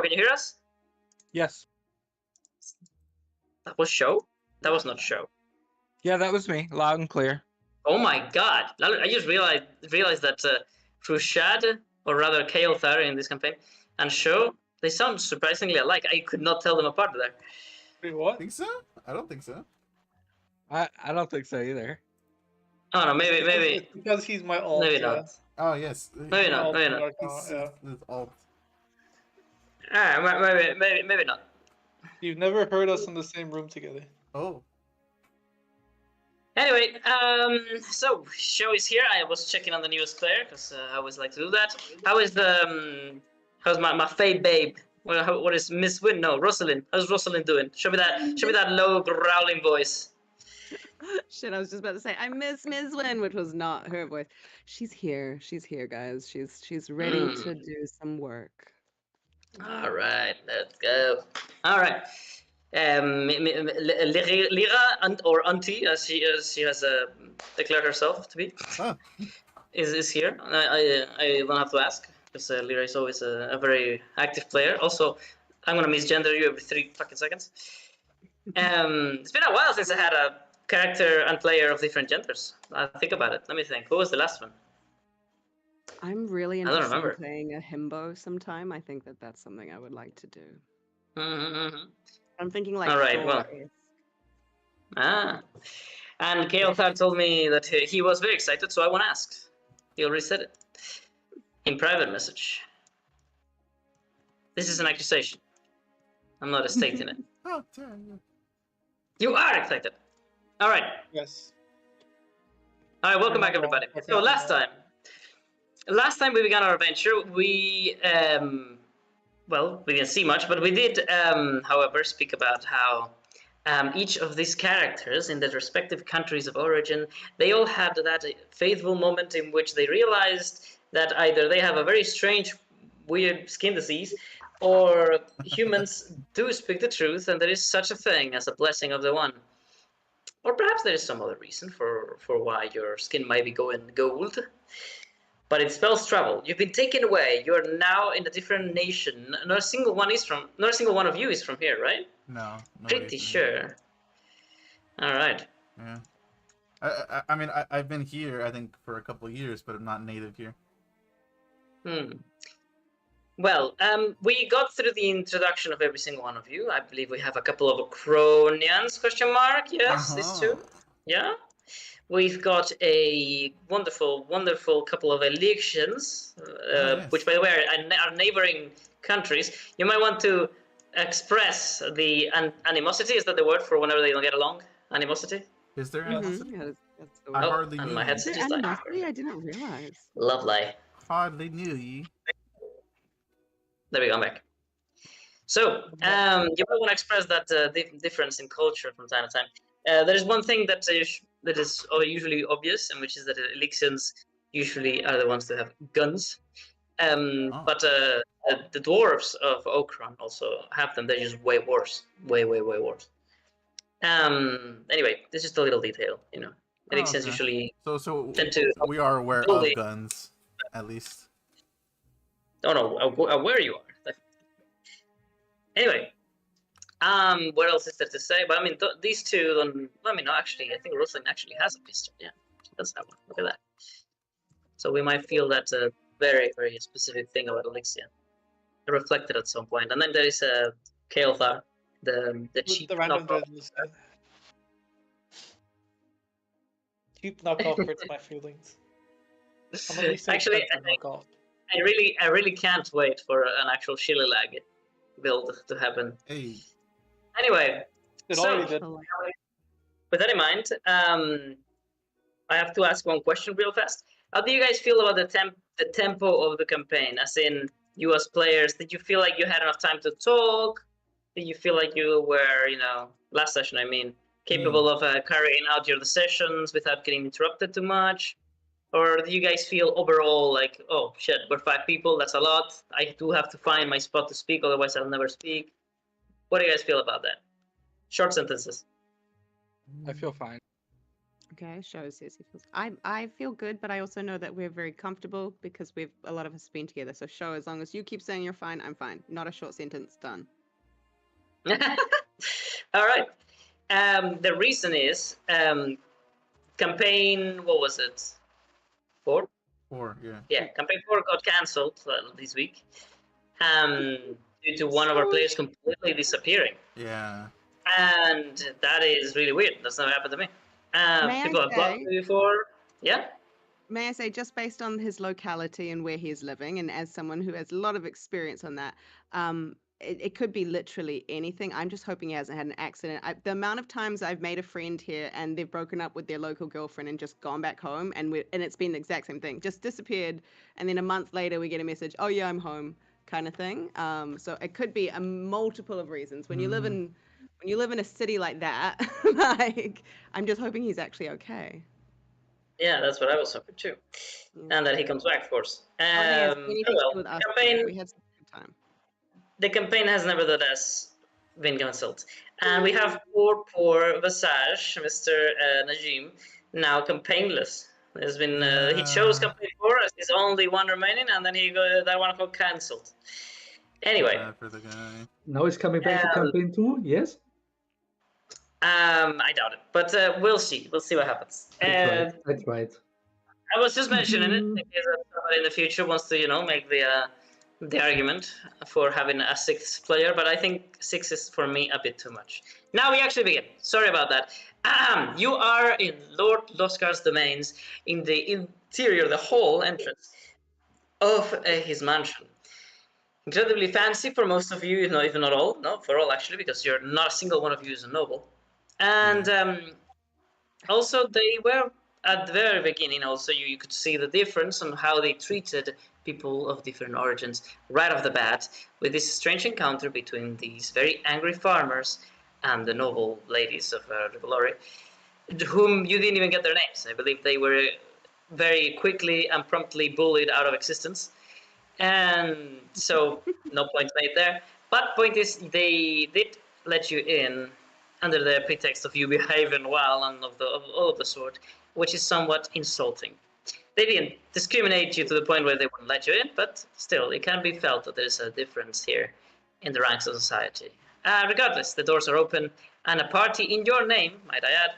can you hear us? Yes. That was show? That was not show. Yeah, that was me, loud and clear. Oh my god! I just realized that through Shad, or rather Kael'thar in this campaign, and Show, they sound surprisingly alike. I could not tell them apart there. Wait, what? Think so? I don't think so. I don't think so either. Oh no, maybe. It's because he's my alt. Maybe yeah. not. Oh yes. Maybe not. Maybe not. It's alt. Maybe not. You've never heard us in the same room together. Oh. Anyway, so Show is here. I was checking on the newest player because I always like to do that. How is the how's my Fey babe? Well, what is Miss Win? No, Rosalind. How's Rosalind doing? Show me that low growling voice. Shit, I was just about to say I miss Ms. Win, which was not her voice. She's here, guys. She's ready to do some work. All right, let's go. All right, Lyra or Auntie, as she has declared herself to be, is here. I don't have to ask because Lyra is always a very active player. Also, I'm gonna misgender you every 3 fucking seconds. It's been a while since I had a character and player of different genders. Think about it. Let me think. Who was the last one? I'm really interested in playing a himbo sometime. I think that's something I would like to do. I'm thinking like. All right. Well. And Kael'thar told me that he was very excited, so I want to ask. He already said it in private message. This is an accusation. I'm not stating it. Oh, damn. You are excited. All right. Yes. All right. Welcome back, everybody. So last time we began our adventure, we well, we didn't see much, but we did, however, speak about how each of these characters in their respective countries of origin, they all had that faithful moment in which they realized that either they have a very strange, weird skin disease, or humans do speak the truth, and there is such a thing as a blessing of the one. Or perhaps there is some other reason for why your skin might be going gold. But it spells travel. You've been taken away. You're now in a different nation. Not a single one of you is from here, right? No. Pretty sure. All right. Yeah. I mean, I've been here, I think, for a couple of years, but I'm not native here. Well, we got through the introduction of every single one of you. I believe we have a couple of Acronians, question mark? Yes, these two? Yeah? We've got a wonderful, wonderful couple of elections, yes. Which, by the way, are neighboring countries. You might want to express the animosity. Is that the word for whenever they don't get along? Animosity? Is there animosity? Yeah, that's the I word. hardly knew. My headset just died. Animosity? I didn't realize. Lovely. Hardly knew ye. There we go, I'm back. So, you might want to express that difference in culture from time to time. There is one thing that is usually obvious, and which is that Elixians usually are the ones that have guns. But the dwarves of Okron also have them. They're just way worse. Way worse. Anyway, this is just a little detail, you know. Elixians usually so tend to... we are aware of guns, at least. Oh no, aware you are. Anyway, what else is there to say? But I mean, these two. No, actually, I think Rosalind actually has a pistol. Yeah, she does have one. Look at that. So we might feel that's a very, very specific thing about Elixir, reflected at some point. And then there is Kael'thar, the cheap knockoff. Cheap knockoff hurts my feelings. Actually, I really can't wait for an actual Shillilag build to happen. Hey. Anyway, it so already did. With that in mind, I have to ask one question real fast. How do you guys feel about the tempo of the campaign? As in, you as players, did you feel like you had enough time to talk? Did you feel like you were, last session, I mean, capable of carrying out your sessions without getting interrupted too much? Or do you guys feel overall like, oh shit, we're 5 people, that's a lot. I do have to find my spot to speak, otherwise I'll never speak. What do you guys feel about that? Short sentences. I feel fine. Okay, Show says he feels. I feel good, but I also know that we're very comfortable because a lot of us have been together. So Show, as long as you keep saying you're fine, I'm fine. Not a short sentence. Done. All right. The reason is campaign. What was it? 4? 4, yeah. Yeah, campaign 4 got cancelled this week. Due to one of our players completely disappearing. Yeah. And that is really weird. That's never happened to me. May I People have blocked say- me before. Yeah. May I say, just based on his locality and where he's living, and as someone who has a lot of experience on that, it could be literally anything. I'm just hoping he hasn't had an accident. The amount of times I've made a friend here and they've broken up with their local girlfriend and just gone back home, and it's been the exact same thing, just disappeared, and then a month later we get a message, oh yeah, I'm home, kind of thing. So it could be a multiple of reasons. When you live in a city like that, like I'm just hoping he's actually okay. Yeah, that's what I was hoping too. Yeah. And that he comes back, of course. Nothing has anything to do with us. Campaign, We had such a good time. the campaign has nevertheless been cancelled. And we have poor Visage, Mr. Najim, now campaignless. There's been he chose campaign 4 as his only one remaining, and then that one got cancelled. Anyway, Bad for the guy. Now he's coming back to campaign 2, yes? I doubt it, but we'll see. We'll see what happens. That's right. I was just mentioning it in case somebody in the future wants to, make the argument for having a 6th player, but I think 6 is for me a bit too much. Now we actually begin. Sorry about that. You are in Lord Loskar's domains, in the interior, the hall entrance of his mansion. Incredibly fancy for most of you, if not all. No, for all actually, because you're not a single one of you is a noble. And also they were at the very beginning. Also, you could see the difference on how they treated people of different origins right off the bat, with this strange encounter between these very angry farmers and the noble ladies of Rivalori, whom you didn't even get their names. I believe they were very quickly and promptly bullied out of existence. And so no point made there. But point is, they did let you in under the pretext of you behaving well and of all of the sort, which is somewhat insulting. They didn't discriminate you to the point where they wouldn't let you in, but still, it can be felt that there's a difference here in the ranks of society. Regardless, the doors are open, and a party in your name, might I add,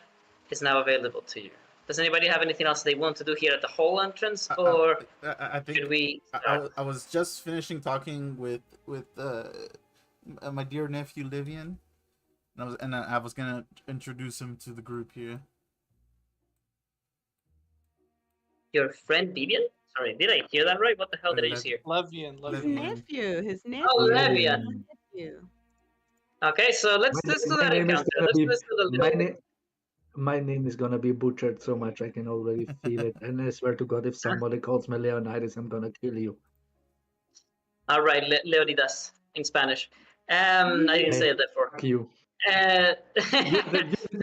is now available to you. Does anybody have anything else they want to do here at the hall entrance, or I think should we start? I was just finishing talking with my dear nephew Livian, and I was gonna introduce him to the group here. Your friend Vivian? Sorry, did I hear that right? What the hell did I just hear? Levian. His nephew. Oh, Levian. Nephew. Okay, so let's do that encounter. Let's do the little... My name is gonna be butchered so much I can already feel it. And I swear to God, if somebody calls me Leonidas, I'm gonna kill you. All right, Leonidas in Spanish. I didn't say that for Fuck you.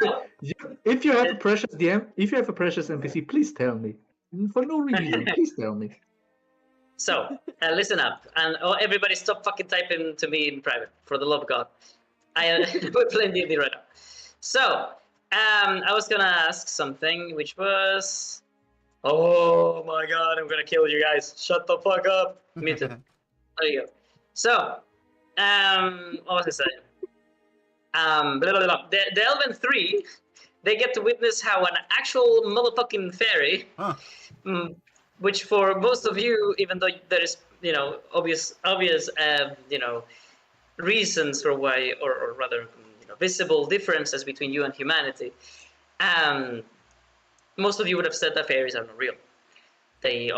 No. If you have a precious DM, if you have a precious NPC, please tell me. For no reason, please tell me. So, listen up, and everybody stop fucking typing to me in private, for the love of God. We're playing D&D right now. So, I was gonna ask something, which was... Oh my God, I'm gonna kill you guys. Shut the fuck up. Muted. There you go. So, what was I saying? Blah, blah, blah. The Elven 3, they get to witness how an actual motherfucking fairy, which for most of you, even though there is, obvious, reasons for why, or rather, visible differences between you and humanity, most of you would have said that fairies are not real. They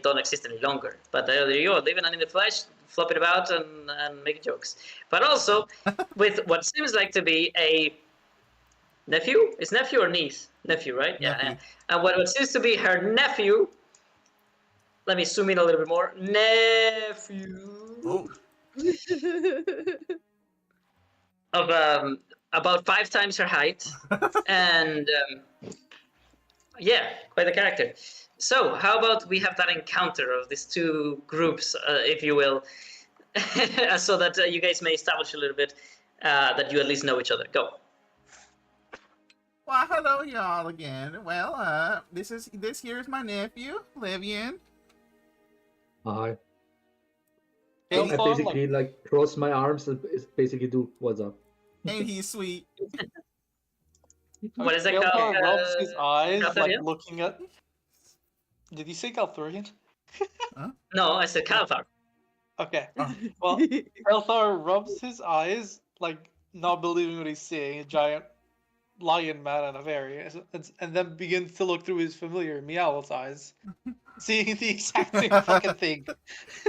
don't exist any longer. But there you go, living in the flesh, flopping about and making jokes. But also, with what seems like to be a nephew? Is nephew or niece? Nephew, right? Nephew. Yeah. And what seems to be her nephew. Let me zoom in a little bit more. Nephew. Oh. Of about 5 times her height, and yeah, quite a character. So how about we have that encounter of these two groups, if you will, so that you guys may establish a little bit that you at least know each other. Go. Well, hello, y'all again. Well, this here is my nephew, Livian. Hi. Hail I Thar, basically like cross my arms and basically do what's up. Ain't he sweet? What is it Hail called? Thar rubs his eyes, like Caltharian? looking at. Did you say Calthurian? No, I said Calthar. Okay. Oh. Well, Elthar rubs his eyes, like not believing what he's seeing, a giant lion man in a fairy, and then begins to look through his familiar Meowth's eyes, seeing the exact same fucking thing.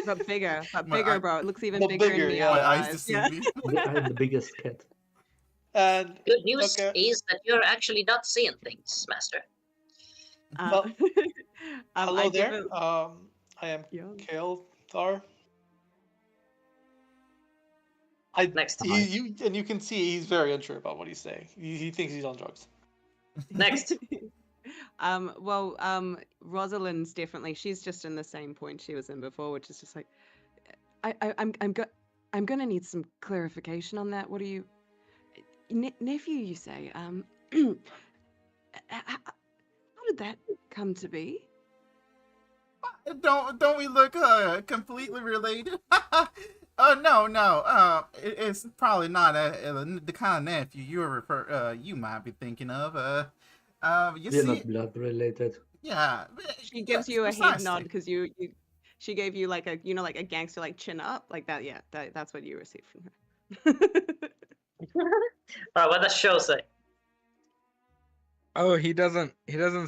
But bigger, My eye- bro. It looks even But bigger, bigger, in yeah. Meow's My eyes eyes. deceive me. I'm the biggest cat. And Good news Okay. is that you're actually not seeing things, Master. Well, hello I there. give I am Yeah. Kael'thar. Next. You can see he's very unsure about what he's saying. He thinks he's on drugs. Next. Rosalind's definitely. She's just in the same point she was in before, which is just like, I'm gonna need some clarification on that. What do you, nephew? You say? How did that come to be? Don't we look completely related? No. It's probably not the kind of nephew you might be thinking of. You We're see, not blood related. yeah. She gives you a head nod because she gave you like a like a gangster like chin up like that. Yeah, that's what you received from her. Alright, what does Show say? Oh, he doesn't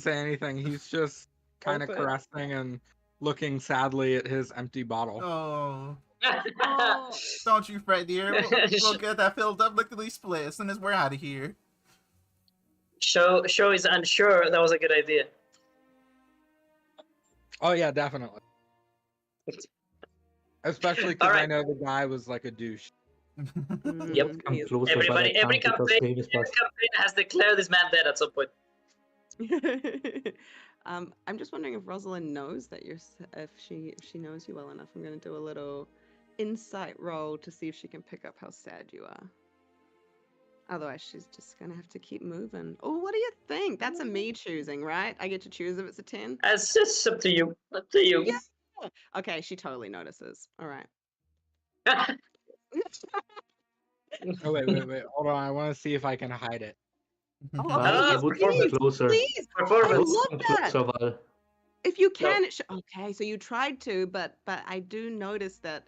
say anything. He's just kind of Open. caressing and looking sadly at his empty bottle. Oh, Oh. don't you fret, dear. We'll get that filled up lickety split as soon as we're out of here. Show is unsure that was a good idea. Oh yeah, definitely. Especially because I Alright. know the guy was like a douche. Yep. Come He is- closer, Everybody, but I every can't because campaign, game is every past. campaign has declared this man dead at some point. I'm just wondering if Rosalind knows that if she knows you well enough. I'm gonna do a little insight roll to see if she can pick up how sad you are. Otherwise, she's just gonna have to keep moving. Oh, what do you think? That's a me choosing, right? I get to choose if it's a 10. It's just up to you. Up to you. Yeah. Okay, she totally notices. All right. Oh wait, hold on. I want to see if I can hide it. Oh, Val, okay, I yes, would come please, closer. please. I Performance. love Come that. closer, Val. If you can, okay. So you tried to, but I do notice that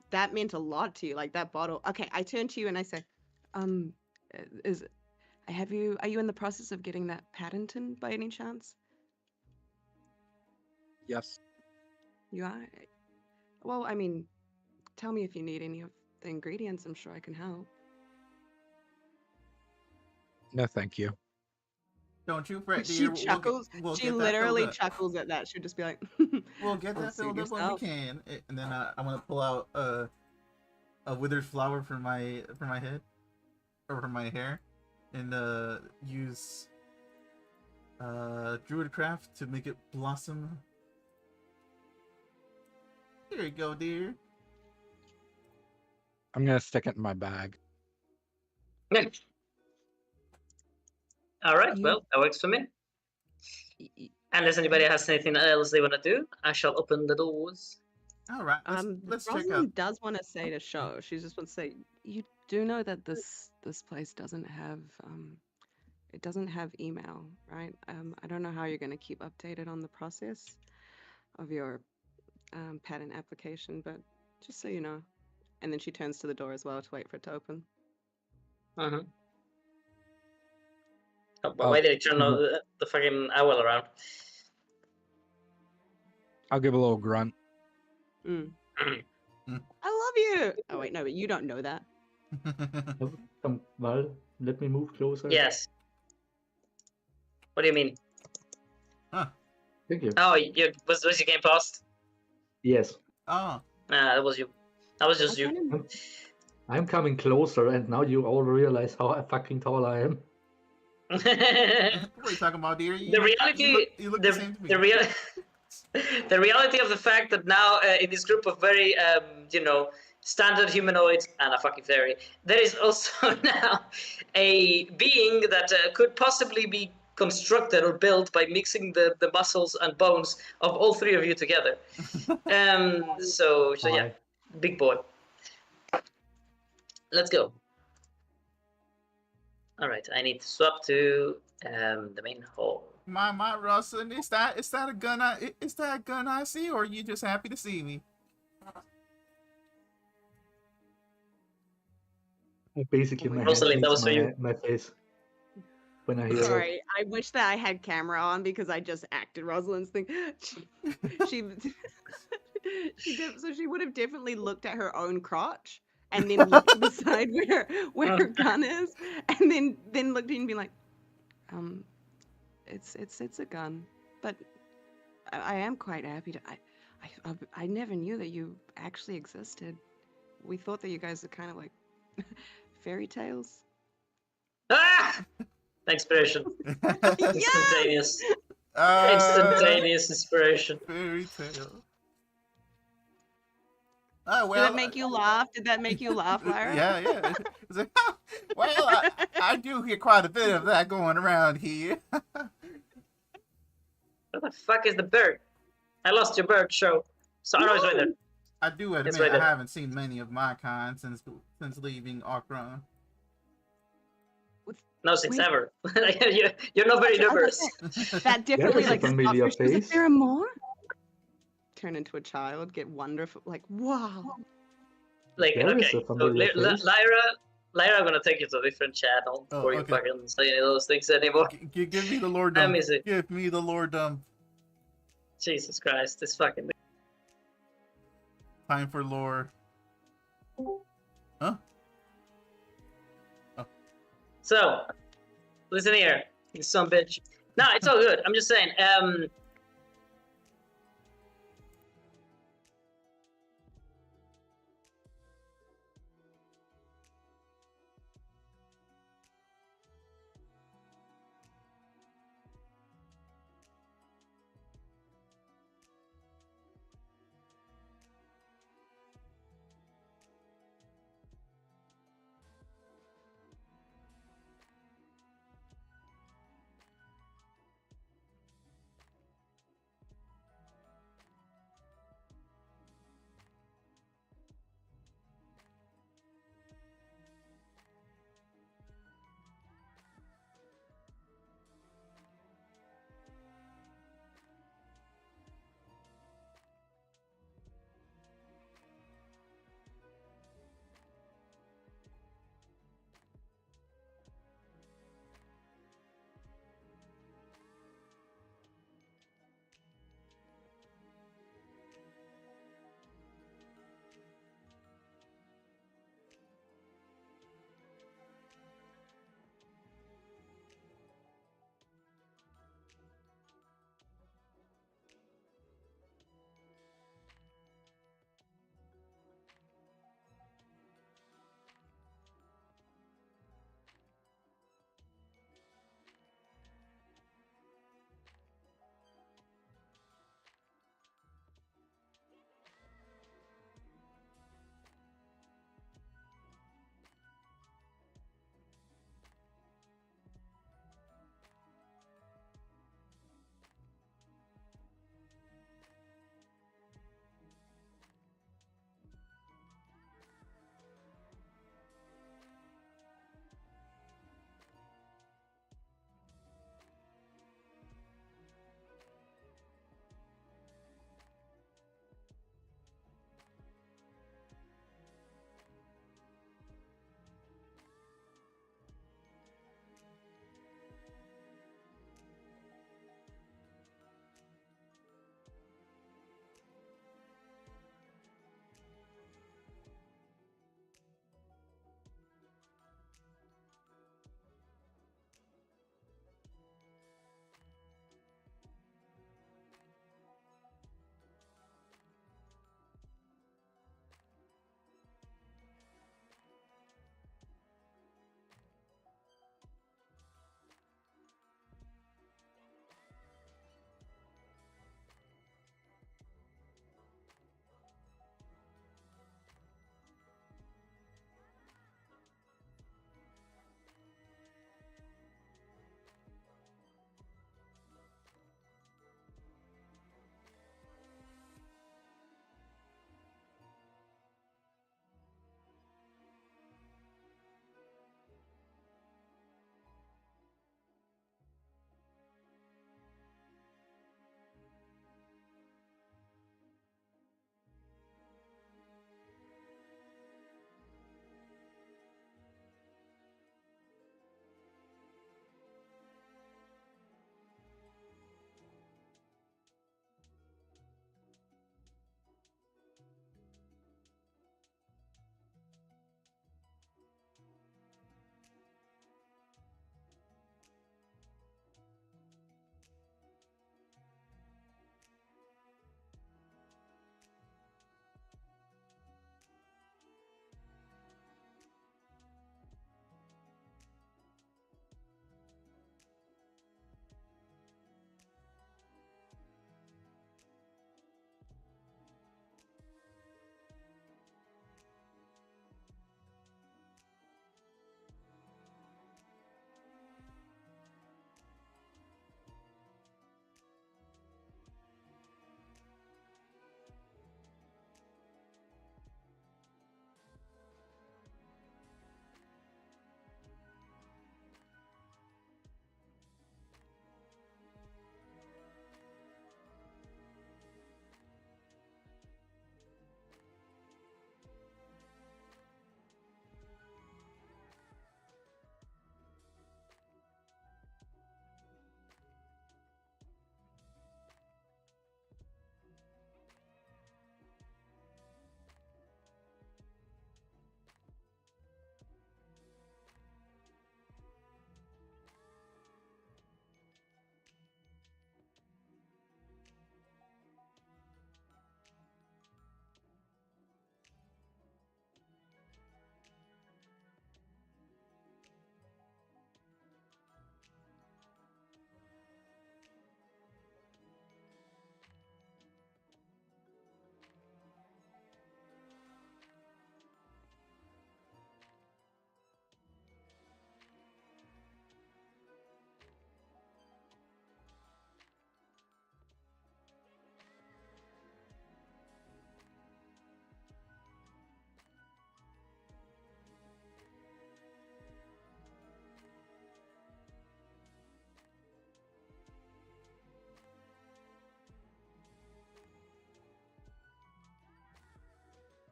that meant a lot to you, like that bottle. Okay, I turn to you and I say, are you in the process of getting that patented by any chance? Yes. You are. Well, I mean, tell me if you need any of the ingredients. I'm sure I can help. No, thank you. Don't you fret, She dear. chuckles. We'll She get that literally filled up. chuckles at that. She'll just be like, We'll get "Well, that suit filled up when yourself." we can. And then I'm gonna pull out a withered flower for my head or for my hair, and use druidcraft to make it blossom. Here you go, dear. I'm gonna stick it in my bag. Alright, well, that works for me. Unless anybody has anything else they want to do, I shall open the doors. All right, let's check out. Rosalind does want to say to Show. She just wants to say, you do know that this place doesn't have email, right? I don't know how you're going to keep updated on the process of your patent application, but just so you know. And then she turns to the door as well to wait for it to open. Oh, but why did you turn the fucking owl around? I'll give a little grunt. I love you. Oh wait, no, but you don't know that. Come, Val, let me move closer. Yes. What do you mean? Thank you. Oh, was your game paused? Yes. Oh, That was you. That was just you. I'm coming closer, and now you all realize how fucking tall I am. what are you talking about, dear? The reality, you look the same to me. the reality of the fact that now in this group of very, standard humanoid and a fucking fairy. There is also now a being that could possibly be constructed or built by mixing the muscles and bones of all three of you together. So yeah, Hi. big boy. Let's go. All right, I need to swap to the main hall. My Russell, is that a gun I see, or are you just happy to see me? Basically, my Rosalind, hand that meets was for you. my face when I hear that. Sorry, I wish that I had camera on because I just acted Rosalind's thing. She so she would have definitely looked at her own crotch and then looked to the side where her gun is, and then looked at you and be like, it's a gun, but I am quite happy to. I never knew that you actually existed. We thought that you guys are kind of like fairy tales. Ah! Inspiration. Instantaneous. Uh, Instantaneous inspiration. Fairy tale. Oh, Did well, that make you laugh? Did that make you laugh, Lyra? yeah. It's like, well, I do hear quite a bit of that going around here. Where the fuck is the bird? I lost your bird show. So no, it's right there. I do admit It's right I there. haven't seen many of my kind since leaving Akron. No, since Wait. ever. You're not very numerous. That definitely a like stopped familiar her. She was like, face. there are more? Turn into a child, get wonderful, like, wow. Like, There is okay, a familiar face. Lyra, I'm gonna take you to a different channel before you okay. fucking say any of those things anymore. Give me the Lord Let dump. me see. Give me the Lord dump. Jesus Christ, this fucking. Time for lore. Huh? Oh. So, listen here, you son of a bitch. No, it's all good. I'm just saying.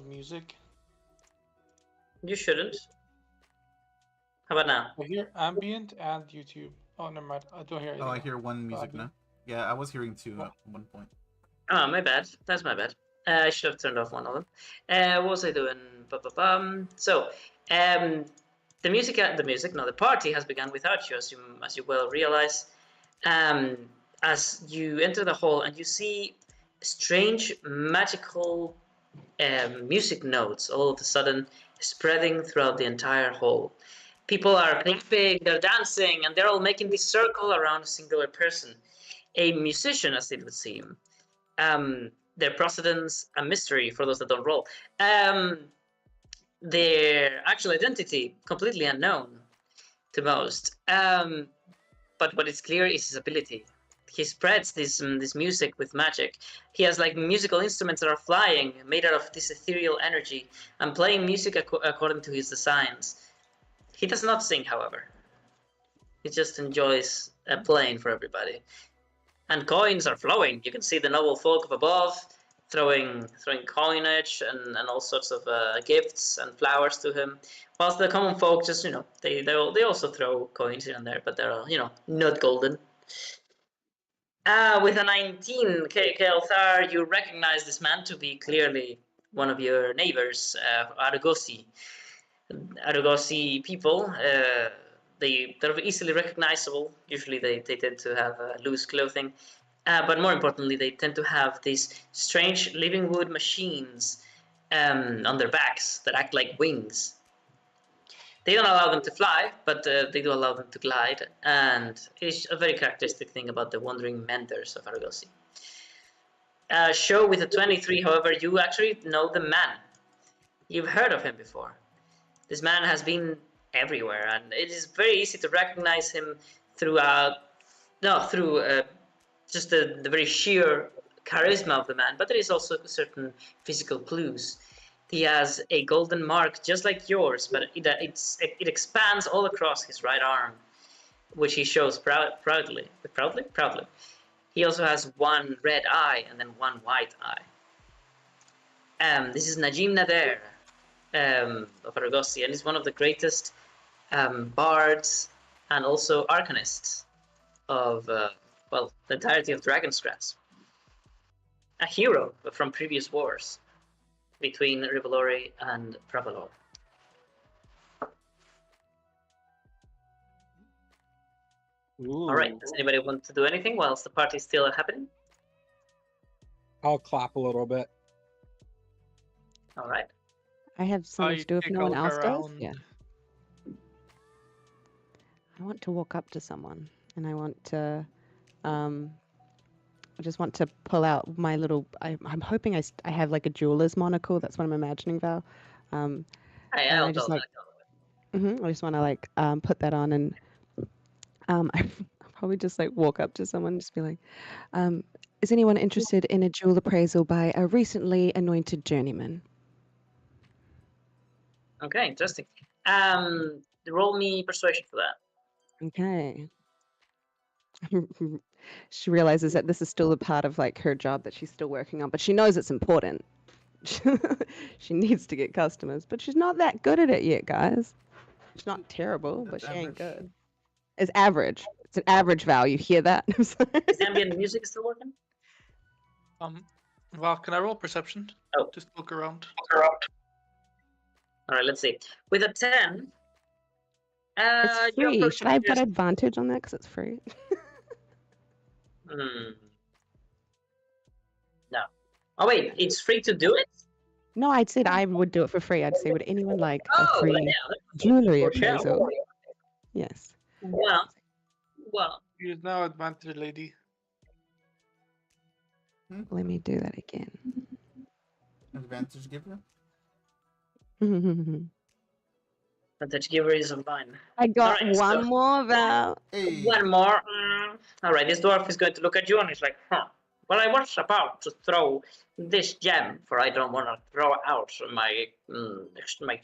music. You shouldn't. How about now? I hear ambient and YouTube. Oh, never mind. I don't hear anything. Oh, I hear one music ambient. now. Yeah, I was hearing two at one point. Oh, my bad. That's my bad. I should have turned off one of them. What was I doing? So, the music, no, the party has begun without you, as you well realize. As you enter the hall and you see strange magical music notes all of a sudden spreading throughout the entire hall. People are clapping, they're dancing, and they're all making this circle around a singular person, a musician, as it would seem. Their procedence a mystery for those that don't roll. Their actual identity completely unknown to most. But what is clear is his ability. He spreads this music with magic. He has like musical instruments that are flying, made out of this ethereal energy, and playing music according to his designs. He does not sing, however. He just enjoys playing for everybody. And coins are flowing. You can see the noble folk up above throwing coinage and all sorts of gifts and flowers to him, whilst the common folk just they also throw coins here and there, but they're not golden. With a 19, Kael'thar, you recognize this man to be clearly one of your neighbors, Aragosi. Aragosi people, they're easily recognizable. Usually they tend to have loose clothing. But more importantly, they tend to have these strange living wood machines on their backs that act like wings. They don't allow them to fly, but they do allow them to glide, and it's a very characteristic thing about the wandering mentors of Aragosi. Show with a 23, however, you actually know the man. You've heard of him before. This man has been everywhere, and it is very easy to recognize him through just the very sheer charisma of the man, but there is also certain physical clues. He has a golden mark just like yours, but it expands all across his right arm, which he shows proudly. He also has one red eye and then one white eye. This is Najim Nader of Aragosi, and he's one of the greatest bards and also arcanists of the entirety of Dragon's Grasp. A hero from previous wars between Rivalori and Pravalor. Ooh. All right, does anybody want to do anything whilst the party is still happening? I'll clap a little bit. All right. I have something I to do if take no one a else look does. around. Yeah. I want to walk up to someone, and I want to, I just want to pull out my little. I'm hoping I have like a jeweler's monocle. That's what I'm imagining, Val. And I just like. I just want to like put that on, and I'll probably just like walk up to someone and just be like, "Is anyone interested in a jewel appraisal by a recently anointed journeyman?" Okay, interesting. Roll me persuasion for that. Okay. She realizes that this is still a part of like her job that she's still working on, but she knows it's important. She needs to get customers, but she's not that good at it yet, guys. She's not terrible, but she ain't good. It's average. It's an average value. Hear that? I'm sorry. Is ambient music still working? Well, can I roll perception? Oh. Just look around. All right, let's see. With a 10, It's your free. Should I put approach advantage on that because it's free? No. Oh wait, it's free to do it? No, I'd said I would do it for free. I'd say, would anyone like a Oh, free yeah. jewelry For sure. appraisal? Yes. Well, Use now advantage, lady. Let me do that again. Advantage giver? advantage giver is online. I got Alright, one so- more, Val. Hey. One more. All right, this dwarf is going to look at you and he's like, huh. Well, I was about to throw this gem, for I don't want to throw out my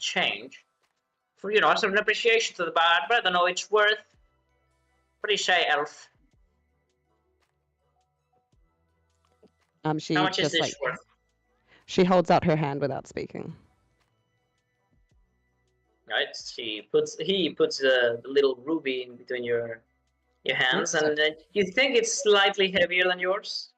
change. For, as an appreciation to the bard, but I don't know it's worth. What do you say, elf? She How much is just this like worth? She holds out her hand without speaking. Right. He puts the little ruby in between your hands, Yep. and you think it's slightly heavier than yours.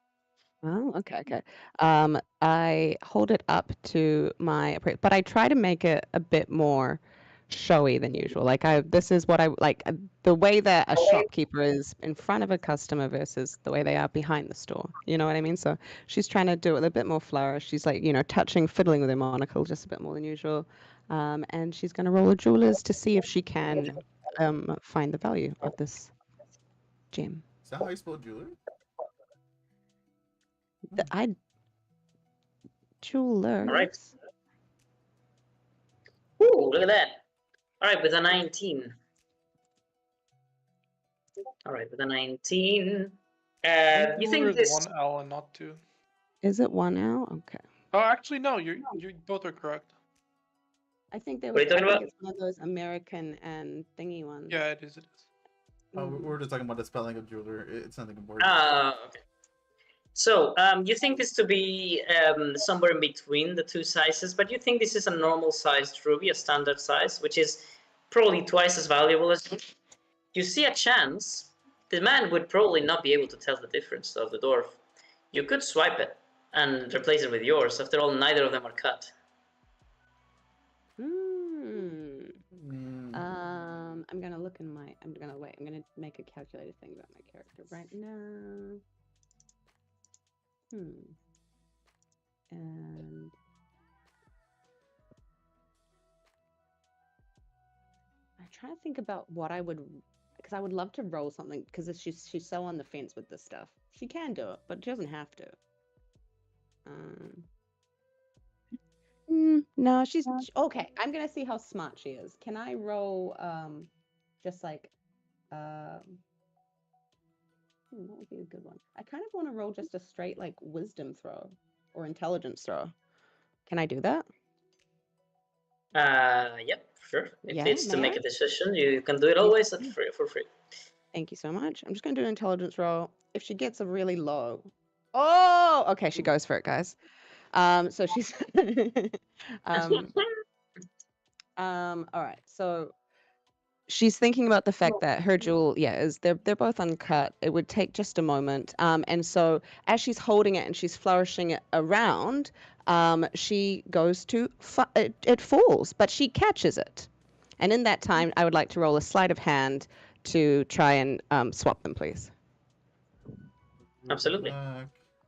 Oh, okay, okay. I hold it up to my, but I try to make it a bit more showy than usual. Like this is what I like. The way that a shopkeeper is in front of a customer versus the way they are behind the store. You know what I mean? So she's trying to do it with a bit more flourish. She's like, fiddling with her monocle just a bit more than usual. And she's going to roll a jeweler's to see if she can find the value of this gem. Is that how you spell jewelry? Jewelers. All right. Ooh, look at that. All right, with a 19. All right, with a 19. You think this? 1 L and not 2. Is it 1 L? Okay. Oh, actually, no. You both are correct. I think they What are you talking about? it's one of those American and thingy ones. Yeah, it is. It is. Oh, we're just talking about the spelling of jeweler. It's nothing important. Okay. So, you think this to be somewhere in between the two sizes, but you think this is a normal sized ruby, a standard size, which is probably twice as valuable as you. You see a chance. The man would probably not be able to tell the difference of the dwarf. You could swipe it and replace it with yours. After all, neither of them are cut. I'm gonna look in my. I'm gonna make a calculated thing about my character right now. And I'm trying to think about what I would, because I would love to roll something, because she's so on the fence with this stuff. She can do it, but she doesn't have to. No, she's okay. I'm gonna see how smart she is. Can I roll just like what would be a good one? I kind of want to roll just a straight like wisdom throw or intelligence throw. Can I do that? Yep, sure. If Yeah, it's to may make I? a decision, you can do it always for free. Thank you so much. I'm just gonna do an intelligence roll. If she gets a really low, oh, okay, she goes for it, guys. So she's all right. So she's thinking about the fact that her jewel, they're both uncut. It would take just a moment. And so as she's holding it and she's flourishing it around, she goes to it falls, but she catches it. And in that time, I would like to roll a sleight of hand to try and swap them, please. Absolutely.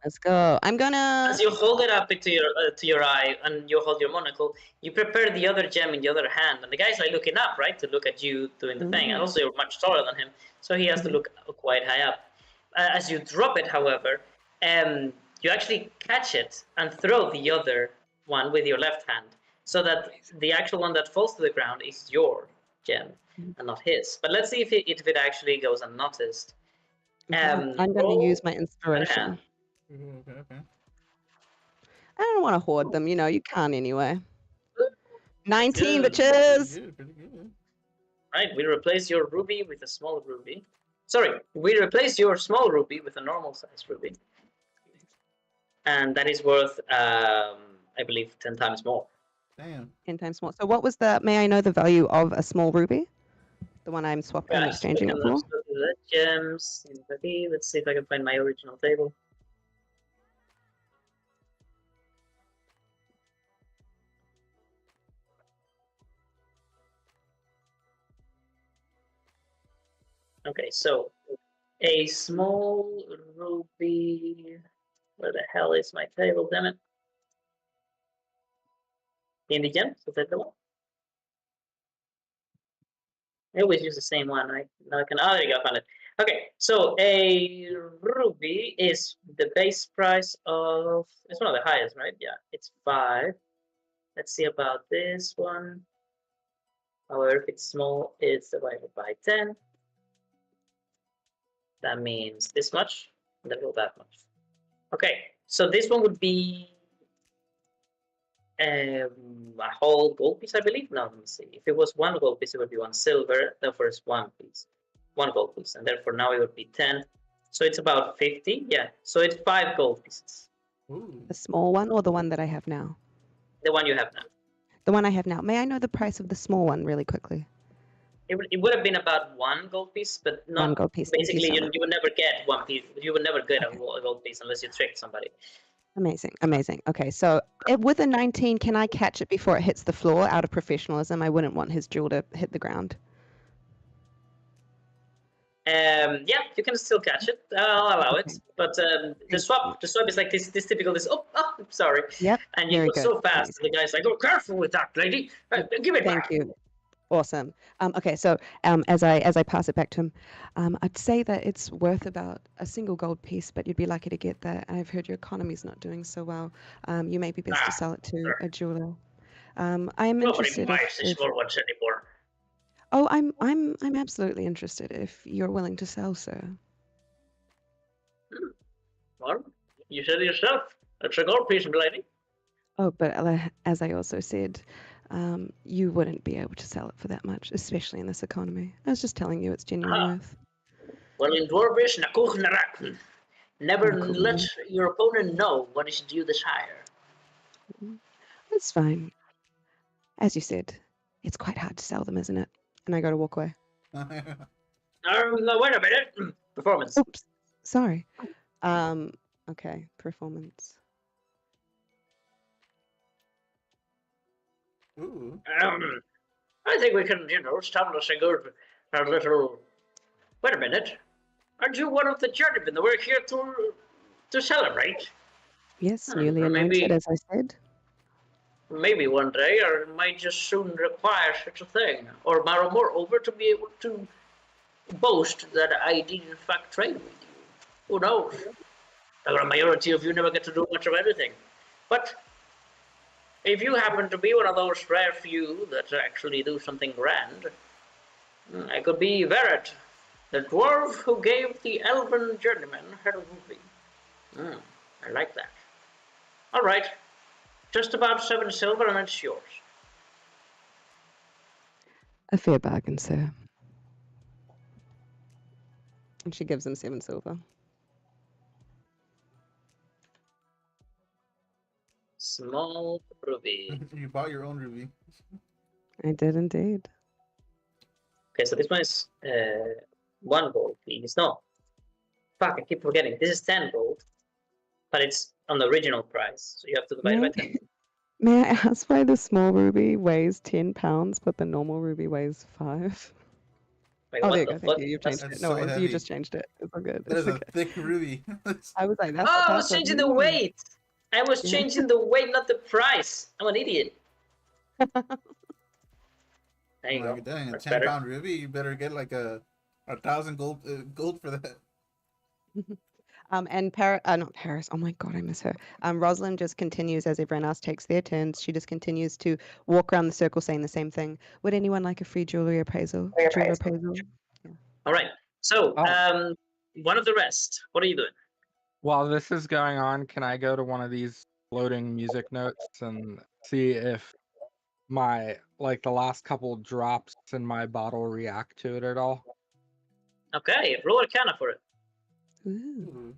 Let's go. I'm gonna. As you hold it up to your eye and you hold your monocle, you prepare the other gem in the other hand, and the guy's like looking up, right, to look at you doing the thing. And also, you're much taller than him, so he has to look quite high up. As you drop it, however, you actually catch it and throw the other one with your left hand, so that the actual one that falls to the ground is your gem and not his. But let's see if it actually goes unnoticed. I'm gonna use my inspiration. Okay. I don't want to hoard them, you can't anyway. 19 Good. bitches! Pretty good. Right, we replace your ruby with a small ruby. Sorry, we replace your small ruby with a normal size ruby. And that is worth, I believe, 10 times more. Damn. 10 times more. So what was may I know the value of a small ruby? The one I'm swapping and exchanging it for? Gems, let's see if I can find my original table. Okay, so a small ruby. Where the hell is my table? Damn it! In the gems, is that the one? I always use the same one, right? Now I can. Oh, there you go, I found it. Okay, so a ruby is the base price of. It's one of the highest, right? Yeah, it's 5. Let's see about this one. However, if it's small, it's divided by 10. That means this much, and then that much. Okay, so this one would be a whole gold piece, I believe. No, let me see. If it was 1 gold piece, it would be 1 silver. Therefore, it's 1 piece, 1 gold piece, and therefore now it would be 10. So it's about 50. Yeah. So it's 5 gold pieces. Ooh. The small one or the one that I have now? The one you have now. The one I have now. May I know the price of the small one really quickly? It would have been about 1 gold piece, but not. One gold piece. Thank you Basically, so much. you would never get 1 piece. You would never get Okay. a gold piece unless you tricked somebody. Amazing, amazing. Okay, so with a 19, can I catch it before it hits the floor out of professionalism? I wouldn't want his jewel to hit the ground. Yeah, you can still catch it. I'll allow it. Okay. But the swap is like this typical sorry. Yep. And you Very go so good. fast, and the guy's like, "Oh, careful with that, lady! Give it Thank back." you. Awesome. Okay, so as I pass it back to him, I'd say that it's worth about a single gold piece, but you'd be lucky to get that. I've heard your economy's not doing so well. You may be best to sell it to sure. a jeweler. I am Nobody interested buys these if small ones anymore. oh, I'm absolutely interested if you're willing to sell, sir. Well, you said it yourself. It's a gold piece, lady. Oh, but as I also said, you wouldn't be able to sell it for that much, especially in this economy. I was just telling you it's genuine worth. Well, in Dwarvish, nakuch narak. Never Nakuch. let your opponent know what is due desire. That's fine. As you said, it's quite hard to sell them, isn't it? And I go to walk away. No, wait a minute. Performance. Oops, sorry. Okay, performance. Ooh. I think we can, establish a little. Wait a minute. Aren't you one of the journeymen that we're here to celebrate? Yes, Hmm, newly or anointed, maybe- as I said. Maybe one day, or it might just soon require such a thing. Or moreover, to be able to boast that I did in fact trade with you. Who knows? The majority of you never get to do much of anything. But if you happen to be one of those rare few that actually do something grand, I could be Verret, the dwarf who gave the elven journeyman her ruby. I like that. All right, just about 7 silver and it's yours. A fair bargain, sir. And she gives him 7 silver. Small ruby. You bought your own ruby. I did indeed. Okay, so this one is 1 gold piece. No, fuck, I keep forgetting. This is 10 gold, but it's on the original price, so you have to divide by 10. May I ask why the small ruby weighs 10 pounds, but the normal ruby weighs 5? Wait, Oh, what there you the go. Thank fuck? you. You've That's- changed it. That's No so worries. You heavy. just changed it. It's all good. That It's is a okay. thick ruby. I was like, that's Oh, I was that's a changing the ruby. weight. I was Yeah. changing the weight, not the price. I'm an idiot. There you go. Like, dang, a That's 10 better. pound ruby, you better get like a 1,000 gold for that. And not Paris. Oh my God, I miss her. Rosalind just continues as everyone else takes their turns. She just continues to walk around the circle saying the same thing. Would anyone like a free jewelry appraisal? Jewel appraisal? All right. So, Oh. one of the rest. What are you doing? While this is going on, can I go to one of these floating music notes and see if my the last couple drops in my bottle react to it at all? Okay, roll Arcana for it. Ooh. Ooh.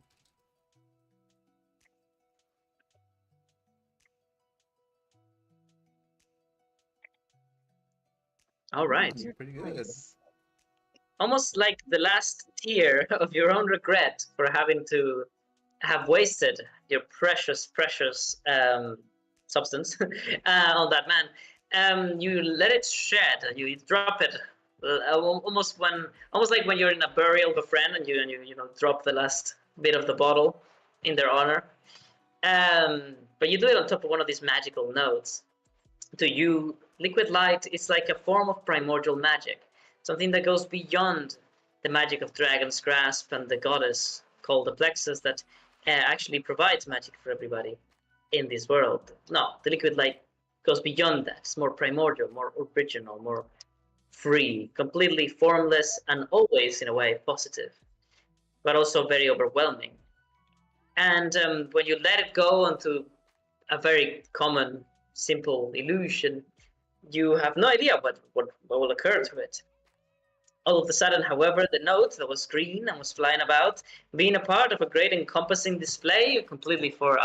All right. That's pretty good. Nice. Almost like the last tear of your own regret for having to have wasted your precious, precious substance on that man. You let it shed. You drop it. Almost like when you're in a burial of a friend and you drop the last bit of the bottle in their honor. But you do it on top of one of these magical notes. To you, liquid light is like a form of primordial magic, something that goes beyond the magic of Dragon's Grasp and the goddess called the Plexus that actually provides magic for everybody in this world. No, the liquid light goes beyond that. It's more primordial, more original, more free, completely formless, and always, in a way, positive, but also very overwhelming. And when you let it go onto a very common, simple illusion, you have no idea what will occur to it. All of a sudden, however, the note that was green and was flying about, being a part of a great encompassing display, completely for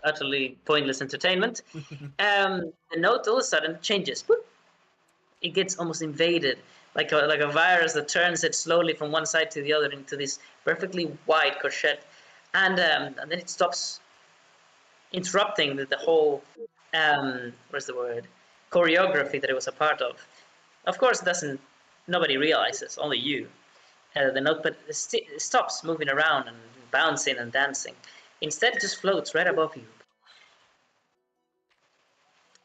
utterly pointless entertainment, the note all of a sudden changes. Boop. It gets almost invaded, like a virus that turns it slowly from one side to the other into this perfectly white corset, and then it stops, interrupting the whole what's the word, choreography that it was a part of. Of course, it doesn't. Nobody realizes, only you. The note, but it stops moving around and bouncing and dancing. Instead, it just floats right above you.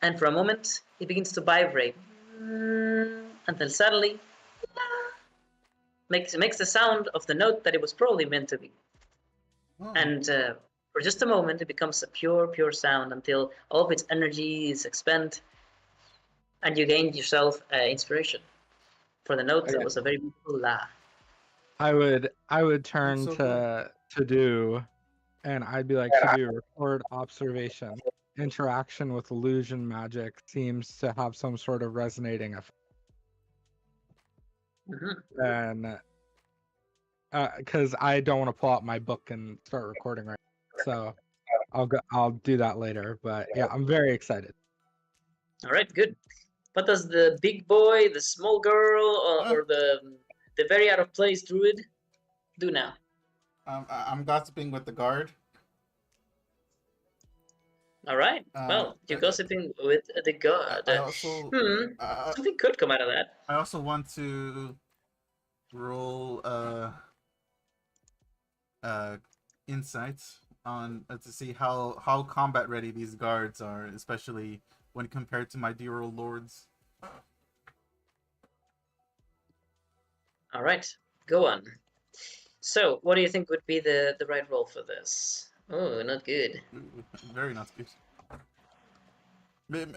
And for a moment, it begins to vibrate until suddenly makes the sound of the note that it was probably meant to be. Oh. And for just a moment, it becomes a pure sound until all of its energy is expended, and you gain yourself inspiration for the note that was a very beautiful la. I would turn so to do, and I'd be like, to do record observation. Interaction with illusion magic seems to have some sort of resonating effect. And because I don't want to pull out my book and start recording right now. So I'll do that later. But yeah, I'm very excited. All right, good. What does the big boy, the small girl, or the very out of place druid do now? I'm gossiping with the guard. All right. Well, you're gossiping with the guard. I also Something could come out of that. I also want to roll insights on to see how combat ready these guards are, especially when compared to my dear old lords. All right, go on. So, what do you think would be the right role for this? Oh, not good. Very not good.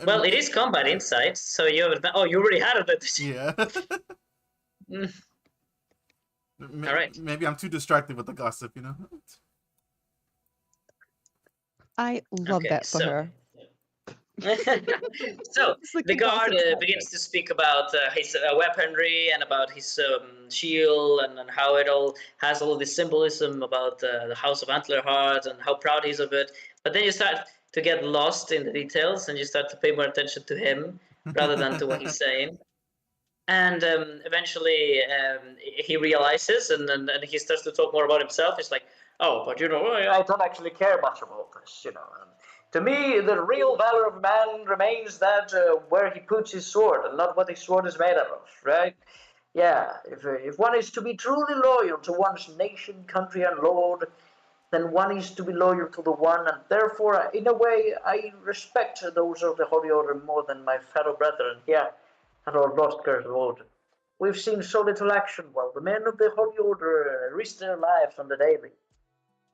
Well, it is combat insight, so you have. Oh, you already had it. Yeah. All right. Maybe I'm too distracted with the gossip, you know. I love that for her. So the guard begins to speak about his weaponry and about his shield and how it all has all this symbolism about the House of Antlerheart and how proud he's of it. But then you start to get lost in the details and you start to pay more attention to him rather than to what he's saying. And eventually he realizes and he starts to talk more about himself. He's like, oh, but you know, I don't actually care much about this, you know. To me, the real valor of man remains that where he puts his sword and not what his sword is made out of, right? Yeah, if one is to be truly loyal to one's nation, country, and lord, then one is to be loyal to the one, and therefore, in a way, I respect those of the Holy Order more than my fellow brethren here at our Lostker's Road. We've seen so little action while the men of the Holy Order risk their lives on the daily.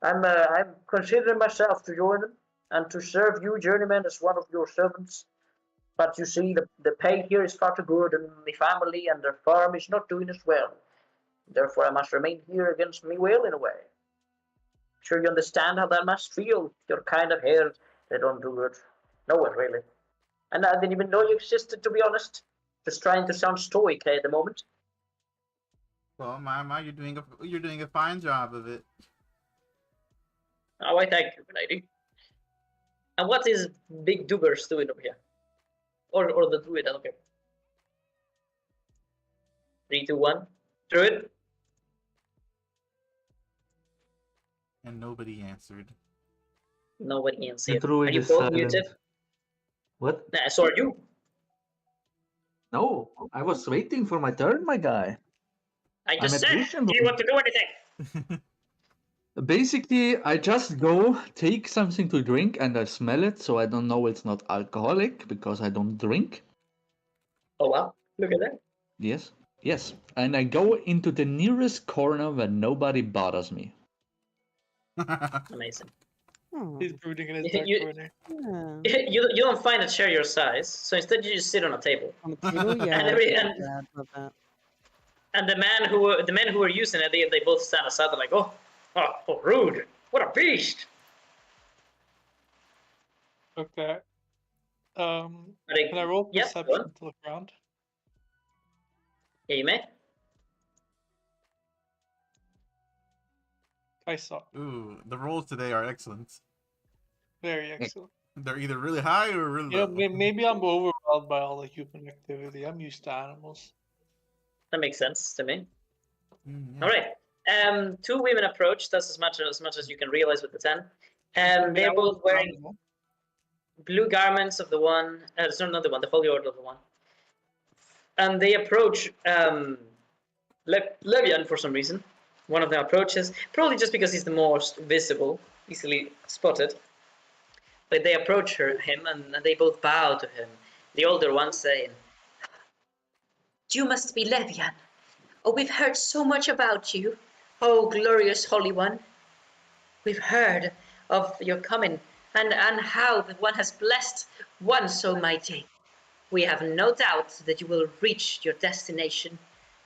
I'm considering myself to join them and to serve you, journeyman, as one of your servants. But you see, the pay here is far too good, and the family and their farm is not doing as well. Therefore, I must remain here against me will, in a way. Sure you understand how that must feel. You're kind of here. They don't do it. No one, really. And I didn't even know you existed, to be honest. Just trying to sound stoic at the moment. Well, my, you're doing a fine job of it. Oh, I thank you, lady. And what is Big Duggers doing over here? Or the druid, I don't care. 3, 2, 1. Druid? And nobody answered. Nobody answered. The druid Are you is both silent. muted? What? Nah, so are you. No, I was waiting for my turn, my guy. I just I'm said, impatient. do you want to do anything? Basically, I just go take something to drink and I smell it, so I don't know it's not alcoholic because I don't drink. Oh, wow. Look at that. Yes, yes. And I go into the nearest corner where nobody bothers me. Amazing. Oh, He's brooding in his dark You- corner. yeah. You don't find a chair your size, so instead you just sit on a table. On the table, yeah. And love that. And the men who were using it, they both stand aside. They're like, oh, rude! What a beast! Okay. Are they- Can I roll Yep, go on. perception to look around? Yeah, you may. I saw. Ooh, the rolls today are excellent. Very excellent. They're either really high or really Yeah, low. maybe I'm overwhelmed by all the human activity. I'm used to animals. That makes sense to me. Mm, All right. Two women approach. That's as much as you can realize with the 10. They're both wearing blue garments of the one. Sorry, not the one. The holy order of the one. And they approach Levian for some reason. One of them approaches, probably just because he's the most visible, easily spotted. But they approach him, and they both bow to him. The older one saying, "You must be Levian. Oh, we've heard so much about you. Oh, glorious Holy One. We've heard of your coming, and how the one has blessed one so mighty. We have no doubt that you will reach your destination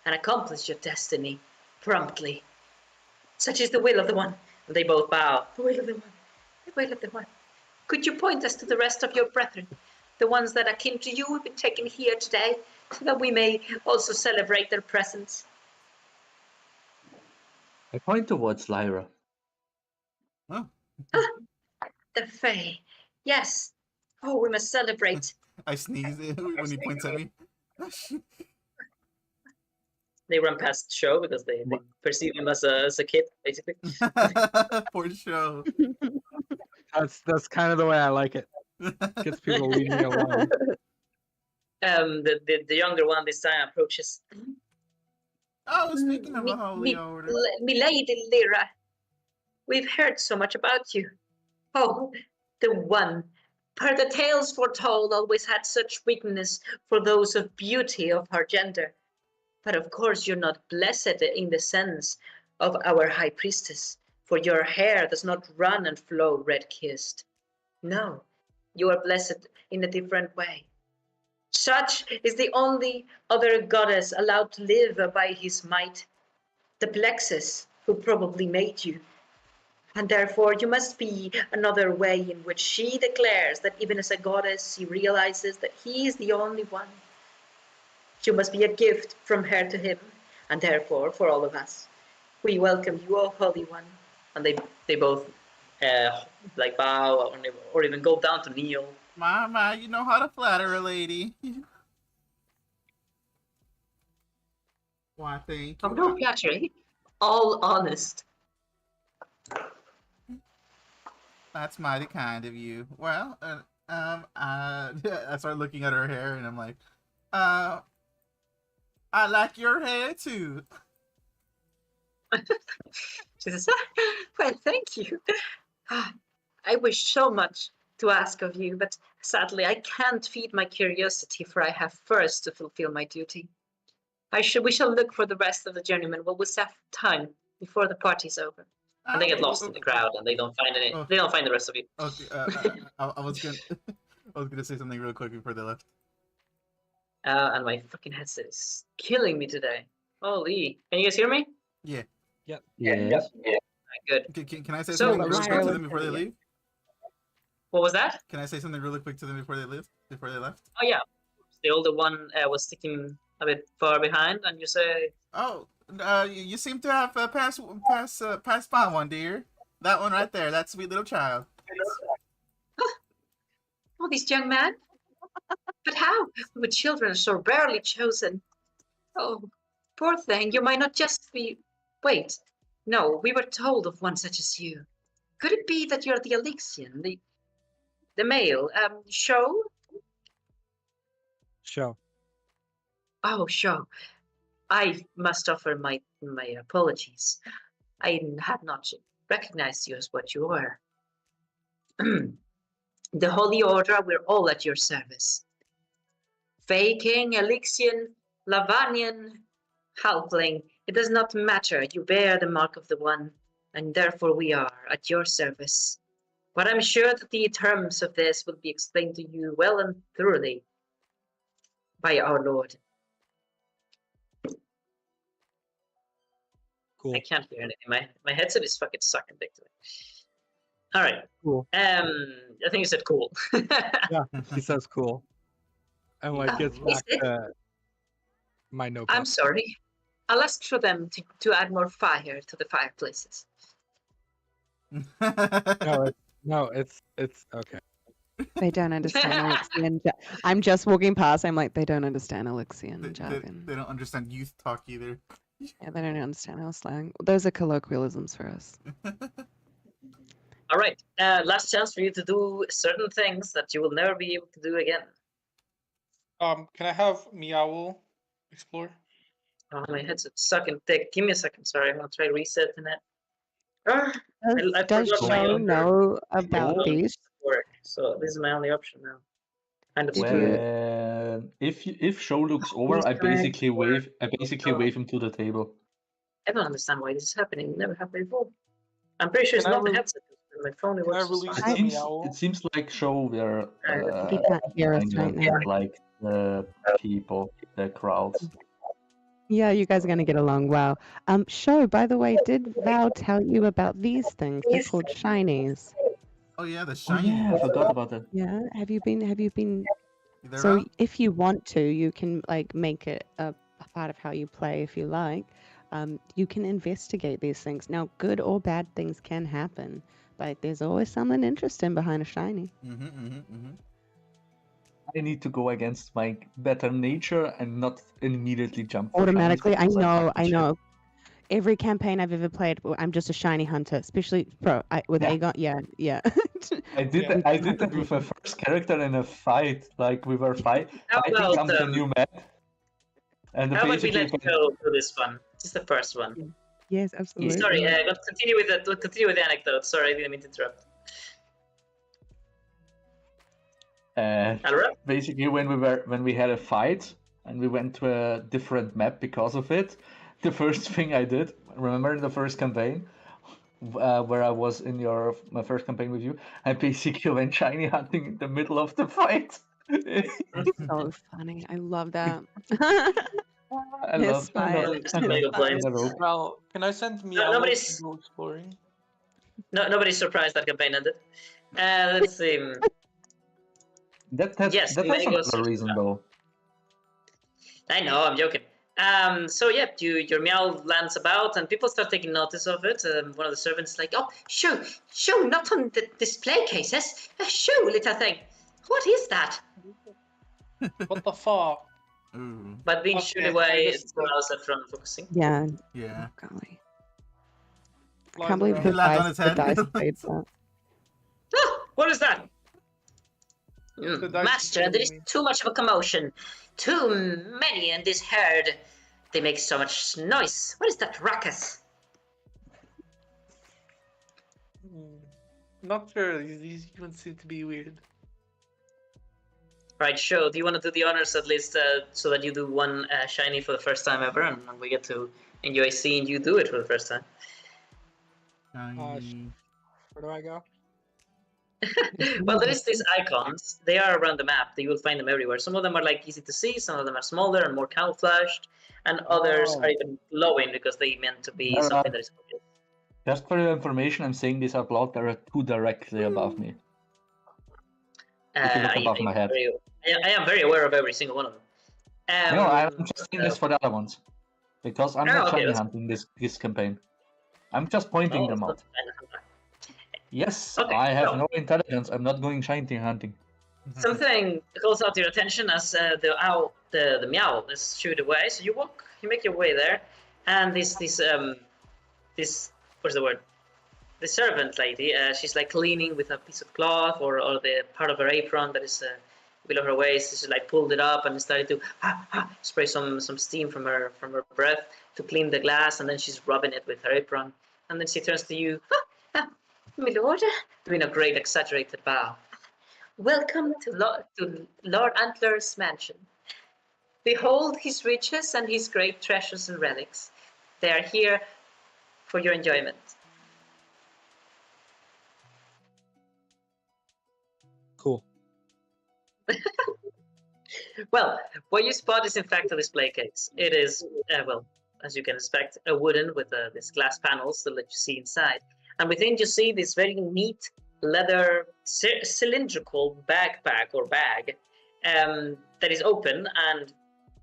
and accomplish your destiny promptly. Such is the will of the one." And they both bow. The will of the one. The will of the one. Could you point us to the rest of your brethren, the ones that are kin to you who've been taken here today, so that we may also celebrate their presence? I point towards Lyra. Oh. The Fey. Yes. Oh, we must celebrate. I sneeze when he points at me. They run past Show because they perceive him as a kid, basically. Poor show. That's kind of the way I like it. Gets people to leave me alone. The younger one this time approaches. Oh, speaking of a holy order. Milady Lyra, we've heard so much about you. Oh, the one, per the tales foretold, always had such weakness for those of beauty of her gender. But of course you're not blessed in the sense of our high priestess, for your hair does not run and flow red-kissed. No, you are blessed in a different way. Such is the only other goddess allowed to live by his might, the Plexus, who probably made you. And therefore you must be another way in which she declares that even as a goddess, she realizes that he is the only one. You must be a gift from her to him, and therefore for all of us. We welcome you, O Holy One. And they both like bow or even go down to kneel. Mama, you know how to flatter a lady. Why, thank you. Oh, no flattery, all honest. That's mighty kind of you. Well, I start looking at her hair and I'm like, I like your hair too. She says, well, thank you. I wish so much to ask of you, but sadly I can't feed my curiosity, for I have first to fulfill my duty. We shall look for the rest of the journeymen while we have time before the party's over. And they get lost in the crowd, and they don't find any. They don't find the rest of you. Okay, I was gonna say something real quick before they left. And my fucking headset is killing me today. Holy! Can you guys hear me? Yeah. Yep. Yes. Good. Can I say So, something really quick to them before they leave? What was that? Can I say something really quick to them before they left? Oh yeah, the older one was sticking a bit far behind, and you say, Oh, you seem to have passed by one, dear. That one right there, that sweet little child. "Oh, this young man? But how? With children so rarely chosen. Oh, poor thing, you might not just be... Wait, no, we were told of one such as you. Could it be that you're the Elixian, the male, Show? Show. Oh, Show. I must offer my apologies. I had not recognized you as what you were. The Holy Order, we're all at your service. Fey King, Elixian, Lavanian, Halfling, it does not matter. You bear the mark of the One, and therefore we are at your service. But I'm sure that the terms of this will be explained to you well and thoroughly by our Lord. Cool. I can't hear anything. My headset is fucking sucking big today. All right. Cool. I think you said cool. Yeah, he says cool. And like gets Is back it? to my notebook. I'm sorry. I'll ask for them to add more fire to the fireplaces. It's okay. They don't understand Alexian. I'm just walking past. I'm like, they don't understand Alexian jargon. They don't understand youth talk either. Yeah, they don't understand our slang. Those are colloquialisms for us. All right. Last chance for you to do certain things that you will never be able to do again. Can I have Meowl explore? Oh, my headset's sucking dick. Give me a second. Sorry, I'm gonna try resetting it. I Does forgot my Joe own know about Oh. these? work, so this is my only option now. Kind of Did screwed. you- When if show looks over, I basically wave him to the table. I don't understand why this is happening. It never happened before. I'm pretty sure it's Can I not the re- headset. My phone it Can I works just release fine. It seems Meowl? it seems like show were He can't hear us kind right of now. like the people, the crowds. Yeah, you guys are gonna get along well. Show, by the way, did Val tell you about these things? They're called shinies. Oh yeah, the Oh shiny. yeah, I forgot about that. Yeah. Have you been They're so out? if you want to, you can like make it a part of how you play if you like. You can investigate these things. Now, good or bad things can happen, but there's always something interesting behind a shiny. I need to go against my better nature and not immediately jump for Automatically, shinies because I fucking know. Every campaign I've ever played, I'm just a shiny hunter, especially with Yeah. Aegon. Yeah. shit. I did Yeah. that with my first character in a fight. Like we were fighting about, something new map. And How about we basically let Joe do this one? Just the first one. Yes, absolutely. Sorry, continue with the anecdote. Sorry, I didn't mean to interrupt. Alright. basically when we had a fight and we went to a different map because of it, the first thing I did, remember in the first campaign, where I was in my first campaign with you, I basically went shiny hunting in the middle of the fight. So funny. I love that. I love Inspired. Well, can I send Meowl nobody's- to go exploring? No, nobody's surprised that campaign ended. Let's see. That Yes, has many goes another reason though. I know, I'm joking. So yeah, your meow lands about, and people start taking notice of it. One of the servants is like, "Oh, shoo, not on the display cases. Shoo, little thing. What is that?" What the fuck? Ooh. But being Okay, shooed away, I it just- allows it from focusing. Yeah. Yeah. Golly. I Flies can't believe around. the He lands on dice, his the head. dice played that. Ah, what is that? The dice Master, there is killing me. too much of a commotion. Too many in this herd. They make so much noise. What is that ruckus? Not sure. These humans seem to be weird. Right, Sho, do you want to do the honors at least so that you do one shiny for the first time ever, and we get to enjoy seeing you do it for the first time? Shiny. Where do I go? Well, there is these icons. They are around the map. You will find them everywhere. Some of them are like easy to see. Some of them are smaller and more camouflaged, and others are even glowing because they meant to be something that is obvious. Just for your information, I'm saying these are blocked. There are two directly above me. If you look above my head. I am very aware of every single one of them. No, I'm just saying this for the other ones. Because I'm not okay, shiny that's- hunting this campaign. I'm just pointing them out. Yes, Okay, I have so- no intelligence. I'm not going shiny hunting. Something calls out your attention as the meow is shooed away. So you make your way there, and this what's the word? The servant lady, she's like cleaning with a piece of cloth or the part of her apron that is below her waist. She's like pulled it up and started to spray some steam from her breath to clean the glass, and then she's rubbing it with her apron, and then she turns to you, my lord, doing a great exaggerated bow. Welcome to Lord Antler's mansion. Behold his riches and his great treasures and relics. They are here for your enjoyment. Cool. Well, what you spot is in fact a display case. It is, well, as you can expect, a wooden with this glass panels that let you see inside. And within you see this very neat leather cylindrical backpack or bag that is open, and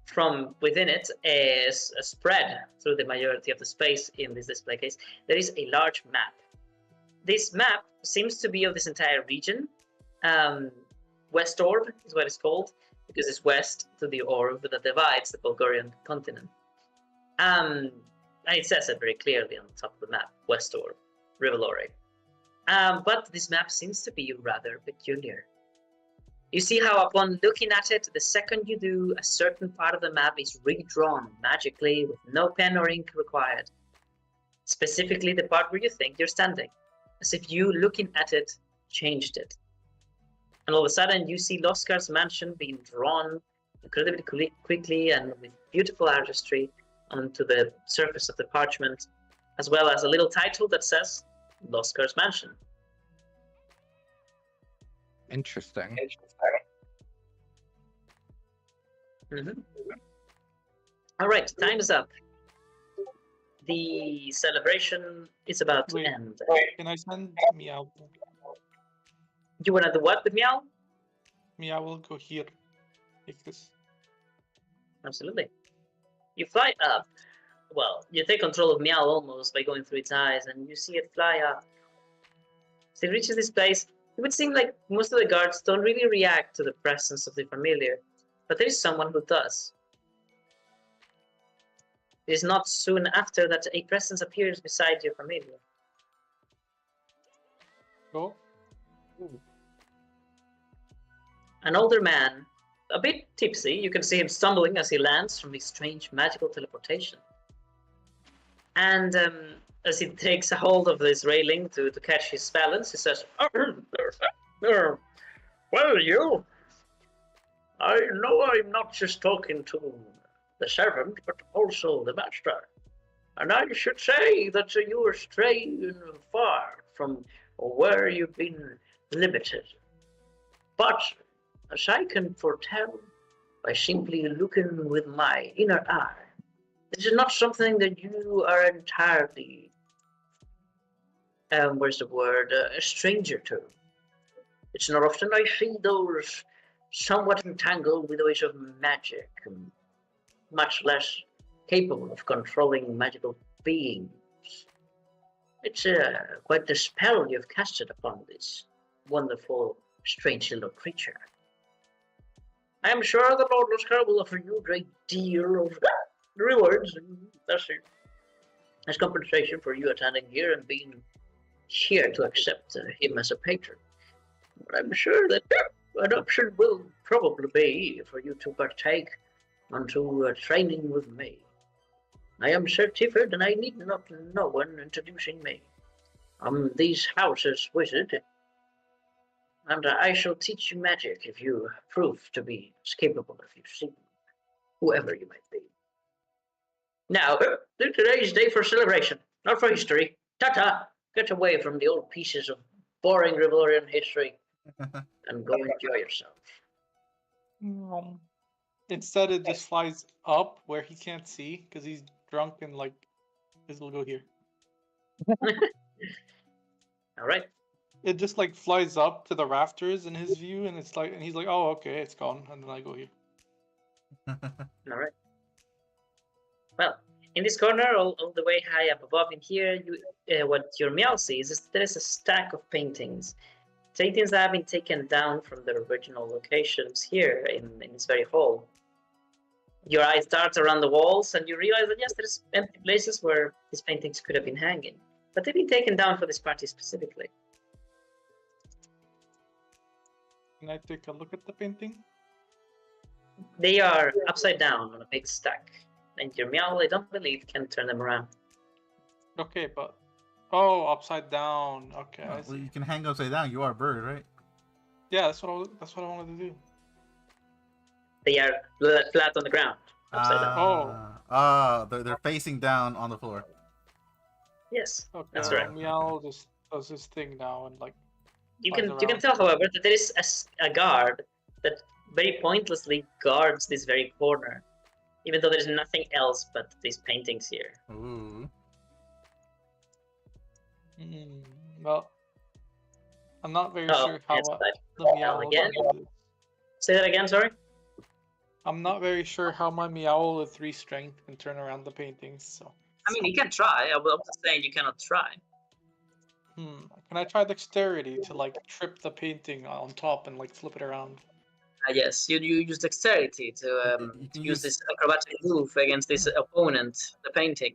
from within it is spread through the majority of the space in this display case. There is a large map. this map seems to be of this entire region. West Orb is what it's called, because it's west to the orb that divides the Bulgarian continent. And it says it very clearly on the top of the map, West Orb, Rivalore. But this map seems to be rather peculiar. You see how upon looking at it, the second you do, a certain part of the map is redrawn magically with no pen or ink required. Specifically the part where you think you're standing, as if you, looking at it, changed it. And all of a sudden you see Loskar's mansion being drawn incredibly quickly and with beautiful artistry onto the surface of the parchment, as well as a little title that says Loskar's Mansion. Interesting. All right, time is up. The celebration is about to Wait. end. Can I send Meow? You want to do what with Meow? Meow will go here. Like this. Absolutely. You fly up. Well, you take control of Meow almost by going through its eyes, and you see it fly up. As it reaches this place, it would seem like most of the guards don't really react to the presence of the familiar, but there is someone who does. It is not soon after that a presence appears beside your familiar. Go. An older man, a bit tipsy. You can see him stumbling as he lands from his strange magical teleportation. And as he takes a hold of this railing to catch his balance, he says, well, you, I know I'm not just talking to the servant, but also the master. And I should say that you are straying far from where you've been limited. But as I can foretell by simply looking with my inner eye, this is not something that you are entirely, a stranger to. It's not often I see those somewhat entangled with ways of magic, and much less capable of controlling magical beings. It's quite the spell you've casted upon this wonderful, strange little creature. I am sure the Lord Loskar will offer you a great deal of rewards, as compensation for you attending here and being here to accept him as a patron. But I'm sure that an option will probably be for you to partake unto training with me. I am Sir Tifford, and I need not no one introducing me. I'm these houses' wizard, and I shall teach you magic if you prove to be as capable as you seem, whoever you might be. Now, today's day for celebration, not for history. Ta-ta! Get away from the old pieces of boring Rivorian history and go enjoy yourself. Instead, it just flies up where he can't see because he's drunk and like this will go here. All right. It just like flies up to the rafters in his view, and it's like, and he's like, "Oh, okay, it's gone," and then I go here. All right. Well, in this corner, all the way high up above in here, what your meow sees is there is a stack of paintings. Paintings that have been taken down from their original locations here in this very hall. Your eyes dart around the walls, and you realize that yes, there's empty places where these paintings could have been hanging, but they've been taken down for this party specifically. Can I take a look at the painting? They are upside down on a big stack, and your meow, I don't believe, can turn them around. Okay, but upside down. Okay, I Well, see. you can hang upside down. You are a bird, right? Yeah, that's what I wanted to do. They are flat on the ground, upside down. They're facing down on the floor. Yes, Okay, that's right. Meow just does his thing now and like. You flies can around. tell, however, that there is a guard that very pointlessly guards this very corner, even though there's nothing else but these paintings here. Ooh. Well, I'm not very Oh, sure how yes, the meow again? will do this. Say that again, sorry? I'm not very sure how my meow with 3 strength can turn around the paintings. So. I mean, you can try. I'm just saying you cannot try. Can I try dexterity to like trip the painting on top and like flip it around? Yes, you use dexterity to You can use this acrobatic move against this opponent, the painting.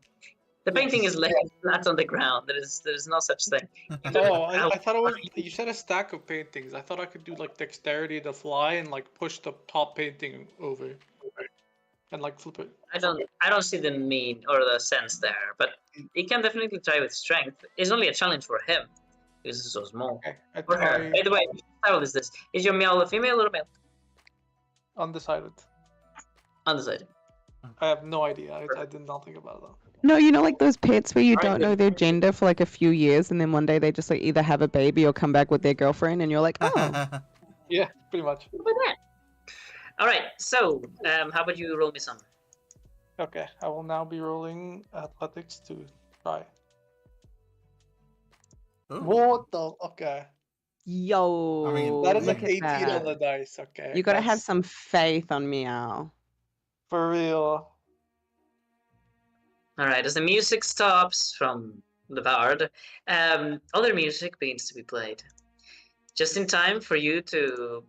The painting is laying flat on the ground. There is no such thing. Oh, I thought it was. You said a stack of paintings. I thought I could do like dexterity to fly and like push the top painting over, and like flip it. I don't see the mean or the sense there, but he can definitely try with strength. It's only a challenge for him because he's so small. Okay, I For her. try By the way, which style is this? Is your meow a female or a male? undecided. Undecided. I have no idea. I did not think about that. No, you know, like those pets where you Alright, don't know their gender for like a few years, and then one day they just like either have a baby or come back with their girlfriend, and you're like, oh, Yeah, pretty much. All right. So, how about you roll me some? Okay, I will now be rolling athletics to try. Ooh. What the? Okay, yo, I mean, that is look an at 18 on that. the dice. Okay, You gotta have that's some faith on Meow. for real. All right. As the music stops from the bard, other music begins to be played, just in time for you to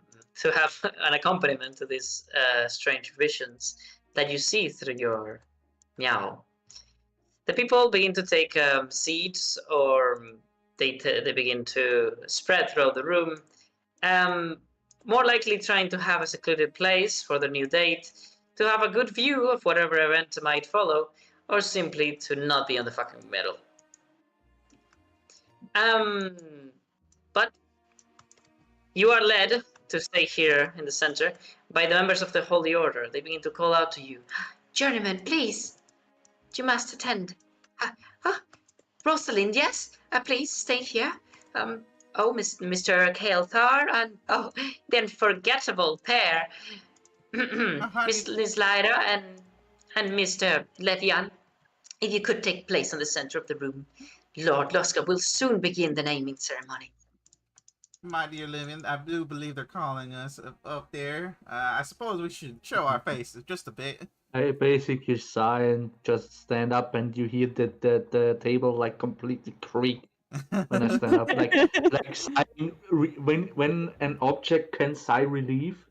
have an accompaniment to these strange visions that you see through your meow. The people begin to take seats, or they begin to spread throughout the room. More likely trying to have a secluded place for the new date, to have a good view of whatever event might follow, or simply to not be on the fucking middle. But you are led to stay here in the center by the members of the Holy Order. They begin to call out to you, "Journeyman, please, you must attend. Rosalind, yes, please stay here. Oh, Mr. Kael'thar, and oh, the unforgettable pair, Miss Lyra and Mr. Levian. If you could take place in the center of the room, Lord Luska will soon begin the naming ceremony." My dear Living, I do believe they're calling us up there. I suppose we should show our faces just a bit. I basically sigh and just stand up, and you hear the table like completely creak when I stand up, like sighing, when an object can sigh relief,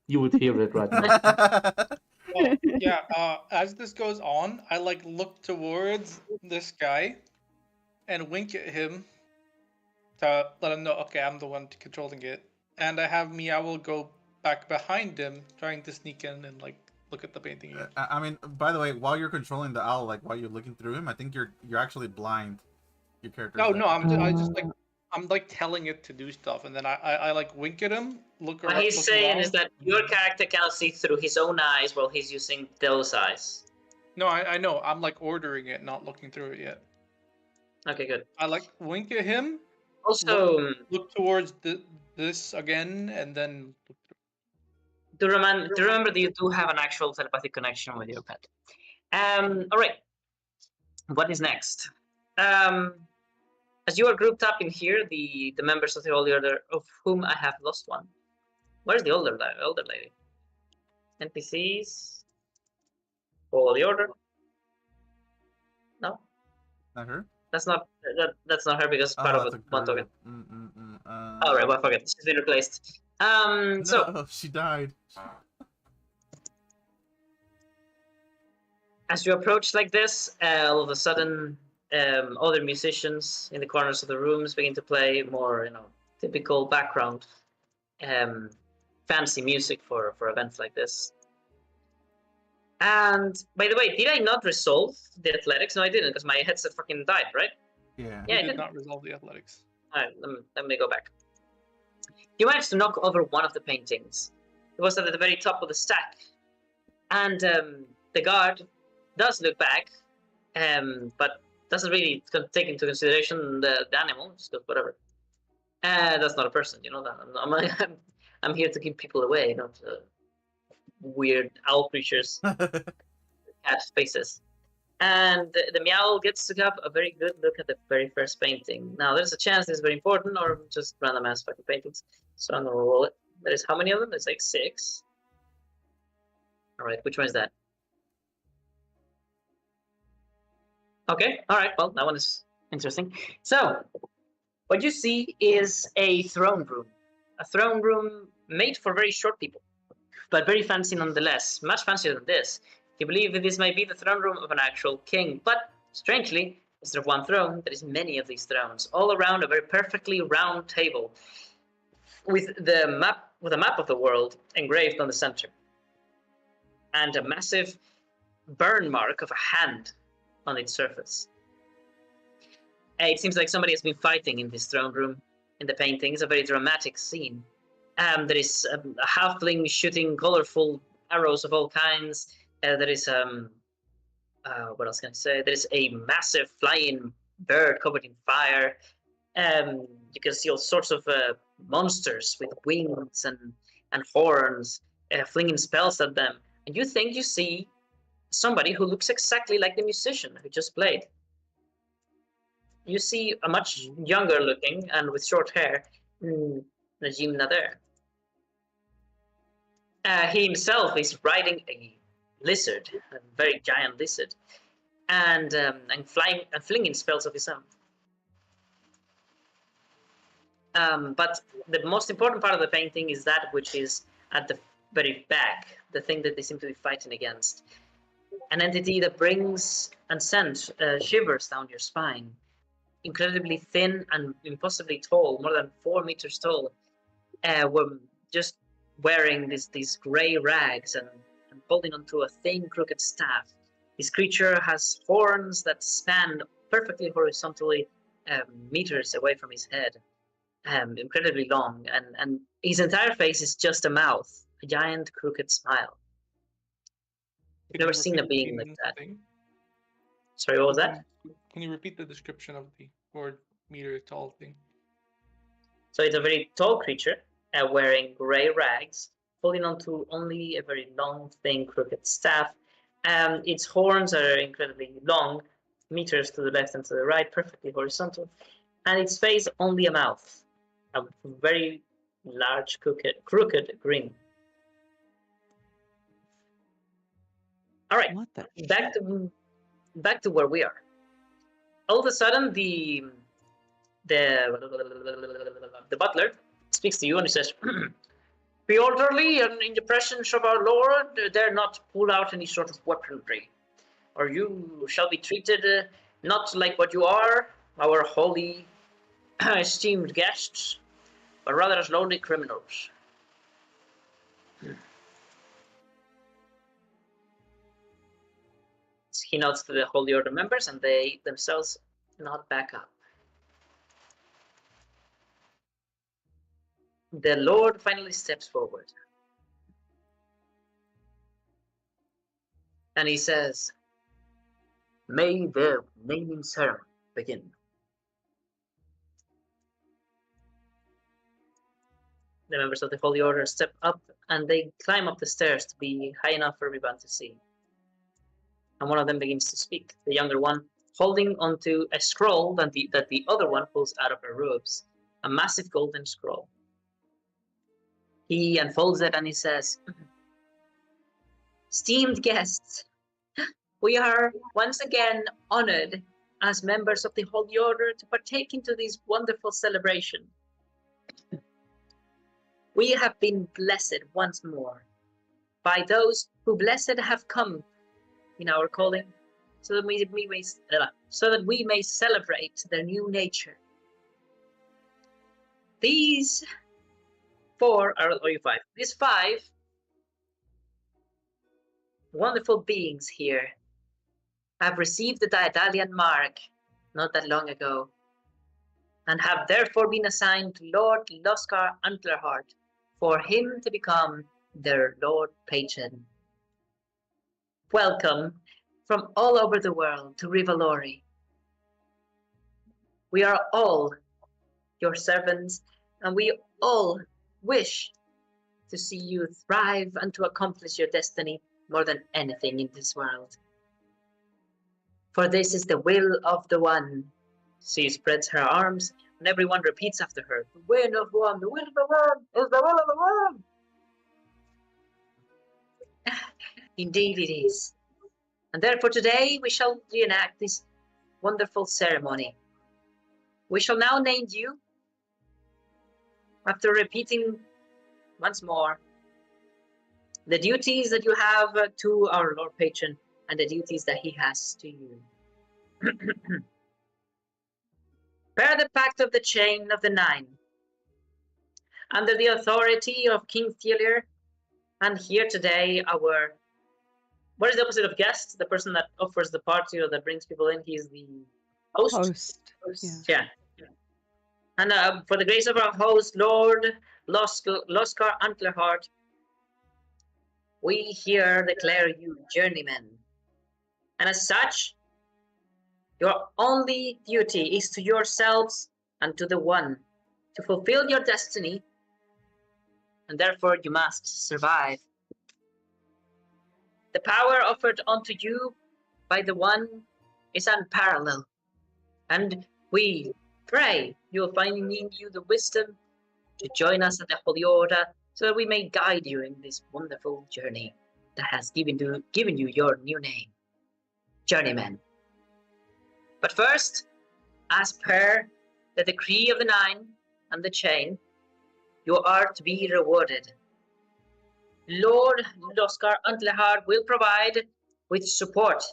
you would hear it right now. Well, yeah. As this goes on, I like look towards this guy, and wink at him to let him know, okay, I'm the one controlling it. And I have Meow go back behind him, trying to sneak in and like look at the painting again. I mean, by the way, while you're controlling the owl, like while you're looking through him, I think you're actually blind. Your character. No, no, I'm like telling it to do stuff, and then I like wink at him, look around. What he's look saying around. is that your character cannot see through his own eyes while he's using those eyes. No, I know. I'm like ordering it, not looking through it yet. Okay, good. I like wink at him, Also, look towards this again, and then look to remember that you do have an actual telepathic connection with your pet. All right. What is next? As you are grouped up in here, the members of the Holy Order, of whom I have lost one. Where's the older lady? NPCs? Holy Order? No, Not her. that's not that's not her because it's part of that's one token. a All right, well, forget it. She's been replaced. So No, she died. as you approach like this, all of a sudden, other musicians in the corners of the rooms begin to play more, typical background, fancy music for events like this. And by the way, did I not resolve the athletics? No, I didn't, because my headset fucking died, right? Yeah. Yeah, I did did. not resolve the athletics. All right, let me go back. You managed to knock over one of the paintings. It was at the very top of the stack, and the guard does look back, but doesn't really take into consideration the animal. Just goes, whatever. That's not a person, you know that. I'm here to keep people away, not weird owl creatures, cat faces. And the meow gets to have a very good look at the very first painting. Now, there's a chance this is very important, or just random ass fucking paintings. So I'm gonna roll it. There's how many of them? There's like 6. All right, which one is that? Okay, all right. Well, that one is interesting. So What you see is a throne room. A throne room made for very short people, but very fancy nonetheless, much fancier than this. You believe that this might be the throne room of an actual king, but strangely, instead of one throne, there is many of these thrones, all around a very perfectly round table, with a map of the world engraved on the center, and a massive burn mark of a hand on its surface. It seems like somebody has been fighting in this throne room. In the painting, it's a very dramatic scene. There is a halfling shooting colorful arrows of all kinds. There is what else can I say? There is a massive flying bird covered in fire. You can see all sorts of monsters with wings and horns flinging spells at them. And you think you see somebody who looks exactly like the musician who just played. You see a much younger looking and with short hair Najim Nader. He himself is riding a lizard, a very giant lizard, and flying and flinging spells of his own. But the most important part of the painting is that which is at the very back, the thing that they seem to be fighting against. An entity that brings and sends shivers down your spine. Incredibly thin and impossibly tall, more than 4 meters tall, were just wearing these grey rags and holding onto a thin crooked staff. This creature has horns that span perfectly horizontally meters away from his head, incredibly long, and his entire face is just a mouth, a giant crooked smile. I've never seen a being like that. Sorry, what was that? Can you repeat the description of the 4 meter tall thing? So it's a very tall creature wearing grey rags, holding onto only a very long, thin, crooked staff. Its horns are incredibly long, meters to the left and to the right, perfectly horizontal. And its face only a mouth, a very large, crooked grin. All right, What the? back to where we are. All of a sudden, the butler speaks to you and he says, "Be orderly, and in the presence of our lord, dare not pull out any sort of weaponry, or you shall be treated not like what you are, our holy, esteemed guests, but rather as lowly criminals." He nods to the Holy Order members, and they themselves nod back up. The Lord finally steps forward. And he says, "May the naming ceremony begin." The members of the Holy Order step up, and they climb up the stairs to be high enough for everyone to see. And one of them begins to speak, the younger one, holding onto a scroll that the other one pulls out of her robes, a massive golden scroll. He unfolds it and he says, "Esteemed guests, we are once again honored as members of the Holy Order to partake into this wonderful celebration. We have been blessed once more by those who blessed have come in our calling, so that we may celebrate their new nature. These five wonderful beings here have received the Daedalian mark not that long ago, and have therefore been assigned to Lord Loskar Antlerheart for him to become their Lord Patron. Welcome from all over the world to Rivalori. We are all your servants, and we all wish to see you thrive and to accomplish your destiny more than anything in this world. For this is the will of the One." She spreads her arms, and everyone repeats after her, "The will of One, the will of the One, is the will of the One." Indeed it is. And therefore today we shall reenact this wonderful ceremony. we shall now name you, after repeating once more the duties that you have to our Lord Patron and the duties that he has to you. Per the Pact of the Chain of the Nine, under the authority of King Thielier, and here today our... What is the opposite of guest? The person that offers the party or that brings people in. He's the host. Host. Yeah. Yeah. And for the grace of our host, Lord Loskar Antlerheart, we here declare you journeymen. And as such, your only duty is to yourselves and to the One to fulfill your destiny, and therefore you must survive. The power offered unto you by the One is unparalleled, and we pray you will find in you the wisdom to join us at the Holy Order so that we may guide you in this wonderful journey that has given you your new name, Journeyman. But first, as per the decree of the Nine and the Chain, you are to be rewarded. Lord Loskar Antlerhard will provide with support,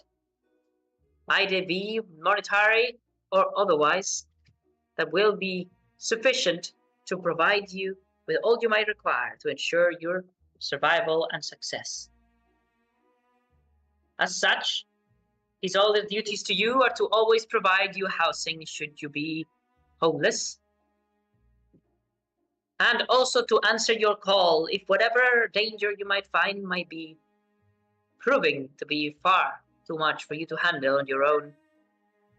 either be monetary or otherwise, that will be sufficient to provide you with all you might require to ensure your survival and success. As such, his other duties to you are to always provide you housing should you be homeless, and also to answer your call if whatever danger you might find might be proving to be far too much for you to handle on your own,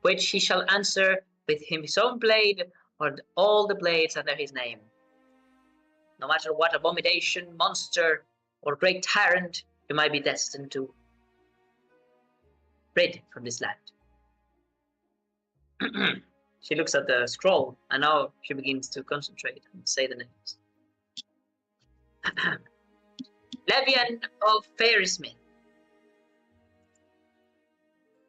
which he shall answer with his own blade or all the blades under his name. No matter what abomination, monster, or great tyrant you might be destined to rid from this land. She looks at the scroll, and now she begins to concentrate and say the names. Levian of Fairismith,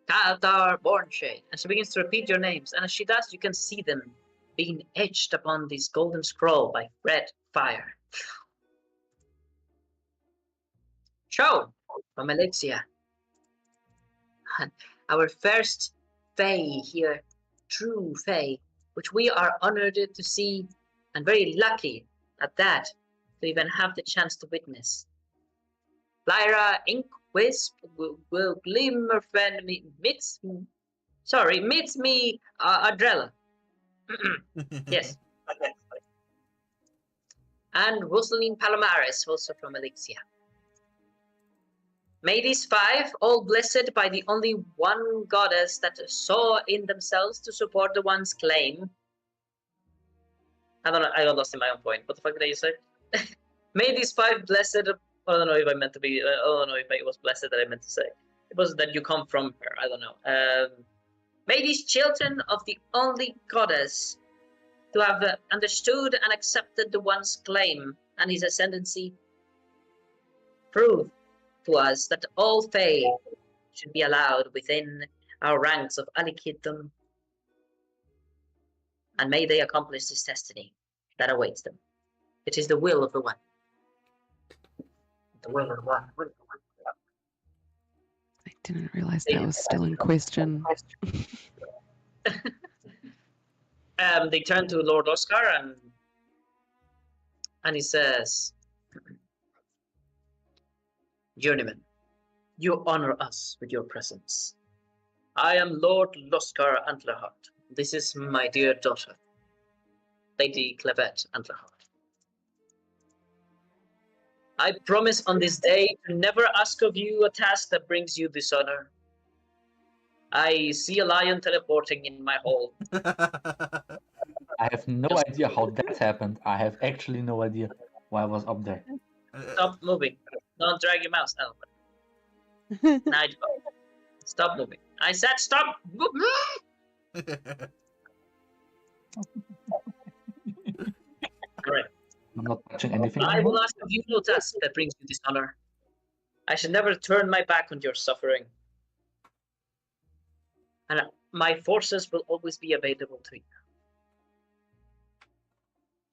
Kaldar Bornshade, and she begins to repeat your names, and as she does, you can see them being etched upon this golden scroll by red fire. Shown from Elixia, our first Fey here, true Fey, which we are honored to see and very lucky at that to even have the chance to witness. Lyra Inkwisp will glimmer friend meets me Adrella. Yes. And Rosaline Palomares, also from Elixia. May these five, all blessed by the only one goddess that saw in themselves to support the one's claim. I don't know, I got lost in my own point. What the fuck did I just say? May these five blessed, I don't know if I meant to be, I don't know if it was blessed that I meant to say. It was that you come from her, I don't know. May these children of the only goddess to have understood and accepted the one's claim and his ascendancy prove to us that all Fae should be allowed within our ranks of Alikidum, and may they accomplish this destiny that awaits them. It is the will of the One. The will of the One. I didn't realize that was still in question. They turn to Lord Oscar and he says, Journeyman, you honor us with your presence. I am Lord Loskar Antlerheart. This is my dear daughter, Lady Clevette Antlerheart. I promise on this day to never ask of you a task that brings you dishonor. I see a lion teleporting in my hall. I have no idea how that happened. I have actually no idea why I was up there. Stop moving. Don't drag your mouse. Oh. Nigel, stop moving. I said stop. Correct. I'm not touching anything. I will ask of you no task that brings you dishonor. I should never turn my back on your suffering. And my forces will always be available to you.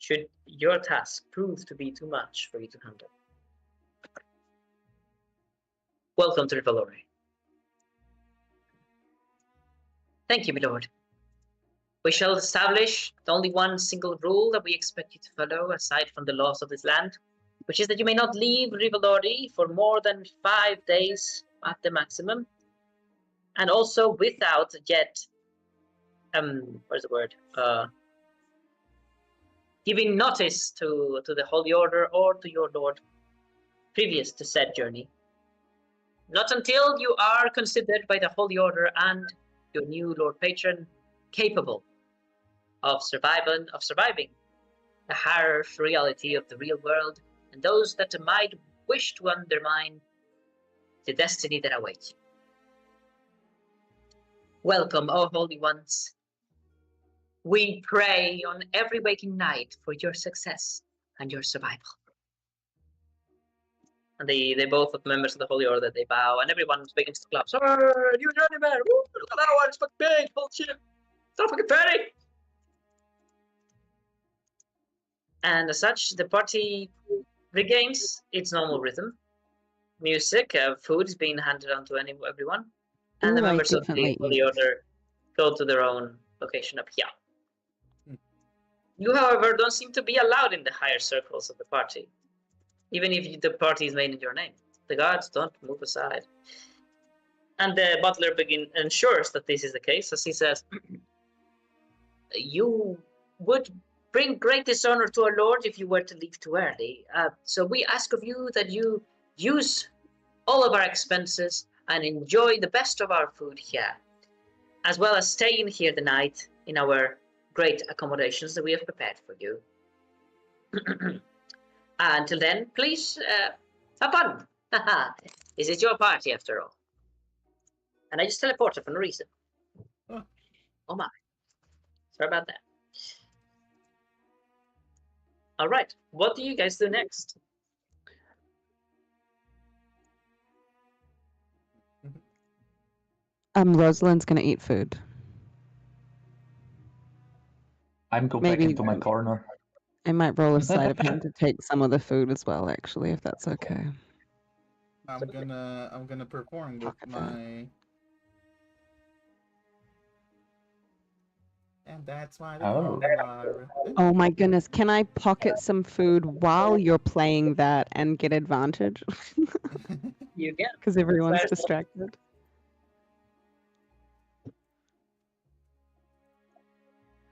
should your task prove to be too much for you to handle. Welcome to Rivalore. Thank you, my lord. We shall establish the only one single rule that we expect you to follow, aside from the laws of this land, which is that you may not leave Rivalore for more than 5 days at the maximum, and also without yet, where's the word? Giving notice to the Holy Order or to your lord previous to said journey. Not until you are considered by the Holy Order and your new Lord Patron capable of surviving the harsh reality of the real world and those that might wish to undermine the destiny that awaits you. Welcome, O holy ones. We pray on every waking night for your success and your survival. And they both, of members of the Holy Order, they bow, and everyone begins to clap. Sir, you journeyman! Woo, look at that one! It's fucking big! Bullshit! It's not fucking pretty! And as such, the party regains its normal rhythm. Music, food is being handed on to everyone. And the Ooh, I members of the definitely Holy eat. Order go to their own location up here. You, however, don't seem to be allowed in the higher circles of the party. Even if the party is made in your name. The guards don't move aside. And the butler ensures that this is the case, as he says, you would bring great dishonor to our lord if you were to leave too early. So we ask of you that you use all of our expenses and enjoy the best of our food here, as well as staying here the night in our great accommodations that we have prepared for you. Until then, please have fun. This is your party after all. And I just teleported for no reason. Oh my. Sorry about that. All right. What do you guys do next? Rosalind's gonna eat food. I'm going back Maybe- into my corner. I might roll a sleight of hand to take some of the food as well, actually, if that's okay. I'm gonna perform with Pocket that. my. And that's why they Oh. call me Lyra. Oh my goodness, can I pocket some food while you're playing that and get advantage? You can. Because everyone's Sorry. distracted.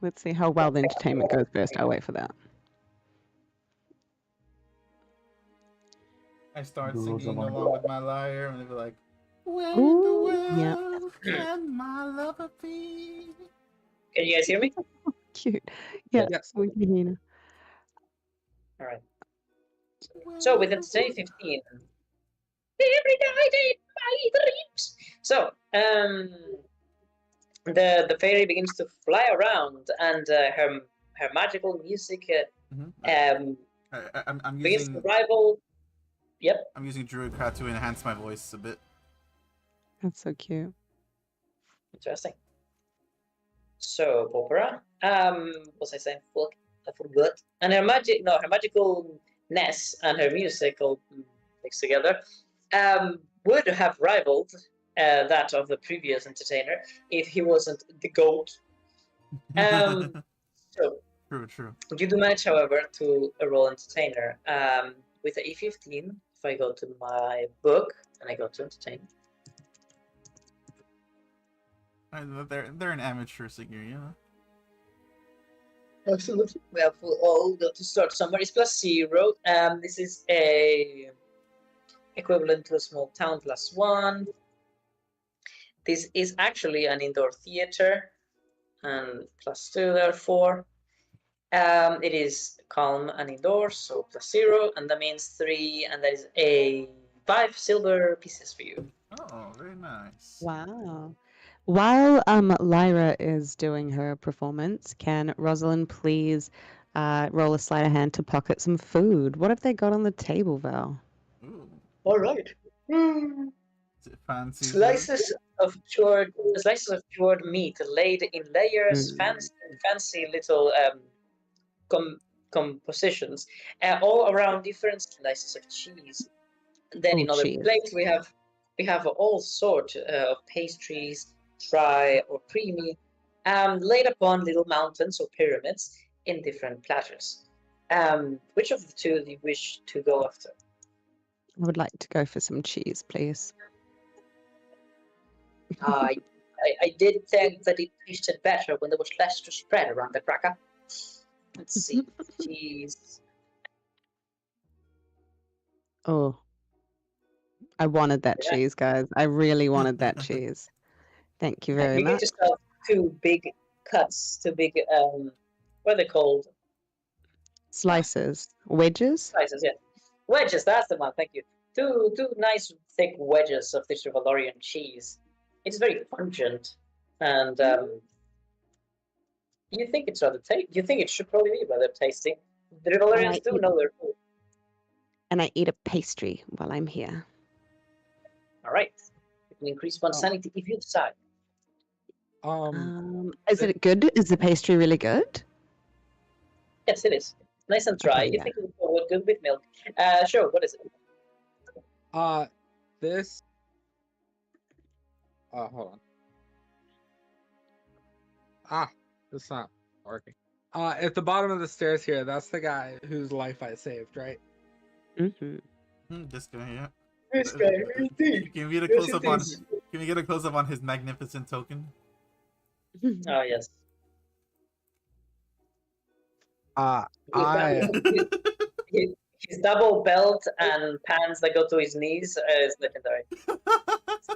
Let's see how well the entertainment goes first. I'll wait for that. I start The rules singing of along with my lyre, and they're like, "Where Ooh, in the yeah. world can my lover be?" Can you guys hear me? Cute. Yeah, Yes. we can hear you. All right. So with entertaining 15. Every night in my dreams. So the fairy begins to fly around, and her magical music I'm begins to using rival. Yep. I'm using Druidcraft to enhance my voice a bit. That's so cute. Interesting. So Popera, what was I saying? Fuck, I forgot. And her magicalness and her music all mixed together, would have rivaled that of the previous entertainer if he wasn't the goat. So True. you do manage, however, to roll entertainer. With the E15, if I go to my book and I go to entertain. They're an amateur singer, you know. Absolutely. We have all got to start somewhere. It's +0. This is a equivalent to a small town +1. This is actually an indoor theater, and +2 therefore. It is calm and indoors, so +0, and that means 3, and that is a 5 silver pieces for you. Oh, very nice. Wow. While Lyra is doing her performance, can Rosalind please roll a sleight of hand to pocket some food? What have they got on the table, Val? Ooh, All right. is it fancy? Slices of cured meat laid in layers, fancy little compositions, all around different slices of cheese. And then Oh, in other cheese. plates we have all sorts of pastries, dry or creamy, laid upon little mountains or pyramids in different platters. Which of the two do you wish to go after? I would like to go for some cheese, please. I did think that it tasted better when there was less to spread around the cracker. Let's see, cheese. Oh, I wanted that Yeah. cheese, guys. I really wanted that cheese. Thank you very You get much. yourself two big cuts, two big what are they called? Slices, wedges. Slices, yeah. Wedges, that's the one, thank you. Two nice thick wedges of this Rivalorian cheese. It's very pungent, and you think it's rather tasty. You think it should probably be rather tasty. The Rivalorians do know their food. And I eat a pastry while I'm here. All right. You can increase one sanity if you decide. Is it good? Is the pastry really good? Yes, it is. Nice and dry. Okay, You yeah. think it would go good with milk? Sure. What is it? This. Hold on. It's not working. At the bottom of the stairs here, that's the guy whose life I saved, right? Mm-hmm. This guy, yeah. This guy, indeed. Can we get a Yes, close up it on? is. Can we get a close up on his magnificent token? Oh yes. His double belt and pants that go to his knees is legendary.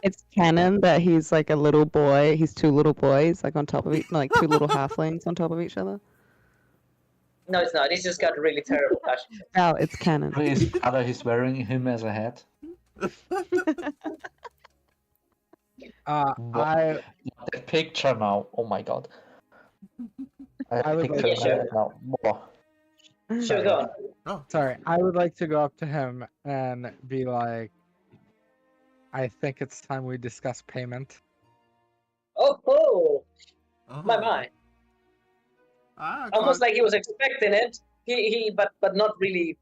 It's canon that he's like a little boy. He's two little boys, like on top of each, like two little halflings on top of each other. No, it's not. He's just got really terrible fashion. Oh, it's canon. His father is wearing him as a hat. I The picture now. Oh my god. I I have a would picture like- in my head now. Whoa. Sure, go on. Oh, sorry. I would like to go up to him and be like, I think it's time we discuss payment. Oh, oh. my. Ah, Almost like he was expecting it. But not really,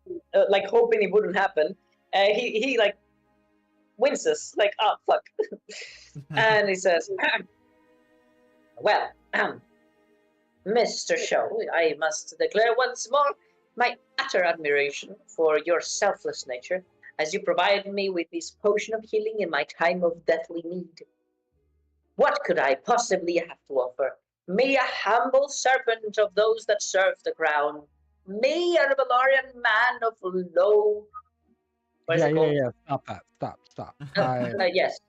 like hoping it wouldn't happen. He like winces, like, oh fuck, and he says, "Well, Mr. Show, I must declare once more my utter admiration for your selfless nature, as you provided me with this potion of healing in my time of deathly need. What could I possibly have to offer? Me, a humble servant of those that serve the crown. Me, a Rivalorian man of low... What is it called? Yeah. Stop that. Stop. Yes.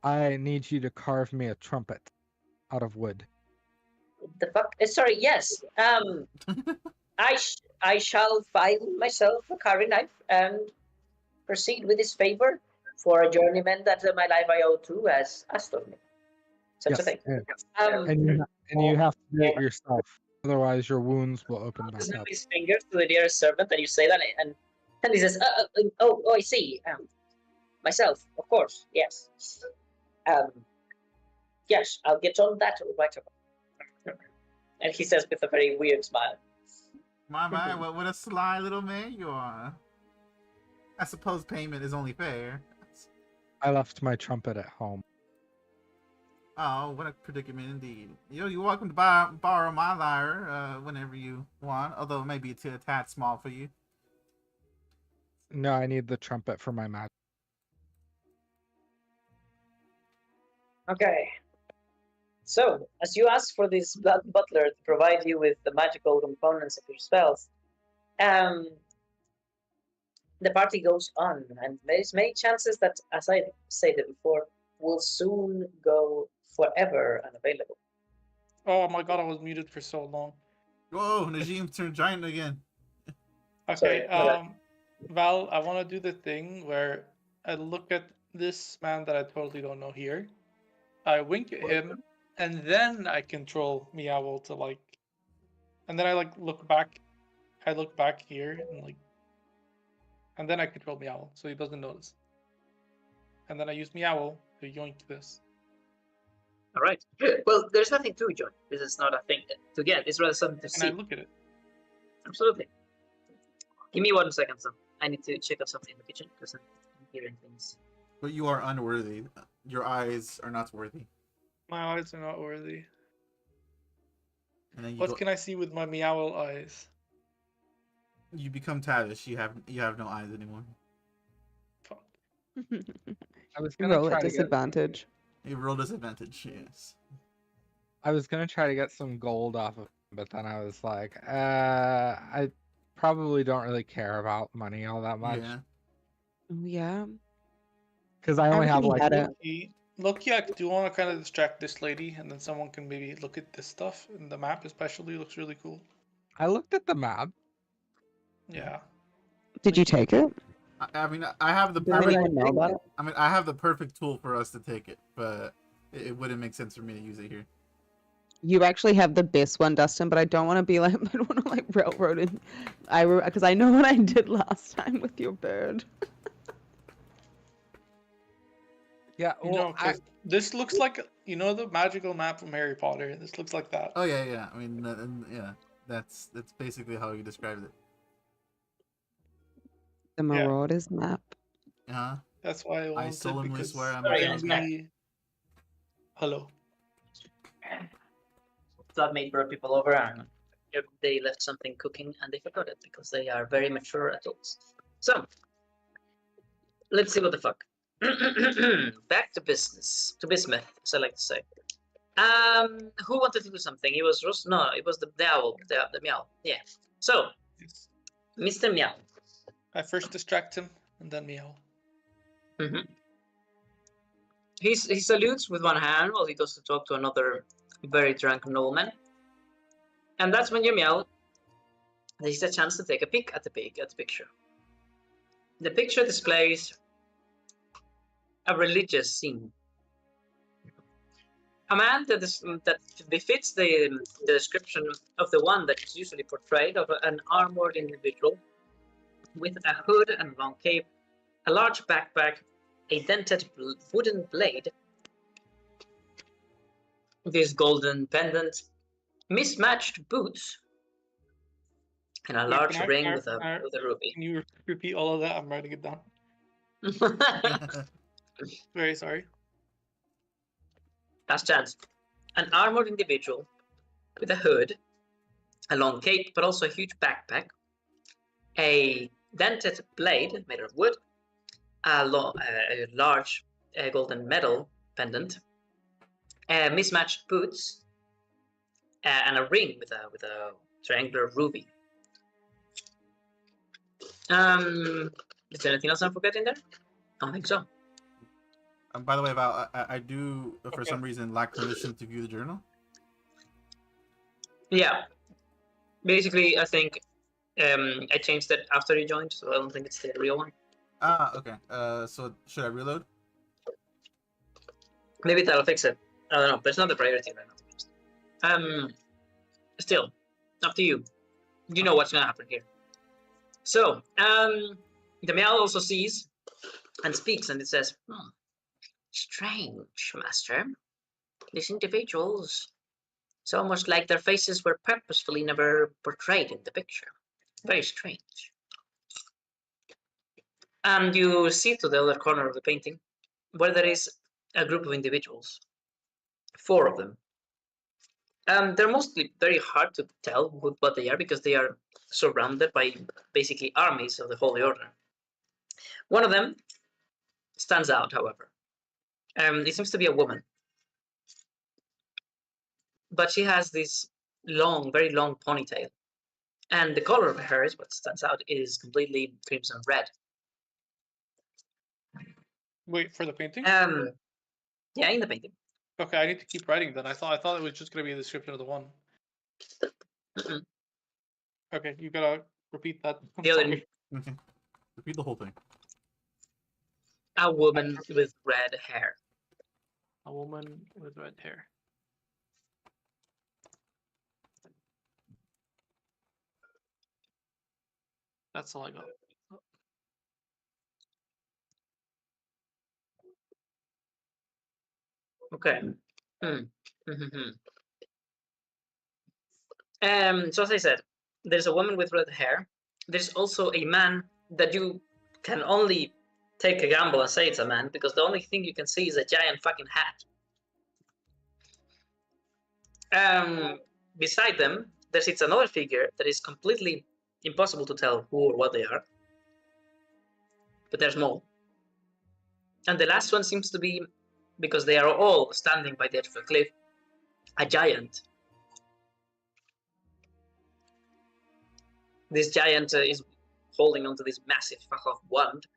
I need you to carve me a trumpet out of wood. The fuck? Sorry, yes. I shall find myself a carving knife and proceed with this favor for a journeyman that my life I owe to has asked of me. Such a thing. And you have to do it yourself. Otherwise, your wounds will open back Snap up. his fingers to the dearest servant, and you say that, and he says, "Oh, I see. Myself, of course, yes. Yes, I'll get on that right away." And he says with a very weird smile, My, what a sly little man you are. I suppose payment is only fair. I left my trumpet at home. Oh, what a predicament indeed. You're welcome to borrow my lyre whenever you want, although maybe it's a tad small for you. No, I need the trumpet for my magic. "Okay. So, as you ask for this blood butler to provide you with the magical components of your spells, the party goes on, and there's many chances that, as I stated before, will soon go forever unavailable." Oh my god, I was muted for so long. Whoa, Najim turned giant again. Okay, Sorry, my bad. Val, I want to do the thing where I look at this man that I totally don't know here. I wink at him, and then I control Meowl to like, and then I like look back. I look back here and then I control Meowl so he doesn't notice. And then I use Meowl to yoink this. All right. Well, there's nothing to join. This is not a thing to get. It's rather something to And I see. look at it. Absolutely. Give me 1 second, so I need to check out something in the kitchen because I'm hearing things. But you are unworthy. Your eyes are not worthy. My eyes are not worthy. And then What can I see with my meowl eyes? you become Tavish. You have no eyes anymore. Fuck. I was gonna Roll try at to get. disadvantage. You roll disadvantage. Yes. I was gonna try to get some gold off of him, but then I was like, I probably don't really care about money all that much Yeah. Oh, yeah. because I I only have reckon he like had a- Loki, I do want to kind of distract this lady, and then someone can maybe look at this stuff. And the map especially looks really cool. I looked at the map. Yeah. Did you take it? I mean, I have the Does perfect. anyone know about it? I mean, I have the perfect tool for us to take it, but it wouldn't make sense for me to use it here. You actually have the best one, Dustin, but I don't want to be like, I don't want to like railroad it. Because I know what I did last time with your bird. Yeah, You well, know, 'cause this looks like the magical map from Harry Potter. This looks like that. Oh yeah. I mean, yeah. That's basically how you described it. The Yeah. Marauders map. Huh? That's why I wanted solemnly because swear I'm Sorry, it guys, can back. be. Hello. Flatmate brought people over and they left something cooking and they forgot it because they are very mature adults. So, let's see what the fuck. Back to business. To bismuth, as I like to say. Who wanted to do something? It was Rus. No, it was the owl. The meow. Yeah. So, Yes. Mr. Meow. I first distract him and then meow. Mm-hmm. He salutes with one hand while he goes to talk to another very drunk nobleman. And that's when you meow. There's a chance to take a peek at the picture. The picture displays a religious scene. A man that befits the description of the one that is usually portrayed of an armored individual with a hood and long cape, a large backpack, a dented wooden blade, this golden pendant, mismatched boots, and a Wait, large can I- ring can I- with a ruby. Can you repeat all of that? I'm writing it down. Very sorry. Last chance. An armored individual with a hood, a long cape, but also a huge backpack, a dented blade made of wood, a large golden medal pendant, mismatched boots, and a ring with a triangular ruby. Is there anything else I'm forgetting there? I don't think so. By the way, Val, I do for Okay. some reason lack permission to view the journal. Yeah. Basically, I think I changed it after you joined, so I don't think it's the real one. Ah, okay. So should I reload? Maybe that'll fix it. I don't know. But it's not the priority right now. Still, up to you. You know what's gonna happen here. So, the meow also sees and speaks, and it says, "Strange, master. These individuals, it's almost like their faces were purposefully never portrayed in the picture. Very strange." And you see to the other corner of the painting where there is a group of individuals, 4 of them. They're mostly very hard to tell what they are because they are surrounded by basically armies of the Holy Order. One of them stands out, however. It seems to be a woman, but she has this long, very long ponytail, and the color of her hair is what stands out. It is completely crimson red. Wait for the painting. Yeah, in the painting. Okay, I need to keep writing then. I thought it was just gonna be a description of the one. Mm-mm. Okay, you gotta repeat that. I'm The other, sorry. Okay. Repeat the whole thing. a woman with red hair. A woman with red hair. That's all I got. Okay. So as I said, There's a woman with red hair. There's also a man that you can only take a gamble and say it's a man because the only thing you can see is a giant fucking hat. Beside them, there sits another figure that is completely impossible to tell who or what they are. But there's more. And the last one seems to be, because they are all standing by the edge of a cliff, a giant. This giant is holding onto this massive fuck off wand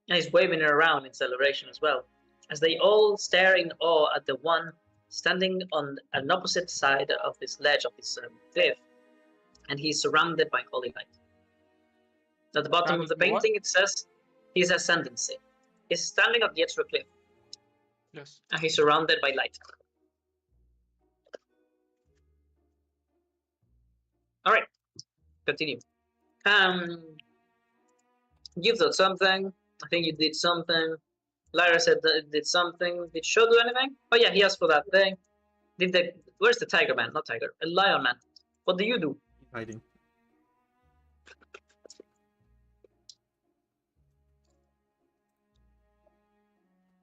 and is waving it around in celebration as well, as they all stare in awe at the one standing on an opposite side of this ledge of this cliff, and he's surrounded by holy light. At the bottom of the painting, it says his ascendancy. He's standing at the edge of a cliff. Yes. And he's surrounded by light. All right, continue. You thought something. I think you did something. Lyra said that it did something. Did Shaw do anything? Oh yeah, he asked for that thing. Where's the tiger man? Not tiger. A lion man. What do you do? Hiding.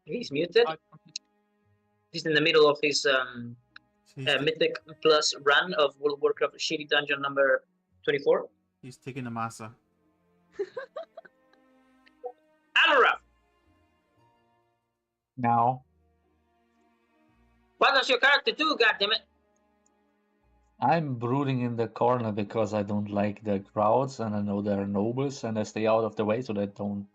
He's muted. He's in the middle of his Mythic Plus run of World of Warcraft Shitty Dungeon number 24. He's taking a masa. Alra! Now, What does your character do, goddammit? I'm brooding in the corner because I don't like the crowds and I know they're nobles and I stay out of the way so they don't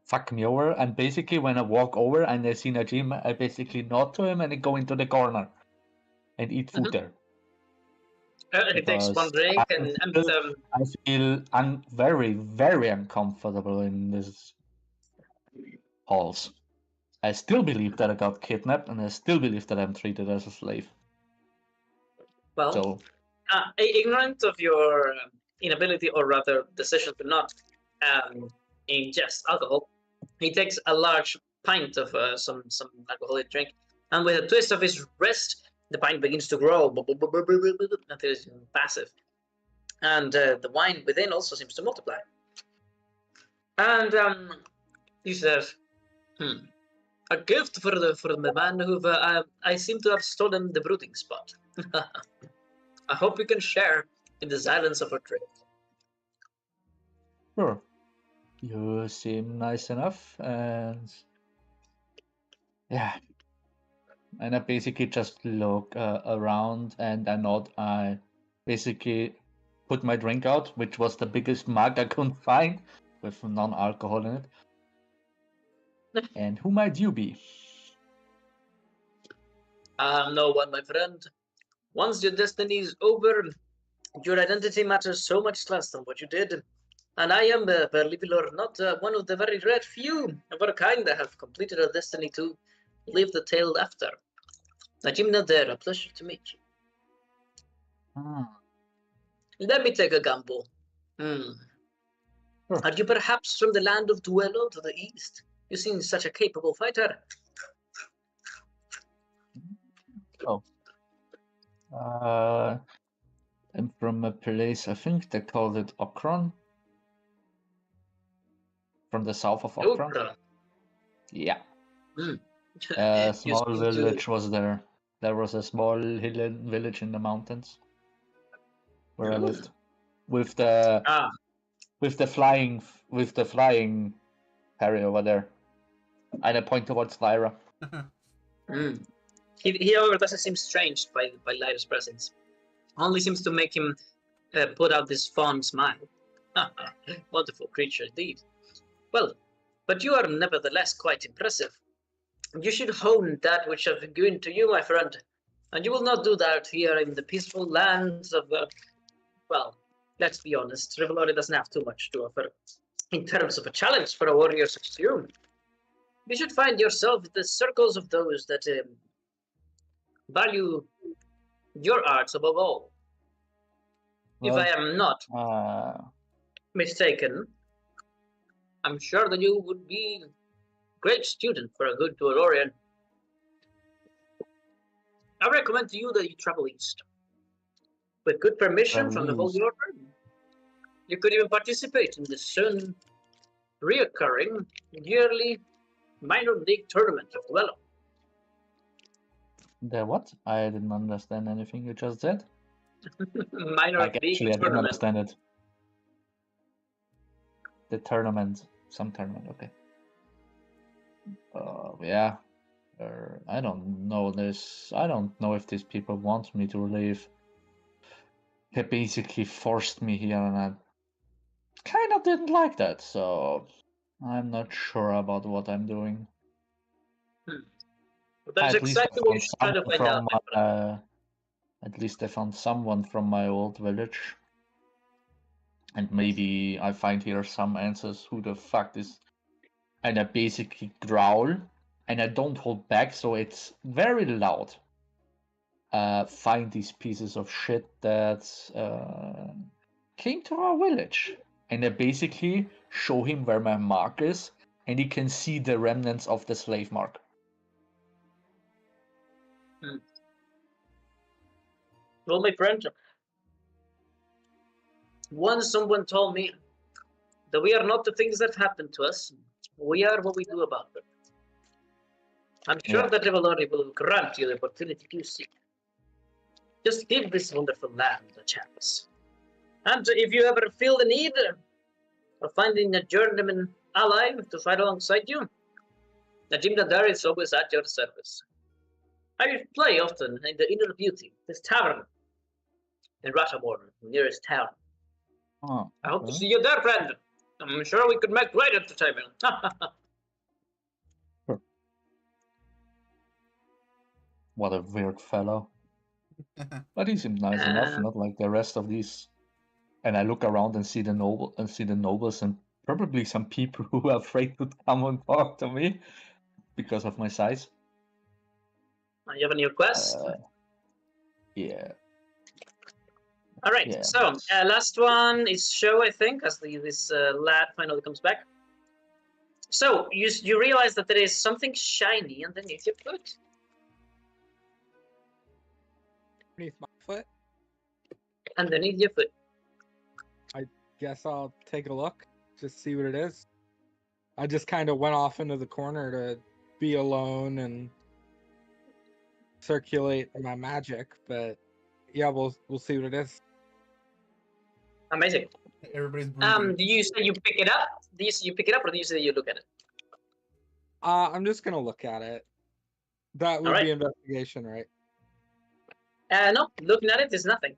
fuck me over. And basically, when I walk over and I see Najim, I basically nod to him and I go into the corner and eat food there. He takes one drink and I feel very, very uncomfortable in these halls. I still believe that I got kidnapped and I still believe that I'm treated as a slave. well, So, ignorant of your inability, or rather decision to not ingest alcohol, he takes a large pint of some alcoholic drink, and with a twist of his wrist, the pint begins to grow until it's passive. And the wine within also seems to multiply. And he says, a gift for the man who I seem to have stolen the brooding spot. I hope you can share in the silence of our drink. sure. You seem nice enough, and yeah. And I basically just look around and I nod. I basically put my drink out, which was the biggest mug I couldn't find with non-alcohol in it. And who might you be? No one, my friend. Once your destiny is over, your identity matters so much less than what you did. And I am, believe it or not, one of the very rare few of our kind that have completed a destiny to live the tale after. Najim Nader, a pleasure to meet you. Let me take a gamble. Sure. Are you perhaps from the land of Duelo to the east? You seem such a capable fighter. Oh. I'm from a place, I think they called it Okron. From the south of Okron. Okra. Yeah. Mm. A small You seem to- village was there. There was a small village in the mountains where I lived. With the flying Harry over there. And I point towards Lyra. He however doesn't seem strange by Lyra's presence. Only seems to make him put out this fond smile. Wonderful creature indeed. Well, but you are nevertheless quite impressive. You should hone that which I've been given to you, my friend. And you will not do that here in the peaceful lands of, well, let's be honest, Rivalori doesn't have too much to offer in terms of a challenge for a warrior such as you. You should find yourself in the circles of those that value your arts above all. If I am not mistaken, I'm sure that you would be a great student for a good Duelorian. I recommend to you that you travel east. With good permission from the Holy Order, you could even participate in the soon reoccurring yearly minor league tournament of Dwello. The what? I didn't understand anything you just said. Minor Like, league actually, I didn't tournament. understand it. The tournament, some tournament, okay. Yeah. I don't know this. I don't know if these people want me to leave. They basically forced me here, and I kind of didn't like that. So I'm not sure about what I'm doing. But that's At least I exactly what you found should try to someone find out. from. At least I found someone from my old village. And maybe I find here some answers. Who the fuck is? And I basically growl, and I don't hold back, so it's very loud. Find these pieces of shit that came to our village. And I basically show him where my mark is, and he can see the remnants of the slave mark. Well, my friend, once someone told me that we are not the things that happen to us, we are what we do about them. I'm sure that Revelori will grant you the opportunity you seek. Just give this wonderful land a chance. And if you ever feel the need of finding a journeyman ally to fight alongside you, Najim Nadar is always at your service. I play often in the Inner Beauty, this tavern in Ratamore, nearest town. Oh, I hope to see you there, friend. I'm sure we could make great entertainment. What a weird fellow. But he seemed nice enough, not like the rest of these. And I look around and see the nobles and probably some people who are afraid to come and talk to me because of my size. You have a new quest? Yeah. All right. Yeah, So last one is show, I think, as this lad finally comes back. So you realize that there is something shiny underneath your foot. Underneath my foot. Underneath your foot. I guess I'll take a look, just see what it is. I just kind of went off into the corner to be alone and circulate my magic, but yeah, we'll see what it is. Amazing. Everybody's breathing. Do you say you pick it up? Do you say you pick it up, or do you say you look at it? I'm just gonna look at it. That would be investigation, right? No, looking at it is nothing.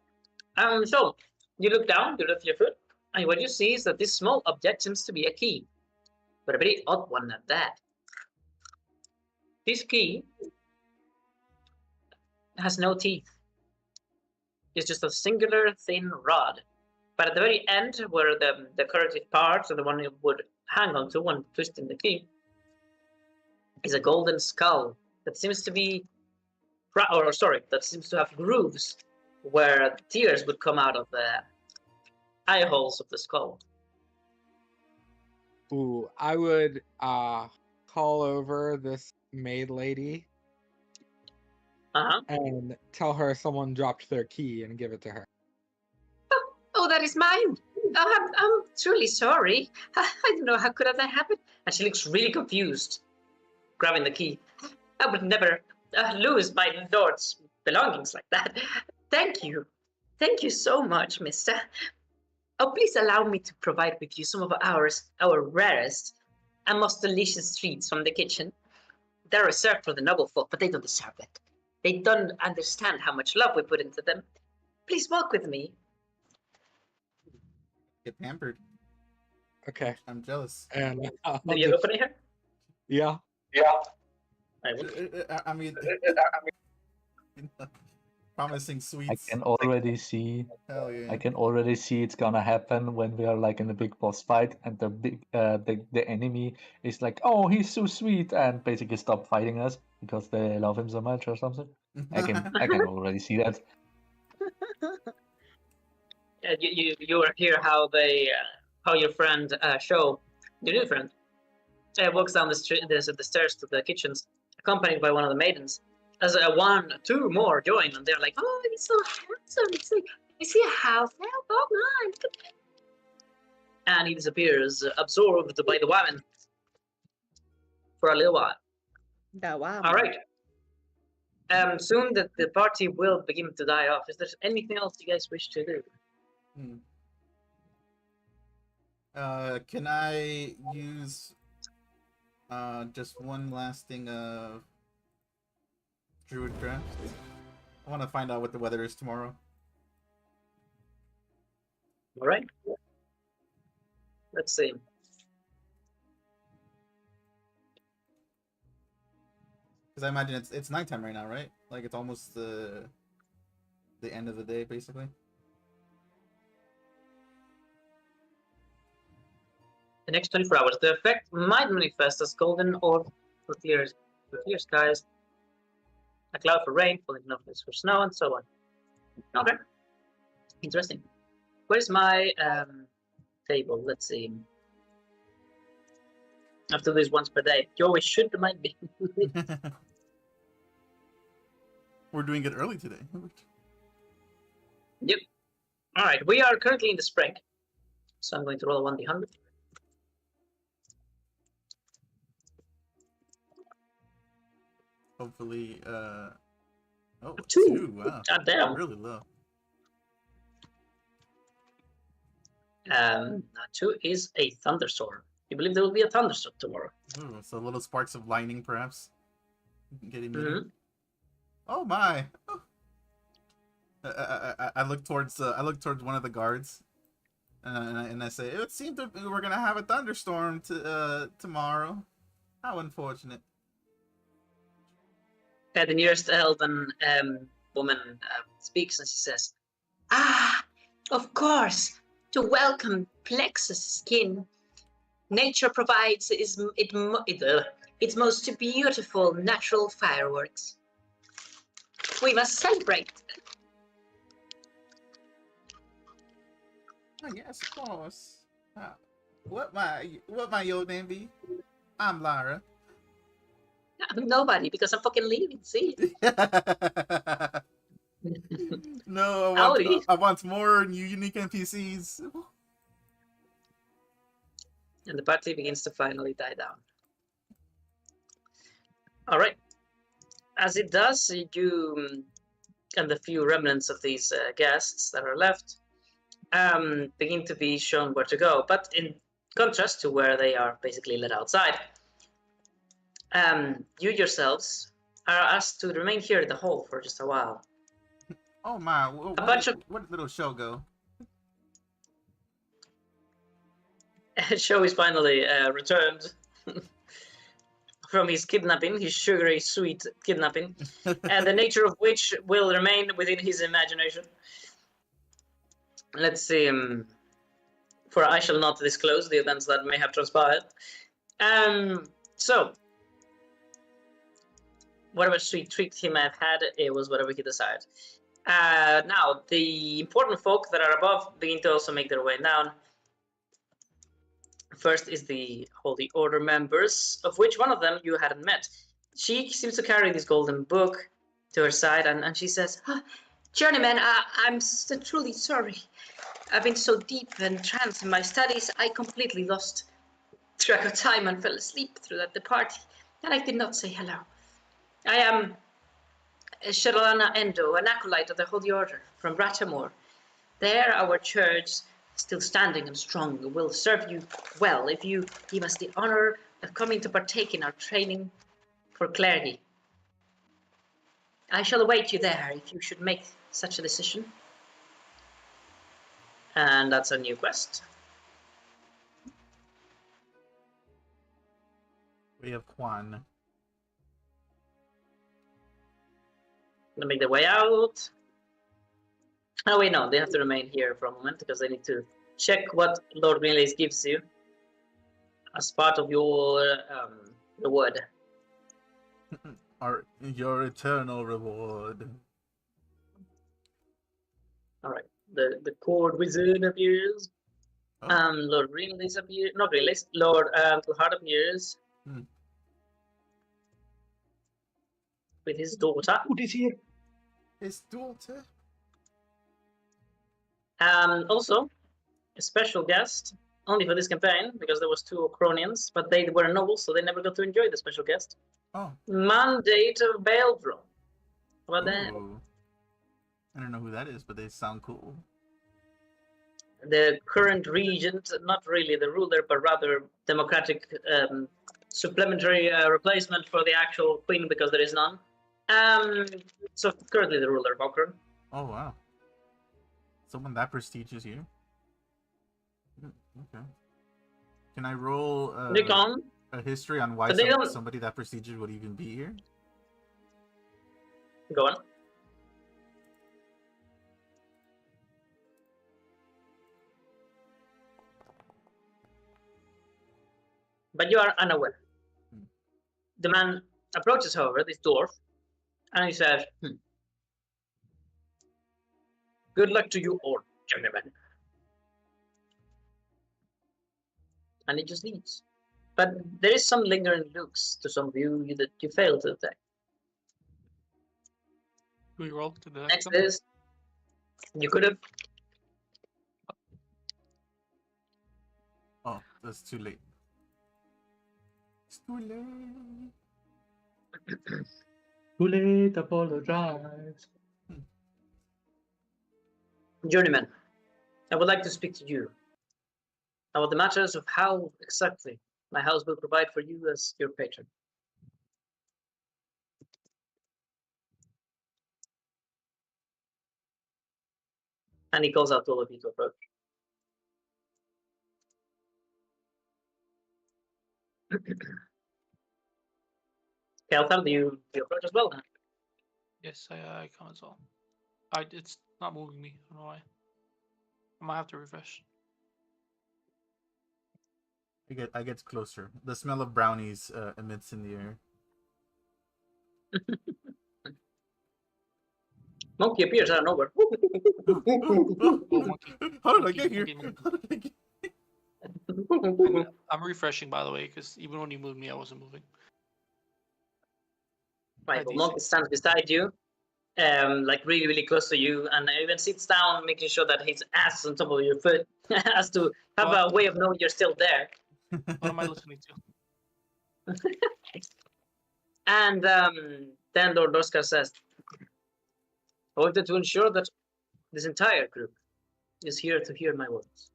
So you look down, you lift your foot, and what you see is that this small object seems to be a key, but a very odd one at that. This key has no teeth. It's just a singular thin rod. But at the very end, where the decorative parts or the one you would hang onto when twisting the key, is a golden skull that seems to be, that seems to have grooves where tears would come out of the eye holes of the skull. Ooh, I would call over this maid lady and tell her someone dropped their key and give it to her. Oh, that is mine. Oh, I'm truly sorry. I don't know how could that happen. And she looks really confused, grabbing the key. I would never lose my lord's belongings like that. Thank you. Thank you so much, mister. Oh, please allow me to provide with you some of our rarest and most delicious treats from the kitchen. They're reserved for the noble folk, but they don't deserve it. They don't understand how much love we put into them. Please walk with me. Get pampered. Okay. I'm jealous. And Did you open it here? Yeah. I mean, promising sweets. I can already see. Hell yeah. I can already see it's gonna happen when we are like in a big boss fight, and the enemy is like, "Oh, he's so sweet," and basically stop fighting us because they love him so much or something. I can already see that. You will hear how your friend your new friend walks down the stairs to the kitchens, accompanied by one of the maidens. As two more join, and they're like, "Oh, he's so handsome! Is he a house now? Oh my!" and he disappears, absorbed by the woman for a little while. Wow. All right. Soon the party will begin to die off. Is there anything else you guys wish to do? Can I use just one last thing of Druidcraft? I want to find out what the weather is tomorrow. All right. Let's see. Because I imagine it's nighttime right now, right? Like it's almost the end of the day, basically. The next 24 hours, the effect might manifest as golden orb for clear skies, a cloud for rain, falling snowflakes for snow, and so on. Okay. Interesting. Where's my table? Let's see. I have to do this once per day. You always should remind me. We're doing it early today. Yep. All right. We are currently in the spring, so I'm going to roll a 1d100. Hopefully, oh, Two. wow. God damn. Really low. 2 is a thunderstorm. You believe there will be a thunderstorm tomorrow? Ooh, so little sparks of lightning, perhaps, getting Mhm. Oh my! Oh. I look towards one of the guards, and I say, it seems that we're gonna have a thunderstorm tomorrow. How unfortunate. The nearest elven woman speaks and she says, "Ah, of course, to welcome Plexus skin, nature provides its most beautiful natural fireworks. We must celebrate." Oh, yes, of course. What my your name be? I'm Lara. Nobody, because I'm fucking leaving. See? No, Howdy. I want more new unique NPCs. And the party begins to finally die down. All right. As it does, you and the few remnants of these guests that are left begin to be shown where to go. But in contrast to where they are basically let outside, you yourselves are asked to remain here in the hall for just a while. Oh my! Where did little show go? Show is finally returned from his kidnapping, his sugary sweet kidnapping, and the nature of which will remain within his imagination. Let's see, for I shall not disclose the events that may have transpired. So, whatever sweet treat he may have had, it was whatever he desired. Now, the important folk that are above begin to also make their way down. First is the Holy Order members, of which one of them you hadn't met. She seems to carry this golden book to her side, and she says, "Journeyman, I'm so truly sorry. I've been so deep and entranced in my studies, I completely lost track of time and fell asleep throughout the party, and I did not say hello. I am Sharlana Endo, an acolyte of the Holy Order from Ratamore. There, our church, still standing and strong, will serve you well if you give us the honor of coming to partake in our training for clergy. I shall await you there if you should make such a decision." And that's a new quest. We have Quan. Gonna make their way out. Oh wait, no, they have to remain here for a moment because they need to check what Lord Greenlace gives you as part of your reward. Your eternal reward. All right, the cord wizard appears. Oh. Lord Greenlace appears. Not Greenlace. Lord Tulhard appears with his daughter. Who is here? His daughter. Also, a special guest only for this campaign, because there was 2 Cronians, but they were nobles, so they never got to enjoy the special guest. Oh. Mandate of Baeldron. How about that? Ooh. I don't know who that is, but they sound cool. The current regent, not really the ruler, but rather democratic supplementary replacement for the actual queen, because there is none. So currently the ruler of Okran. Oh wow. Someone that prestigious here. Okay. Can I roll Nikon, a history on why But they don't- somebody that prestigious would even be here? go on. But you are unaware. The man approaches, however, this dwarf, and he says, "Good luck to you all, gentlemen." And he just leaves. But there is some lingering looks to some of you that you fail to detect. Do we roll to the Next them? is, you could have. Oh, that's too late. It's too late. Too late, apologize. Journeyman, I would like to speak to you about the matters of how exactly my house will provide for you as your patron. And he calls out to all of you to approach. Kelthar, do you approach as well then? Yes, I come as well. It's not moving me. I don't know why. I might have to refresh. I get closer. The smell of brownies emits in the air. Monkey appears out of nowhere. monkey. How did I Monkey, get here? monkey, How did I get I'm refreshing, by the way, because even when you moved me, I wasn't moving. Right, well, Monkey stands beside you, like really, really close to you, and even sits down, making sure that his ass is on top of your foot, as to have a way of knowing you're still there. What am I listening to? And then Lord Oscar says, "I wanted to ensure that this entire group is here to hear my words."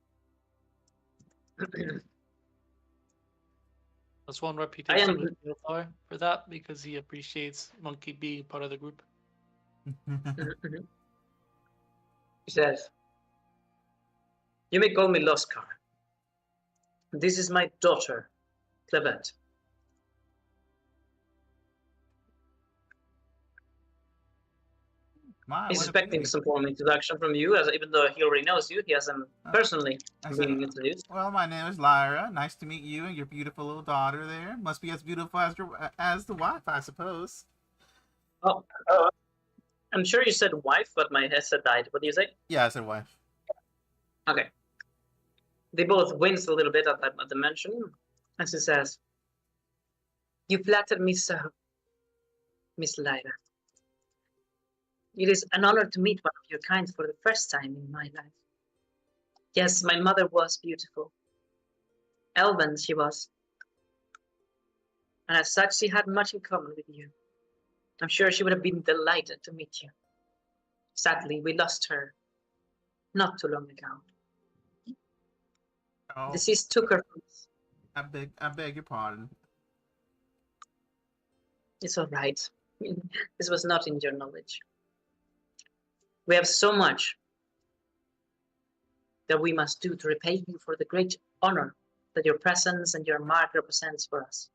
That's one I reputation am- with Ilthar for that, because he appreciates Monkey being part of the group. He says, "You may call me Loskar. This is my daughter, Clevette." He's expecting some form of introduction from you, as even though he already knows you, he hasn't personally been introduced. Well, my name is Lyra. Nice to meet you and your beautiful little daughter there. Must be as beautiful as the wife, I suppose. Oh, I'm sure you said wife, but my headset died. What do you say? Yeah, I said wife. Okay. They both wince a little bit at the mention, and she says, "You flatter me so, Miss Lyra. It is an honor to meet one of your kind for the first time in my life. Yes, my mother was beautiful. Elven she was. And as such, she had much in common with you. I'm sure she would have been delighted to meet you. Sadly, we lost her not too long ago. Oh, Disease took her from us. I beg your pardon. It's all right. This was not in your knowledge. We have so much that we must do to repay you for the great honor that your presence and your mark represents for us.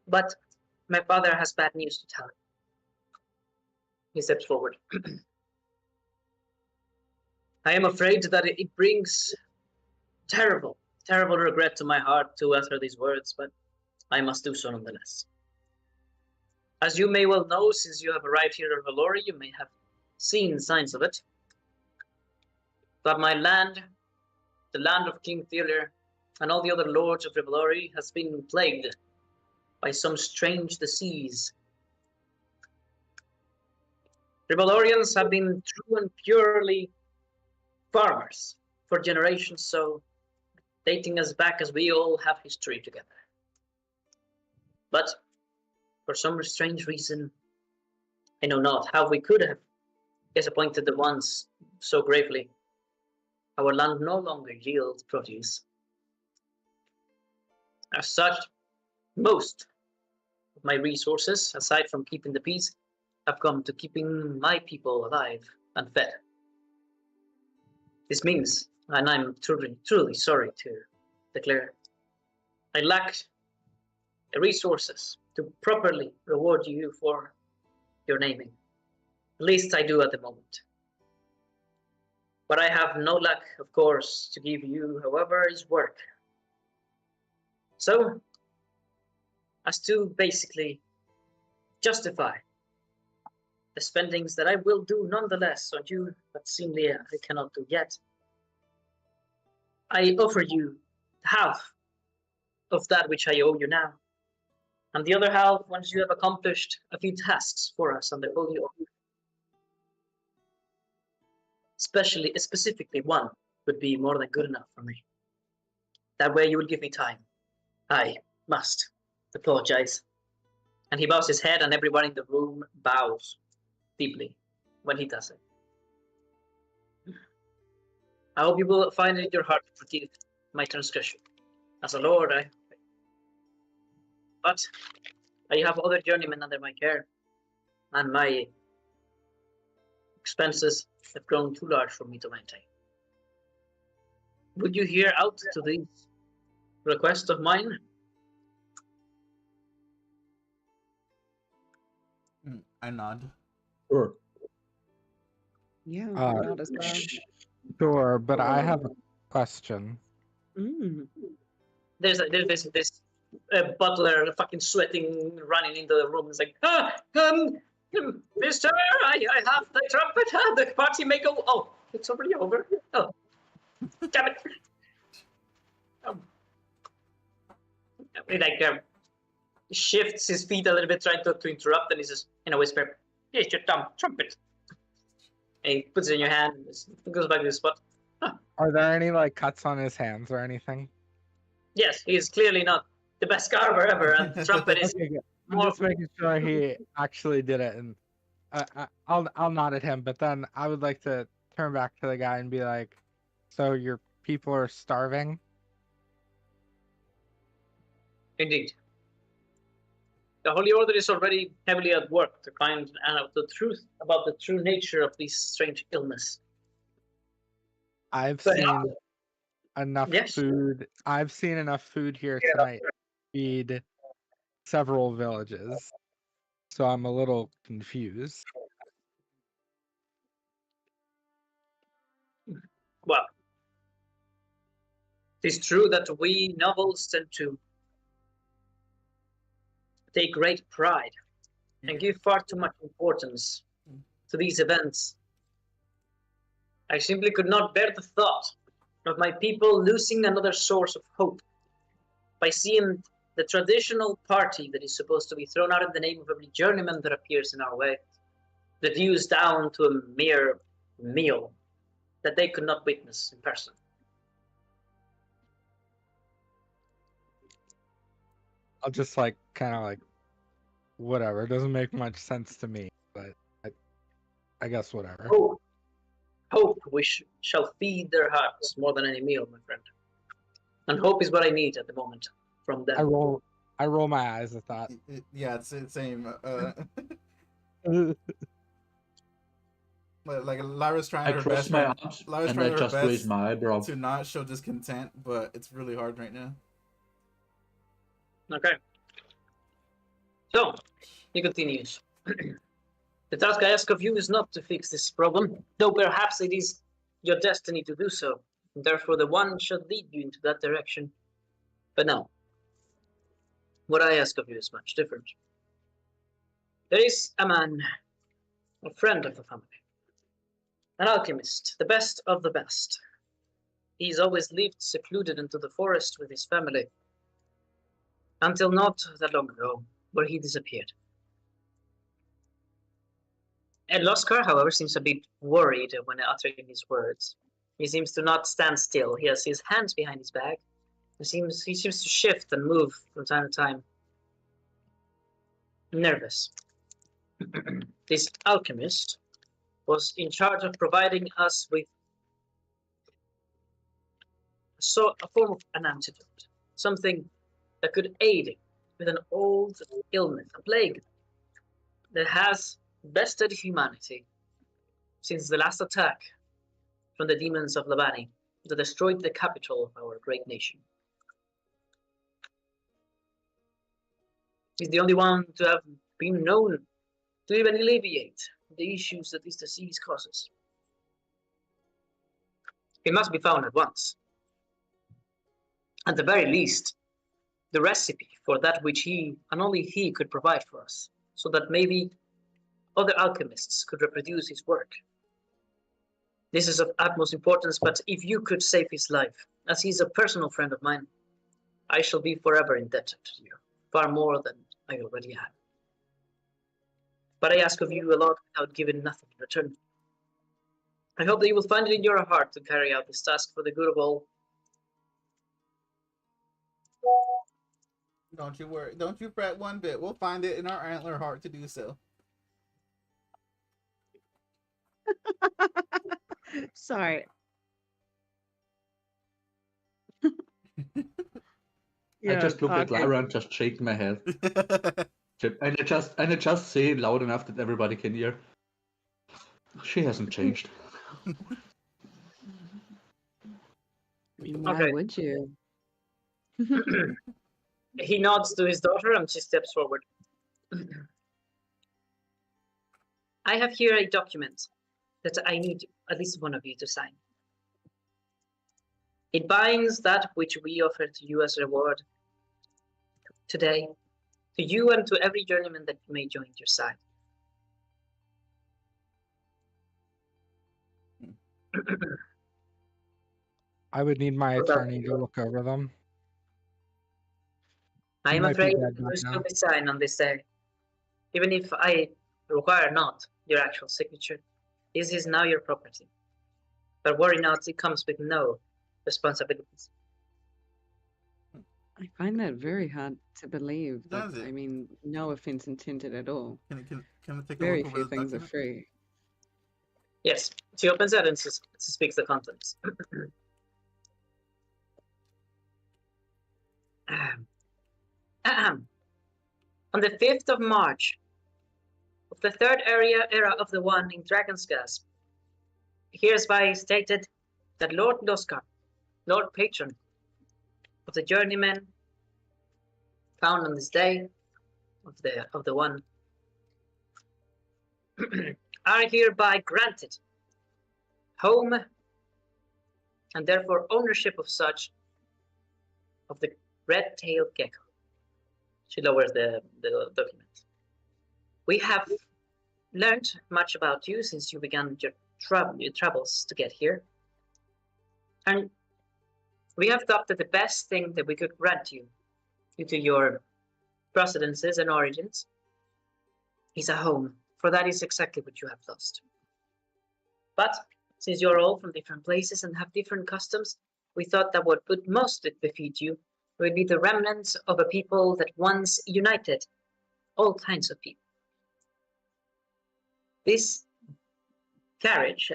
But my father has bad news to tell. He steps forward. I am afraid that it brings terrible, terrible regret to my heart to utter these words, but I must do so nonetheless. As you may well know, since you have arrived here in Valori, you may have seen signs of it. But my land, the land of King Theolir, and all the other lords of Valori has been plagued by some strange disease. Rivalorians have been true and purely farmers for generations, so dating us back as we all have history together. But for some strange reason, I know not how we could have disappointed the ones so gravely. Our land no longer yields produce. As such, most of my resources, aside from keeping the peace, have come to keeping my people alive and fed. This means, and I'm truly sorry to declare, I lack the resources to properly reward you for your naming. At least I do at the moment. What I have no luck, of course, to give you, however, is work. So, as to basically justify the spendings that I will do nonetheless on you, but seemingly I cannot do yet, I offer you half of that which I owe you now, and the other half once you have accomplished a few tasks for us on the Holy Oath. Specifically one would be more than good enough for me. That way you will give me time. I must apologize. And he bows his head and everyone in the room bows deeply when he does it. I hope you will find it in your heart to forgive my transgression. As a lord, I pray. But I have other journeymen under my care, and my expenses have grown too large for me to maintain. Would you hear out to these requests of mine? I nod. Sure. Yeah, Uh, not as well. Sure, but I have a question. There's this butler fucking sweating, running into the room. It's like, mister, I have the trumpet. The party may go. Oh, it's already over. Oh, damn it. He shifts his feet a little bit, trying to interrupt, and he says in a whisper, "Here's your trumpet." And he puts it in your hand and goes back to the spot. Are there any like cuts on his hands or anything? Yes, he is clearly not the best carver ever, and the trumpet is Okay, good. I'm more. just making sure he actually did it, and I'll nod at him. But then I would like to turn back to the guy and be like, "So your people are starving?" Indeed. The Holy Order is already heavily at work to find out the truth about the true nature of this strange illness. I've But seen enough Yes. food. I've seen enough food here Yeah. tonight to feed several villages, so I'm a little confused. Well, it is true that we nobles tend to take great pride and give far too much importance to these events. I simply could not bear the thought of my people losing another source of hope by seeing the traditional party that is supposed to be thrown out in the name of every journeyman that appears in our way, reduced down to a mere meal that they could not witness in person. I'll just like kind of like whatever. It doesn't make much sense to me, but I guess whatever. Hope we shall feed their hearts more than any meal, my friend. And hope is what I need at the moment from them. I roll my eyes at that. Yeah, it's the same. Like Lyra's I trying her cross best. my arms Lyra's and I trying her just raise best my eyebrow. to not show discontent, but it's really hard right now. Okay. So, he continues. The task I ask of you is not to fix this problem, though perhaps it is your destiny to do so. Therefore, the one should lead you into that direction. But no. What I ask of you is much different. There is a man, a friend of the family, an alchemist, the best of the best. He's always lived secluded into the forest with his family, until not that long ago, where he disappeared. And Loskar, however, seems a bit worried when uttering his words. He seems to not stand still. He has his hands behind his back. He seems to shift and move from time to time. Nervous. This alchemist was in charge of providing us with a form of an antidote, something that could aid with an old illness, a plague that has bested humanity since the last attack from the demons of Labani that destroyed the capital of our great nation. He's the only one to have been known to even alleviate the issues that this disease causes. It must be found at once. At the very least, the recipe for that which he, and only he, could provide for us, so that maybe other alchemists could reproduce his work. This is of utmost importance, but if you could save his life, as he's a personal friend of mine, I shall be forever indebted to you, far more than I already have. But I ask of you a lot without giving nothing in return. I hope that you will find it in your heart to carry out this task for the good of all. Don't you worry. Don't you fret one bit. We'll find it in our antler heart to do so. Sorry. I just look at Lyra and just shake my head. And I just say it loud enough that everybody can hear. She hasn't changed. I mean, why Okay. would you? He nods to his daughter and she steps forward. I have here a document that I need at least one of you to sign. It binds that which we offer to you as a reward today, to you and to every journeyman that may join your side. I would need my Okay. attorney to look over them. I He am might be afraid dead that by you still now. be signed on this day, even if I require not your actual signature. This is now your property. But worry not, it comes with no responsibilities. I find that very hard to believe. Does it? I mean, no offense intended at all. Can I take a Very look over few the things are document? free. Yes, she opens it and speaks the contents. On the 5th of March of the third era of the one in Dragon's Gasp, hereby stated that Lord Loskar, Lord Patron of the journeymen found on this day of the one, are hereby granted home and therefore ownership of such of the red-tailed gecko. She lowers the document. We have learned much about you since you began your travels to get here. And we have thought that the best thing that we could grant you, due to your procedences and origins, is a home, for that is exactly what you have lost. But since you're all from different places and have different customs, we thought that what would most befit you would be the remnants of a people that once united all kinds of people. This carriage,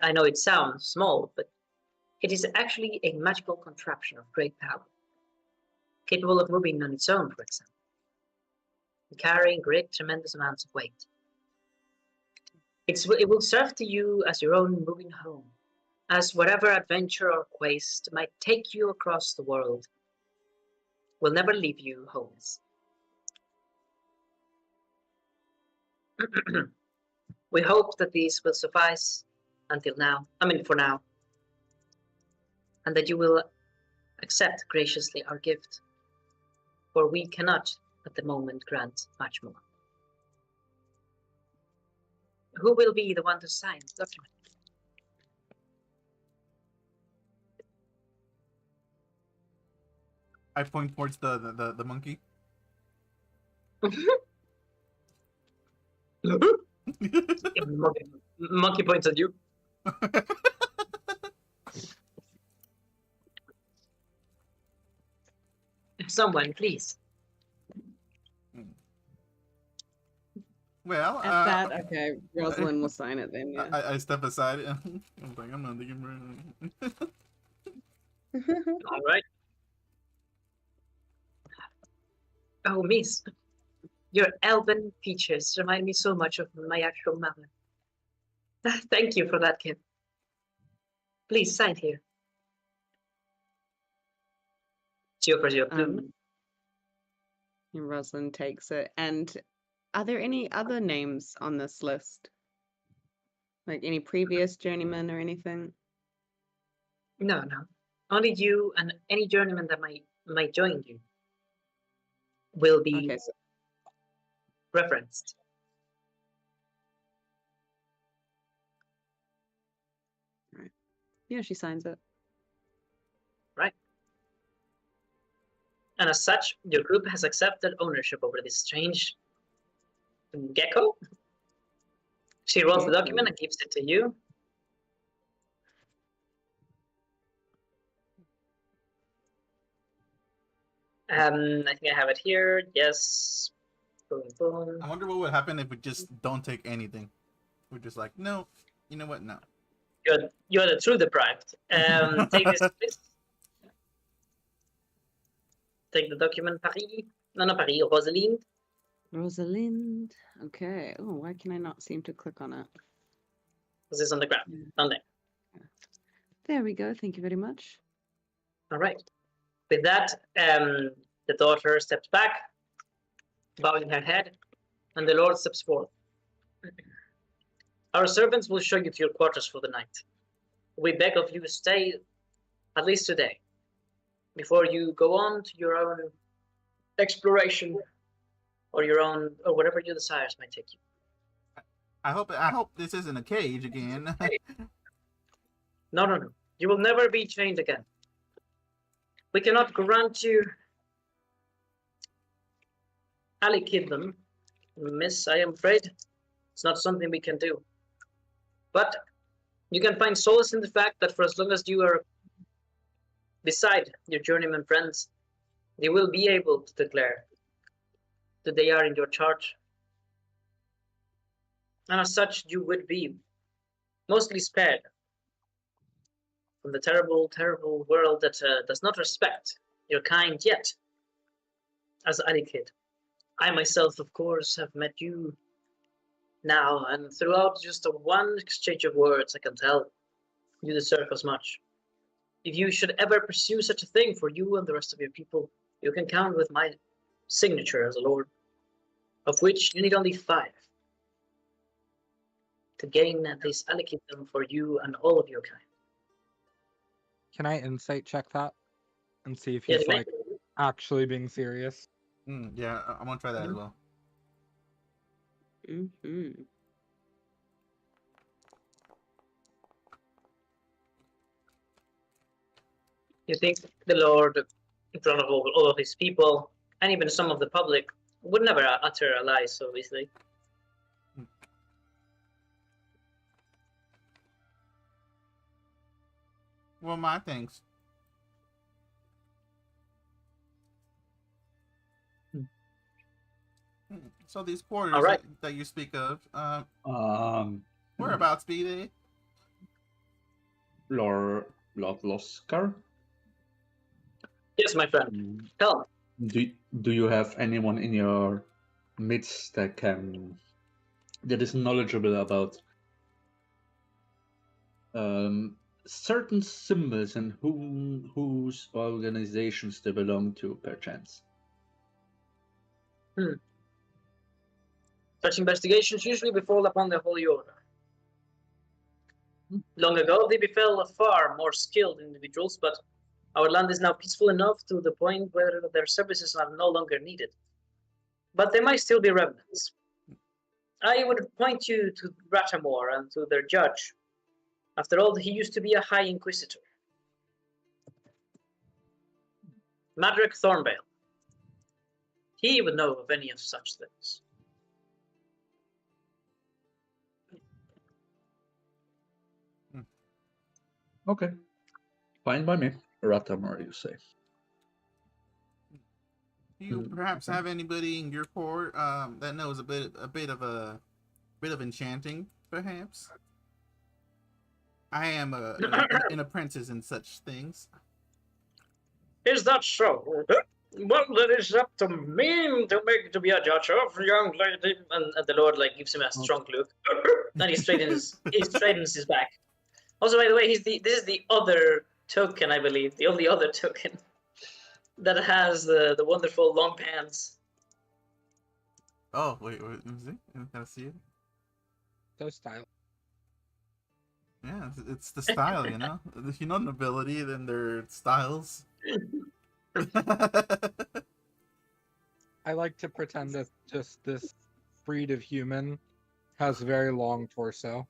I know it sounds small, but it is actually a magical contraption of great power, capable of moving on its own, for example, and carrying great, tremendous amounts of weight. It will serve to you as your own moving home, as whatever adventure or quest might take you across the world will never leave you homeless. We hope that these will suffice for now, and that you will accept graciously our gift, for we cannot at the moment grant much more. Who will be the one to sign the document? I point towards the monkey. Monkey points at you. Someone, please. Well, At that, okay, Rosalind will sign it then. Yeah. I step aside. I'm like, I'm not thinking. All right. Oh, Miss, your elven features remind me so much of my actual mother. Thank you for that, Kim. Please sign here. She offers you a plume. And Rosalind takes it. And are there any other names on this list? Like any previous journeyman or anything? No. Only you and any journeyman that might join you will be Okay, so referenced. yeah, she signs it. Right. And as such, your group has accepted ownership over this strange gecko. She rolls the document and gives it to you. I think I have it here. Yes. Boom, boom. I wonder what would happen if we just don't take anything. We're just like, no, you know what? No. You're the true deprived. Take this, please. Take the document, Paris. No, not Paris, Rosalind. Rosalind. Okay. Oh, why can I not seem to click on it? This is on the ground. On there. There we go. Thank you very much. All right. With that, the daughter steps back, bowing her head, and the Lord steps forth. Our servants will show you to your quarters for the night. We beg of you to stay at least today, before you go on to your own exploration or whatever your desires might take you. I hope this isn't a cage again. No. You will never be chained again. We cannot grant you alikidom, miss, I am afraid. It's not something we can do. But you can find solace in the fact that for as long as you are beside your journeyman friends, they will be able to declare that they are in your charge. And as such, you would be mostly spared from the terrible, terrible world that does not respect your kind yet. As Alikid, I myself, of course, have met you now, and throughout just a one exchange of words, I can tell you deserve as much. If you should ever pursue such a thing for you and the rest of your people, you can count with my signature as a lord, of which you need only 5 to gain this Alikidom for you and all of your kind. Can I insight check that and see if Yeah, he's like actually being serious? Yeah, I'm gonna try that as well. Mm-hmm. You think the Lord, in front of all of his people, and even some of the public, would never utter a lie so easily. Well, my thanks. So these quarters All right. that you speak of, Um, whereabouts be they? Lord Loskar, Yes, my friend. Tell me. do you have anyone in your midst that is knowledgeable about certain symbols and whose organizations they belong to, perchance? Such investigations usually befall upon the Holy Order. Long ago, they befell far more skilled individuals, but our land is now peaceful enough to the point where their services are no longer needed. But there might still be remnants. I would point you to Ratamore and to their judge. After all, he used to be a High Inquisitor. Madrick Thornbale. He would know of any of such things. Okay, fine by me. Ratamar, you say? Do you perhaps have anybody in your court that knows a bit of enchanting, perhaps? I am an apprentice in such things. Is that so? Well, it is up to me to be a judge of, young lady. And the Lord gives him a strong look, and he straightens his back. Also, by the way, this is the other token, I believe, the only other token that has the wonderful long pants. Oh, wait, let me see. Can I see it? So stylish. Yeah, it's the style, you know? If you know nobility, then they're styles. I like to pretend that just this breed of human has very long torso.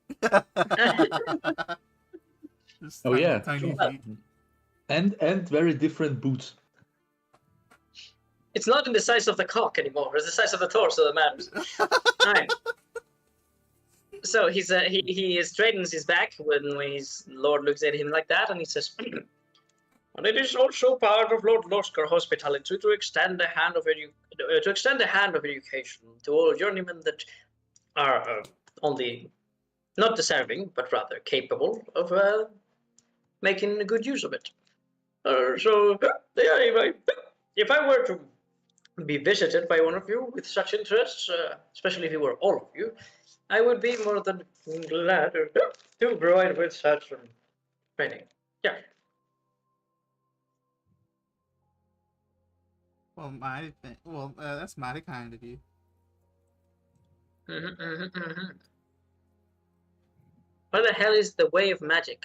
Just Oh yeah, tiny true. feet. And very different boots. It's not in the size of the cock anymore. It's the size of the torso that matters. Alright. So he straightens his back when his lord looks at him like that, and he says, "And it is also part of Lord Loskar hospitality to extend a hand of education to all journeymen that are only not deserving, but rather capable of making good use of it. So, yeah, if I were to be visited by one of you with such interests, especially if you were all of you, I would be more than glad to provide with such training. Yeah." Well, that's mighty kind of you. Where the hell is the way of magic?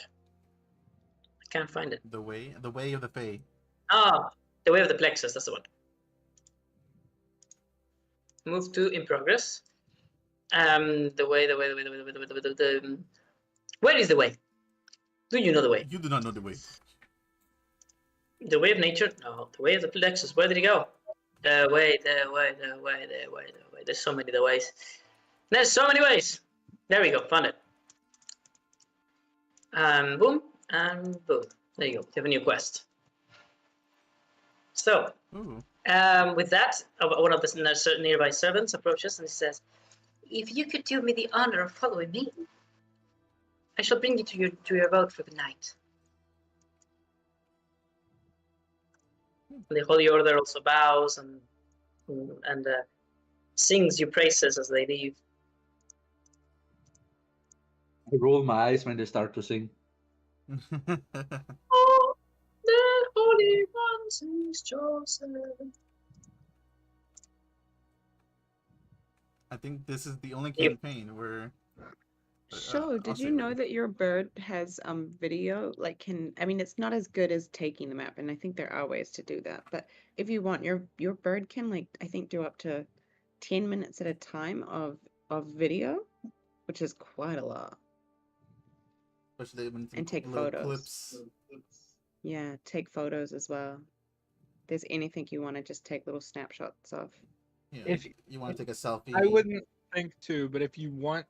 I can't find it. The way of the Fey. Ah, the way of the plexus. That's the one. Move to in progress. The way. Where is the way? Do you know the way? You do not know the way. The way of nature? No. The way of the plexus. Where did he go? The way. There's so many ways. There's so many ways. There we go. Found it. Boom and boom. There you go. You have a new quest. So, Ooh. with that, one of the nearby servants approaches and he says, "If you could do me the honor of following me, I shall bring you to your abode for the night." The Holy Order also bows and sings you praises as they leave. I roll my eyes when they start to sing. Oh, the Holy Ones is chosen. I think this is the only campaign where. So, did I'll you say know later. that your bird has video? I mean, it's not as good as taking the map, and I think there are ways to do that. But if you want, your bird can I think do up to 10 minutes at a time of video, which is quite a lot. Especially when And take little photos. clips. Yeah, take photos as well. If there's anything you want to just take little snapshots of. Yeah, If you want to take a selfie. I wouldn't think to, but if you want,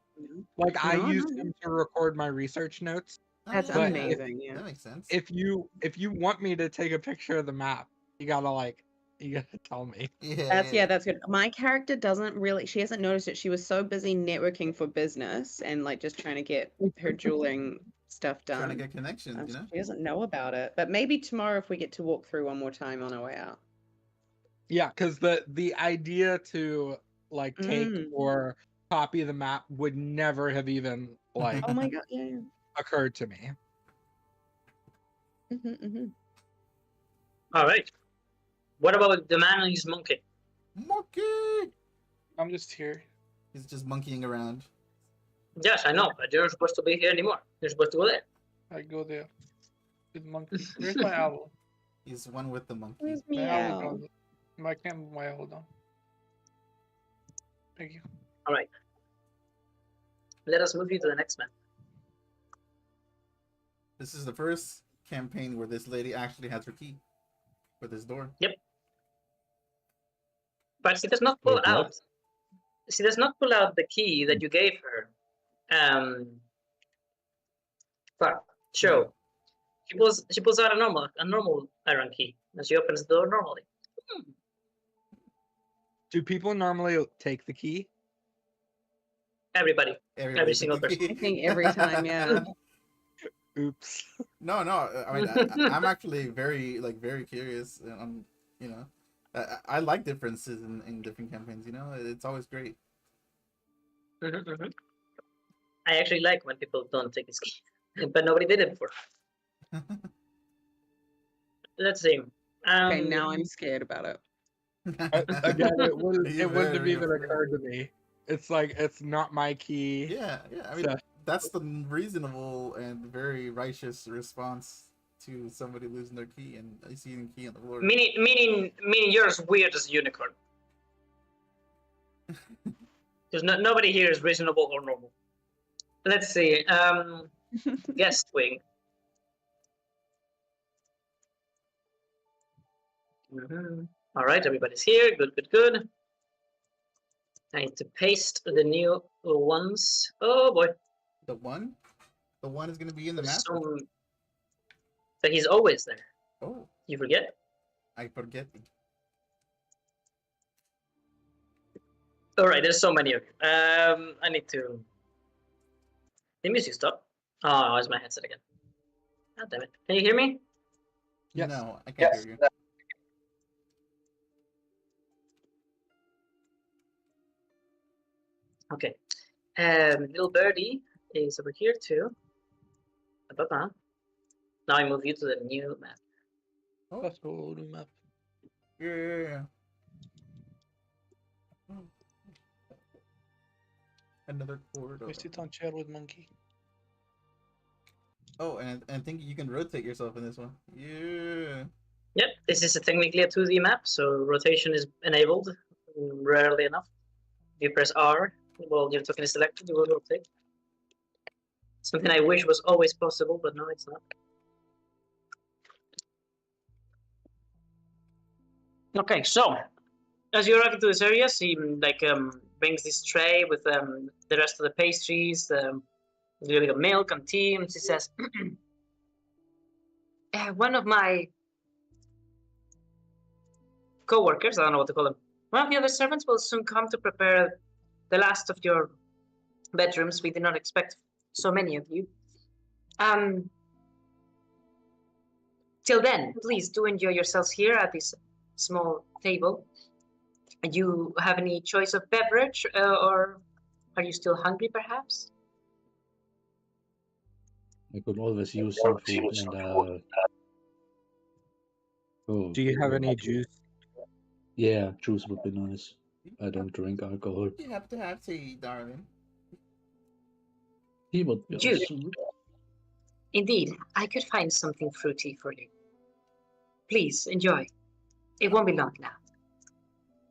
I No, use no. them to record my research notes. Oh, That's But amazing. Yeah. That makes sense. If you want me to take a picture of the map, you gotta tell me. That's good. My character doesn't really, she hasn't noticed it. She was so busy networking for business and just trying to get her jeweling stuff done. Trying to get connections, you know? She doesn't know about it. But maybe tomorrow if we get to walk through one more time on our way out. Yeah, because the idea to take or copy the map would never have even Oh my god, yeah. occurred to me. All right. What about the man and his monkey? Monkey! I'm just here. He's just monkeying around. Yes, I know, but you're not supposed to be here anymore. You're supposed to go there. I go there. With monkey. Where's my owl? He's one with the monkey. Where's My owl Meow? down. I can't move my owl down. Thank you. All right. Let us move you to the next man. This is the first campaign where this lady actually has her key for this door. But she does not pull Wait, out. what? She does not pull out the key that you gave her. But show. She pulls out a normal iron key, and she opens the door normally. Do people normally take the key? Everybody. Everybody single took the person. key. I think every time, yeah. Oops. No, I mean, I'm actually very curious. You know, I like differences in different campaigns. You know, it's always great. I actually like when people don't take this key, but nobody did it before. Let's see. Okay, now I'm scared about it. Again, it wouldn't Very even afraid. occur to me. It's like it's not my key. Yeah. I mean, So- that's the reasonable and very righteous response to somebody losing their key and seeing the key on the floor. Meaning you're as weird as a unicorn. Because nobody here is reasonable or normal. Let's see. Guest wing. All right, everybody's here. Good. I need to paste the new ones. Oh boy. The one is going to be in the map. But he's always there. Oh, You forget? I forget. All right, there's so many of you. I need to. The music stop. Oh, it's my headset again. God damn it! Can you hear me? Yes. No, I can't hear you. Okay. Little birdie is over here too. Now I move you to the new map. Oh, Let's go to map. yeah. Another corridor. We sit on chair with monkey. Oh, and I think you can rotate yourself in this one. Yeah. Yep, this is technically a 2D map, so rotation is enabled. Rarely enough. If you press R while your token is selected, you will rotate. Something I wish was always possible, but no, it's not. Okay, so as you arrive into this area, she brings this tray with the rest of the pastries, a little bit of milk and tea, and she says, one of my co-workers, I don't know what to call them, one of the other servants will soon come to prepare the last of your bedrooms. We did not expect so many of you. Till then, please do enjoy yourselves here at this small table. Do you have any choice of beverage, or are you still hungry, perhaps? I could always use some food and oh, Do you have any juice? yeah, juice would be nice. I don't drink alcohol. You have to have tea, darling. He would be Juice. awesome. Indeed, I could find something fruity for you. Please enjoy. It won't be long now.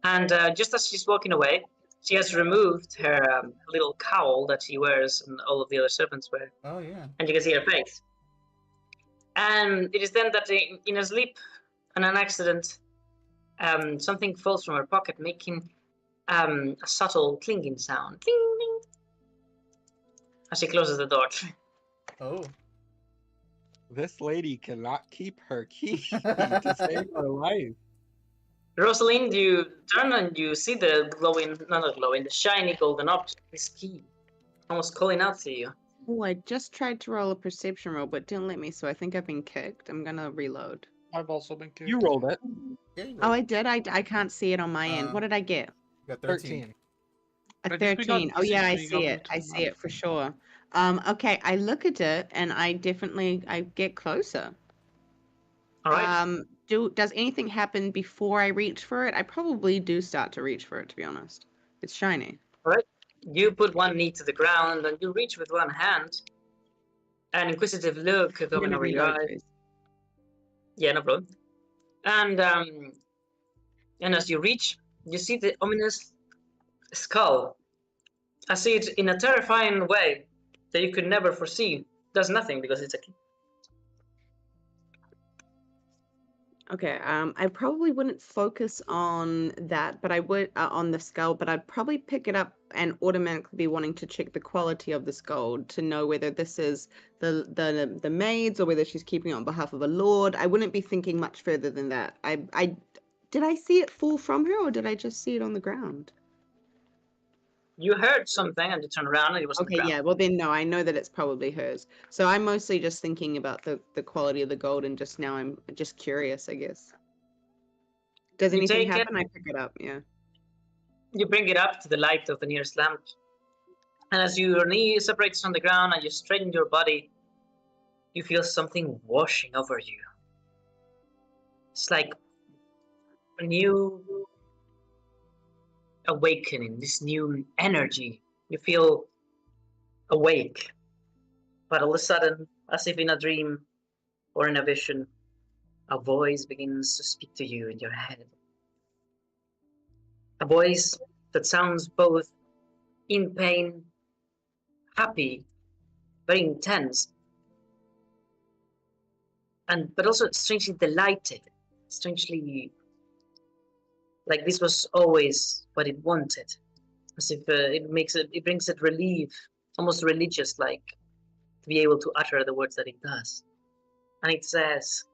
And just as she's walking away, she has removed her little cowl that she wears and all of the other servants wear. Oh, yeah. And you can see her face. And it is then that in a sleep and an accident, something falls from her pocket, making a subtle clinking sound. Cling, cling, as she closes the door. Oh. This lady cannot keep her key to save her life. Rosalind, you turn and you see the the shiny golden object, this key, almost calling out to you. Oh, I just tried to roll a perception roll, but didn't let me, so I think I've been kicked. I'm gonna reload. I've also been kicked. You rolled it. Yeah, you Oh, rolled. I did? I can't see it on my end. What did I get? You got 13. 13. A I guess we got 13. Oh yeah, I D6, so you see got it. them I too, see it for sure. Okay, I look at it and I get closer. All right. Does anything happen before I reach for it? I probably do start to reach for it, to be honest. It's shiny. All right. You put one knee to the ground and you reach with one hand. An inquisitive look I'm coming gonna over your reload, eyes. please. Yeah, no problem. And as you reach, you see the ominous skull. I see it in a terrifying way that you could never foresee. Does nothing because it's a key. Okay, I probably wouldn't focus on that, but I would on the skull, but I'd probably pick it up and automatically be wanting to check the quality of this gold to know whether this is the maid's or whether she's keeping it on behalf of a lord. I wouldn't be thinking much further than that. I Did I see it fall from her, or did I just see it on the ground? You heard something and you turned around and it was on the Okay, ground. yeah. Well, then no, I know that it's probably hers. So I'm mostly just thinking about the quality of the gold, and just now I'm just curious, I guess. Does You anything take it. happen? I pick it up. Yeah. You bring it up to the light of the nearest lamp. And as your knee separates from the ground and you straighten your body, you feel something washing over you. It's like a new awakening, this new energy. You feel awake. But all of a sudden, as if in a dream or in a vision, a voice begins to speak to you in your head. A voice that sounds both in pain, happy, very intense, but also strangely delighted, strangely like this was always what it wanted, as if it brings it relief, almost religious, like to be able to utter the words that it does, and it says,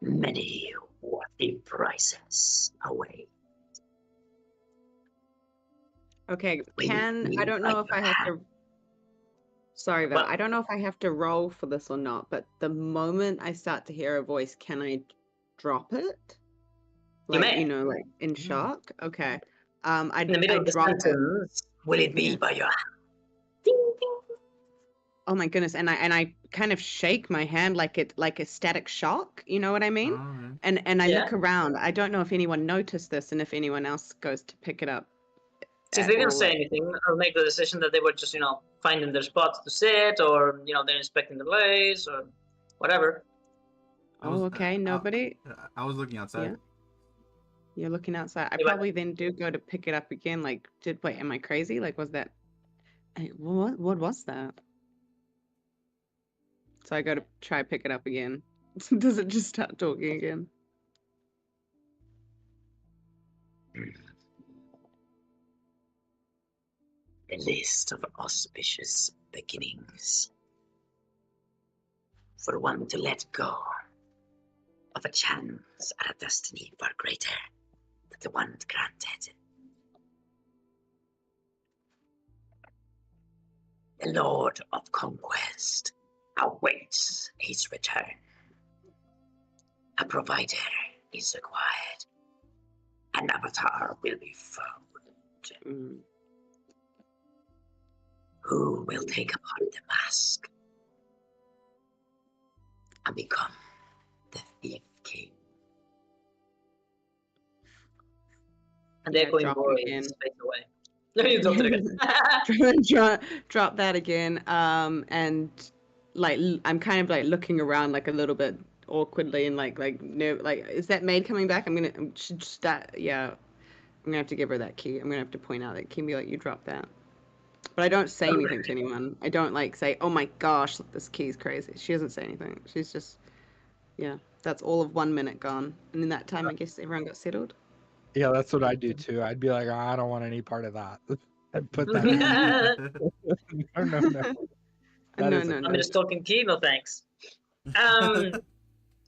"Many worthy prizes await." Okay. Will I don't know if I have to. Sorry, Val. Well- I don't know if I have to roll for this or not, but the moment I start to hear a voice, can I drop it? You Like, may. you know, like in shock? Okay. I In the middle I of the drop it. sentence, will it be Yeah. by your hand? Ding, ding. Oh my goodness. And I kind of shake my hand like a static shock, you know what I mean? Alright. And I Yeah. look around. I don't know if anyone noticed this and if anyone else goes to pick it up. Since at they didn't all, say like- anything, I'll make the decision that they were just, finding their spots to sit, or, they're inspecting the place, or whatever. Oh, okay. Nobody? I was looking outside. Yeah. You're looking outside. I Yeah, but- probably then do go to pick it up again. Like, wait, am I crazy? Like, was that? What was that? So I go to try pick it up again. Does it just start talking again? A list of auspicious beginnings. For one to let go of a chance at a destiny far greater than the one granted. The Lord of Conquest awaits his return. A provider is required. An avatar will be found. Mm. Who will take upon the mask and become the Thief King? And the Yeah, echoing drop it voice again. fades away. No, you dropped it again. Drop that again. And like I'm kind of like looking around like a little bit awkwardly and like is that maid coming back? Yeah. I'm gonna have to give her that key. I'm gonna have to point out that key and be like, you dropped that. But I don't say anything to anyone. I don't like say, oh my gosh, look, this key's crazy. She doesn't say anything. She's just, yeah. That's all of 1 minute gone. And in that time, I guess everyone got settled. Yeah, that's what I do too. I'd be like, "Oh, I don't want any part of that. I'd put that. No, no, no. That No, is a- no, no. I'm just talking key, no thanks.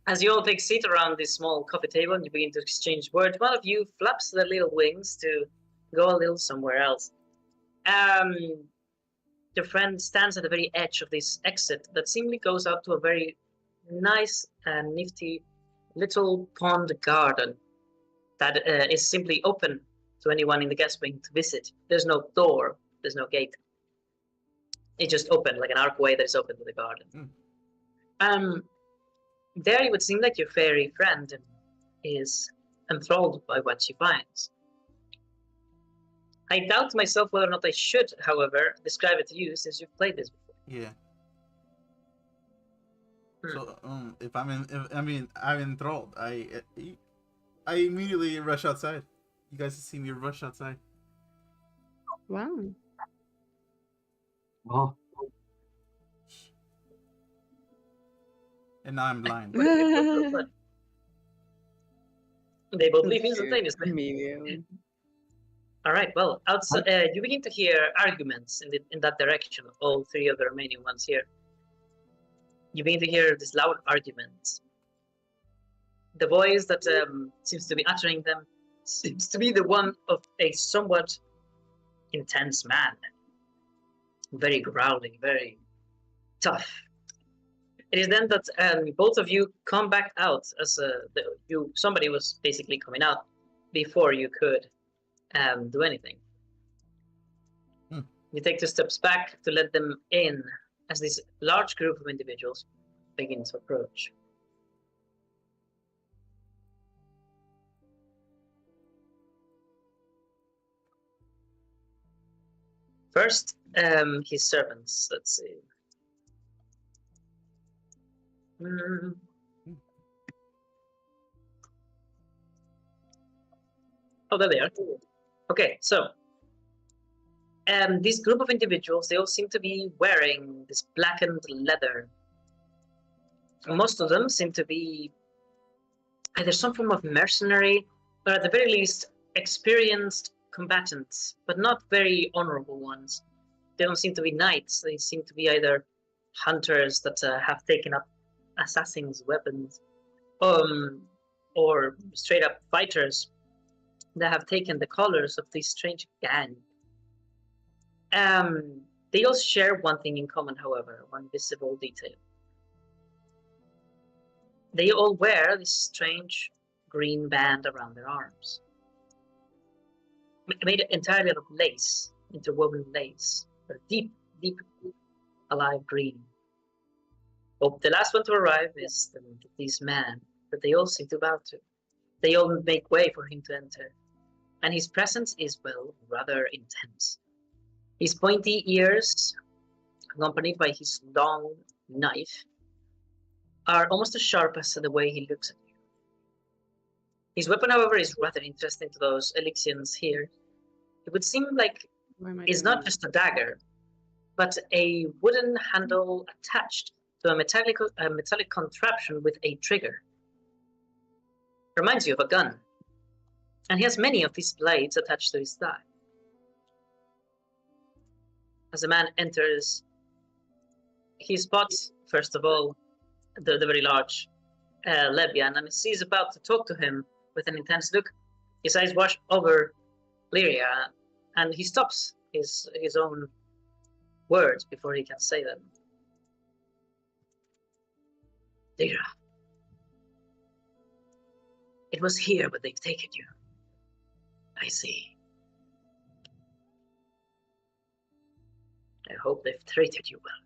As you all take seat around this small coffee table and you begin to exchange words, one of you flaps their little wings to go a little somewhere else. Your friend stands at the very edge of this exit that seemingly goes out to a very nice and nifty little pond garden that is simply open to anyone in the guest wing to visit. There's no door, there's no gate. It's just open, like an archway that is open to the garden. There it would seem like your fairy friend is enthralled by what she finds. I doubt myself whether or not I should, however, describe it to you since you've played this before. Yeah. So I'm enthralled. I immediately rush outside. You guys see me rush outside. Wow. Oh, And now I'm blind. They both leave instantaneously. Immediately. All right. Well, outside, you begin to hear arguments in that direction. All three of the remaining ones here. You begin to hear these loud arguments The voice that seems to be uttering them seems to be the one of a somewhat intense man. Very growling, very tough. It is then that both of you come back out as somebody was basically coming out before you could do anything. You take 2 steps back to let them in as this large group of individuals begins to approach. First, his servants. Let's see. Oh, there they are. Okay, so this group of individuals, they all seem to be wearing this blackened leather. Most of them seem to be either some form of mercenary, or at the very least, experienced combatants, but not very honorable ones. They don't seem to be knights. They seem to be either hunters that have taken up assassins' weapons, or straight up fighters that have taken the colors of this strange gang. They all share one thing in common, however, one visible detail. They all wear this strange green band around their arms, made entirely out of lace, interwoven lace, a deep, deep, alive green. Well, the last one to arrive is this man that they all seem to bow to. They all make way for him to enter, and his presence is, well, rather intense. His pointy ears, accompanied by his long knife, are almost as sharp as the way he looks at you. His weapon, however, is rather interesting to those Elixians here. It would seem like it's not just a dagger, but a wooden handle attached to a metallic contraption with a trigger. Reminds you of a gun. And he has many of these blades attached to his thigh. As the man enters, he spots, first of all, the very large Lebian, and as he's about to talk to him with an intense look, his eyes wash over Lyria, and he stops his own words before he can say them. Lyra, it was here where they've taken you. I see. I hope they've treated you well.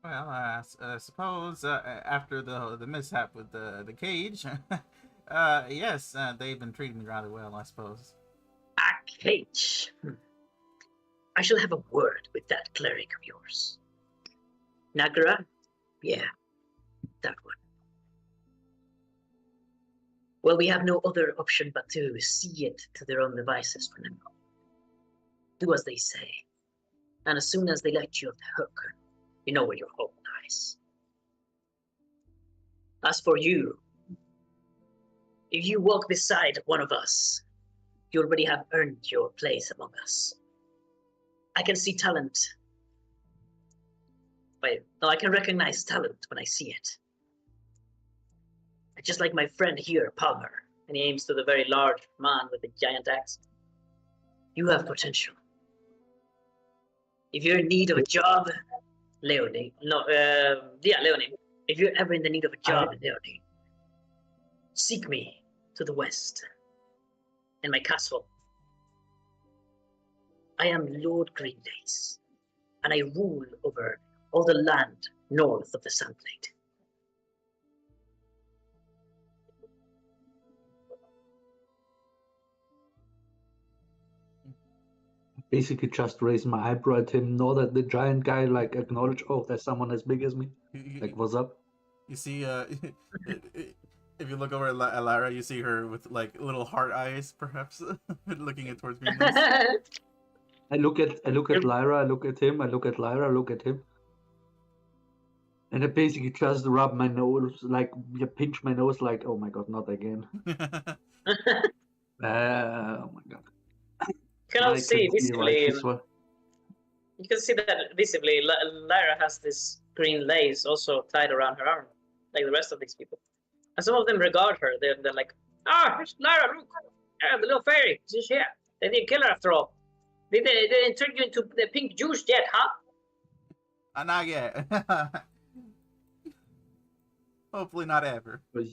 Well, I suppose after the mishap with the cage, yes, they've been treating me rather well, I suppose. A cage? I shall have a word with that cleric of yours. Nagara? Yeah, that one. Well, we have no other option but to see it to their own devices for now. Do as they say. And as soon as they let you off the hook, you know where your home lies. As for you, if you walk beside one of us, you already have earned your place among us. I can see talent. No, I can recognize talent when I see it. Just like my friend here, Palmer, and he aims to the very large man with the giant axe. You have potential. If you're in need of a job, Leonie. Leonie. If you're ever in the need of a job, Leonie, seek me to the west, in my castle. I am Lord Greenlace, and I rule over all the land north of the Sunblade. Basically just raise my eyebrow at him, know that the giant guy like acknowledge, oh, there's someone as big as me. Like, what's up? You see, if you look over at Lyra, you see her with like little heart eyes, perhaps, looking at towards Greenlace. I look at Lyra, I look at him, I look at Lyra, I look at him. And I basically just rub my nose, like pinch my nose, like, oh my god, not again. Oh my god. You can see visibly. You can see that visibly. Lyra has this green lace also tied around her arm, like the rest of these people. And some of them regard her. They're like, it's Lara, look. The little fairy. She's here. They didn't kill her after all. They didn't turn you into the pink juice yet, huh? Not yet. Hopefully not ever. But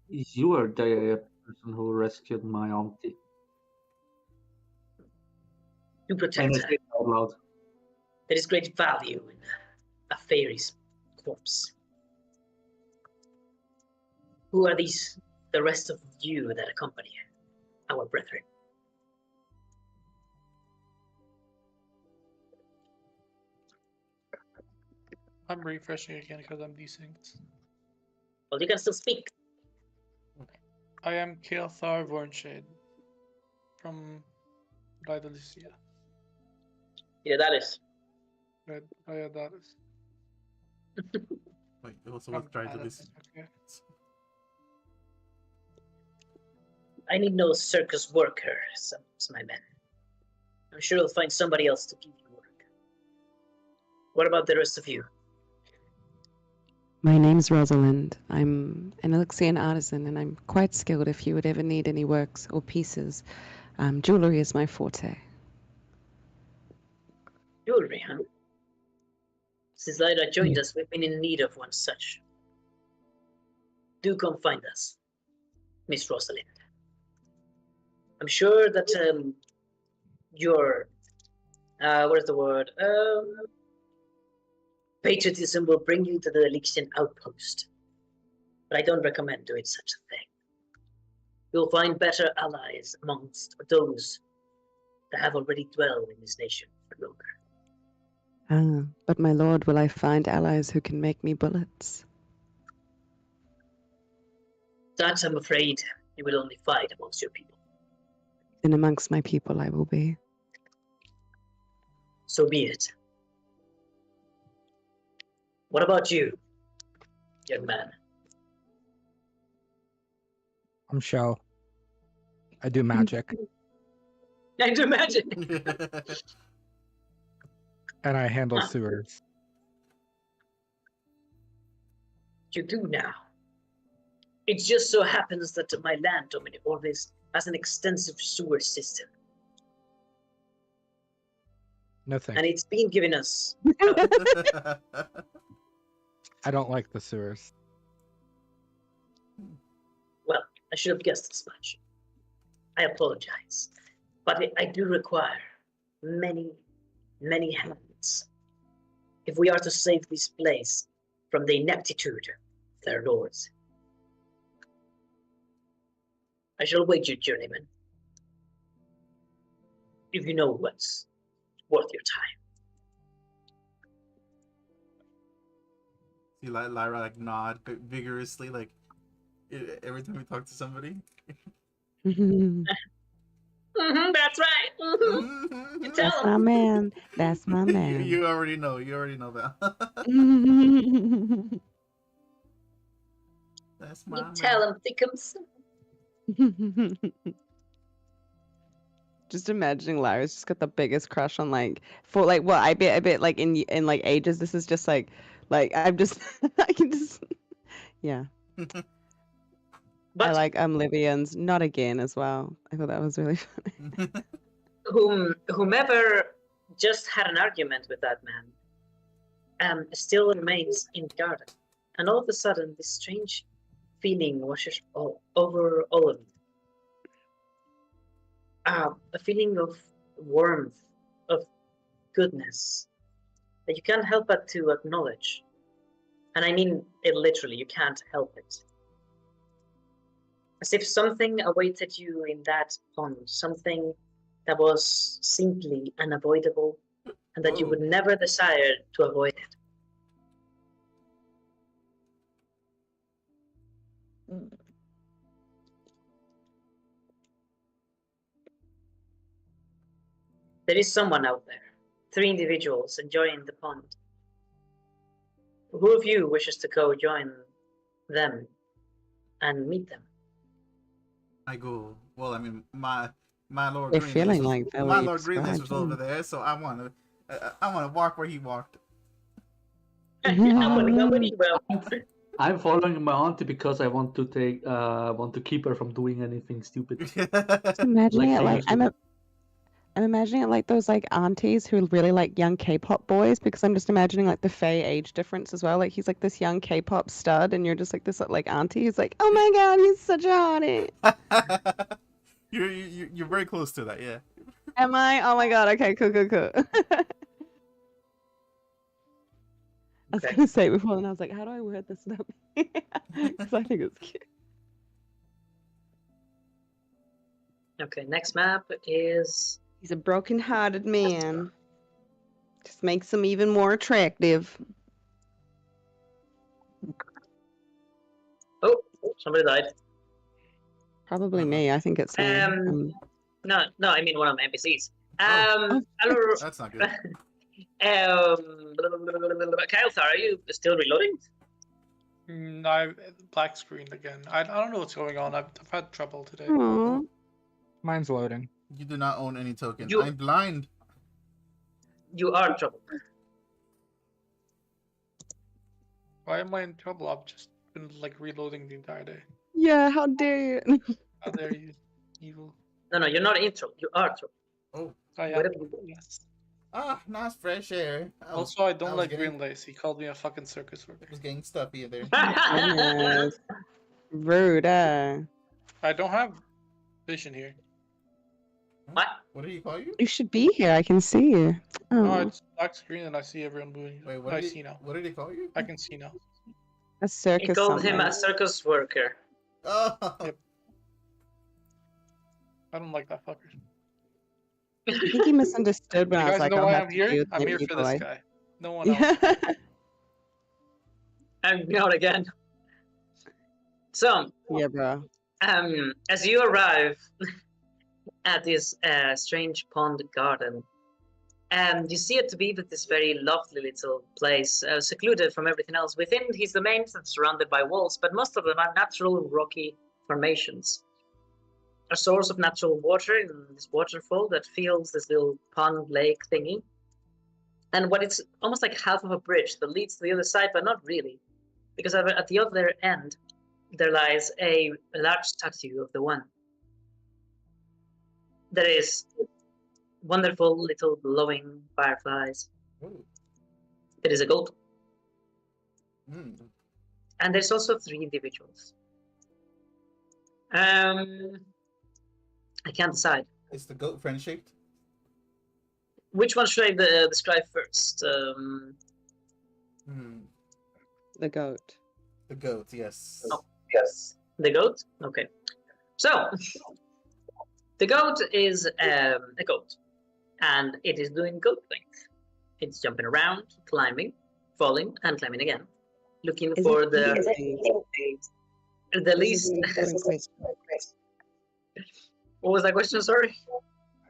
you were the person who rescued my auntie. To protect her. Out loud. There is great value in a fairy's corpse. Who are these, the rest of you that accompany our brethren? I'm refreshing again because I'm desynced. Well, you can still speak. I am Kael'thar Vornshade from Daedalus. Yeah, that is. Red Daedalus. Wait, also what's trying to listen? Okay. I need no circus worker, my men. I'm sure you'll find somebody else to give you work. What about the rest of you? My name's Rosalind. I'm an Elixian artisan, and I'm quite skilled if you would ever need any works or pieces. Jewelry is my forte. Jewelry, huh? Since Lyra joined us, we've been in need of one such. Do come find us, Miss Rosalind. I'm sure that your where's the word? Patriotism will bring you to the Elixian outpost. But I don't recommend doing such a thing. You'll find better allies amongst those that have already dwelled in this nation for longer. But my lord, will I find allies who can make me bullets? That, I'm afraid, you will only find amongst your people. Then amongst my people I will be. So be it. What about you, young man? I'm Shell. I do magic. I do imagine. And I handle sewers. You do now. It just so happens that my land dominant always has an extensive sewer system. No thanks. And it's been given us. I don't like the sewers. Well, I should have guessed as much. I apologize. But I do require many, many hands if we are to save this place from the ineptitude of their lords. I shall wait you, journeyman, if you know what's worth your time. See Lyra like nod vigorously, like every time we talk to somebody. That's right. You tell That's them. my man. That's my man. You already know. You already know that. That's my You man. tell them, Thickums. Just imagining Lyra's just got the biggest crush on I bet like in like ages. This is just like I'm just I can just yeah. But I like Livians, not again as well. I thought that was really funny. whomever just had an argument with that man still remains in the garden. And all of a sudden, this strange feeling washes over all of you. A feeling of warmth, of goodness, that you can't help but to acknowledge. And I mean it literally, you can't help it. As if something awaited you in that pond, something that was simply unavoidable, and that you would never desire to avoid it. There is someone out there, 3 individuals enjoying the pond. Who of you wishes to go join them and meet them? I go. Well, I mean, my Lord. They're Greenless feeling was, like they'll my be Lord Greenless was subscribed, over there, so I want to walk where he walked. I'm gonna go with you, well. I'm following my auntie because I want to keep her from doing anything stupid. Just imagining Like it like seriously. I'm imagining it like those like aunties who really like young K-pop boys, because I'm just imagining like the Fey age difference as well. Like he's like this young K-pop stud, and you're just like this like auntie who's like, oh my god, he's such a hottie. You're very close to that, yeah. Am I? Oh my god. Okay, cool. I was Okay. gonna say it before, and I was like, how do I word this up? Because I think it's cute. Okay, next map is... He's a broken-hearted man. Just makes him even more attractive. Oh, somebody died. Probably me. I think it's me. No, I mean one of my NPCs. Oh. Hello. That's not good. Kyle, are you still reloading? No, I black screened again. I don't know what's going on. I've had trouble today. Aw. Mine's loading. You do not own any token. You- I'm blind. You are in trouble. Why am I in trouble? I've just been like reloading the entire day. Yeah, how dare you? How dare you, evil? No, you're not in trouble. You are in trouble. Oh. I am. Whatever you do. Yes. Ah, nice fresh air. Also, I don't was like getting- green lace. He called me a fucking circus worker. It was getting stuffy in there. Goodness. Rude, I don't have vision here. What? What did he call you? You should be here. I can see you. No, Oh, it's black screen and I see everyone moving. Wait, I see now. What did he call you? I can see now. a He circus. called him something. a circus worker. Oh. Yep. I don't like that fucker. I think he misunderstood when You I was guys like, know I'll why have I'm to here? do I'm here for this boy. guy. No one else. Yeah. And not again. So, Yeah, bro. as you arrive at this strange pond garden, you see it to be with this very lovely little place, secluded from everything else. Within his domains, it's surrounded by walls, but most of them are natural rocky formations. A source of natural water in this waterfall that fills this little pond lake thingy. And what it's almost like half of a bridge that leads to the other side, but not really. Because at the other end, there lies a large statue of the One. There is wonderful little glowing fireflies. Ooh. There is a goat. Mm. And there's also 3 individuals. I can't decide. Is the goat friend shaped? Which one should I describe first? The goat. The goat, yes. Oh. Yes. The goat? Okay. So, the goat is a goat. And it is doing goat things. It's jumping around, climbing, falling, and climbing again. Looking Is for it the least... What was that question, sorry?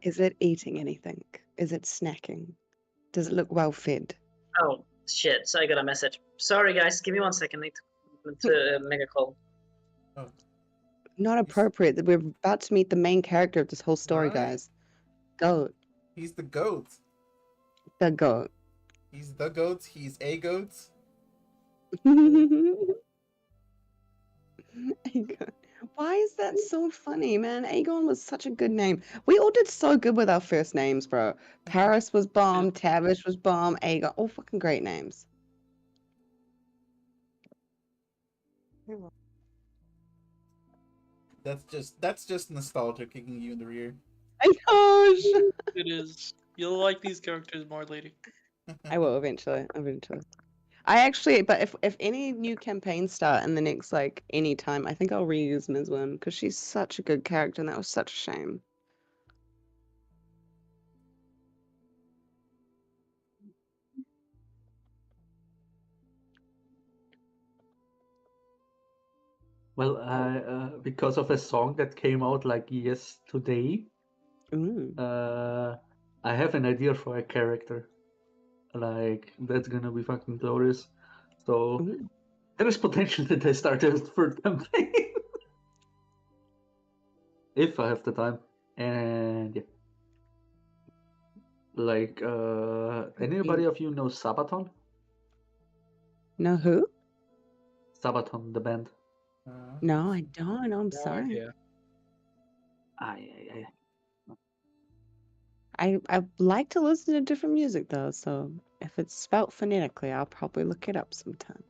Is it eating anything? Is it snacking? Does it look well fed? Oh, shit. So I got a message. Sorry, guys. Give me 1 second. I need to make a call. Not appropriate. That we're about to meet the main character of this whole story, Right. guys. Goat. He's the goat. The goat. He's the goat. He's a goat. Aegon. Why is that so funny, man? Aegon was such a good name. We all did so good with our first names, bro. Paris was bomb, Tavish was bomb, Aegon, all fucking great names. That's just nostalgia kicking you in the rear. I know. It is. You'll like these characters more later. I will eventually. I actually, but if any new campaigns start in the next like any time, I think I'll reuse Mizwin because she's such a good character, and that was such a shame. Well, because of a song that came out like yesterday, Ooh. I have an idea for a character. Like that's gonna be fucking glorious. So Ooh. there is potential that I start a third campaign if I have the time. And yeah, like anybody of you know Sabaton? No, who? Sabaton, the band. No, I don't. I'm No sorry. idea. I I like to listen to different music though, so if it's spelt phonetically, I'll probably look it up sometime.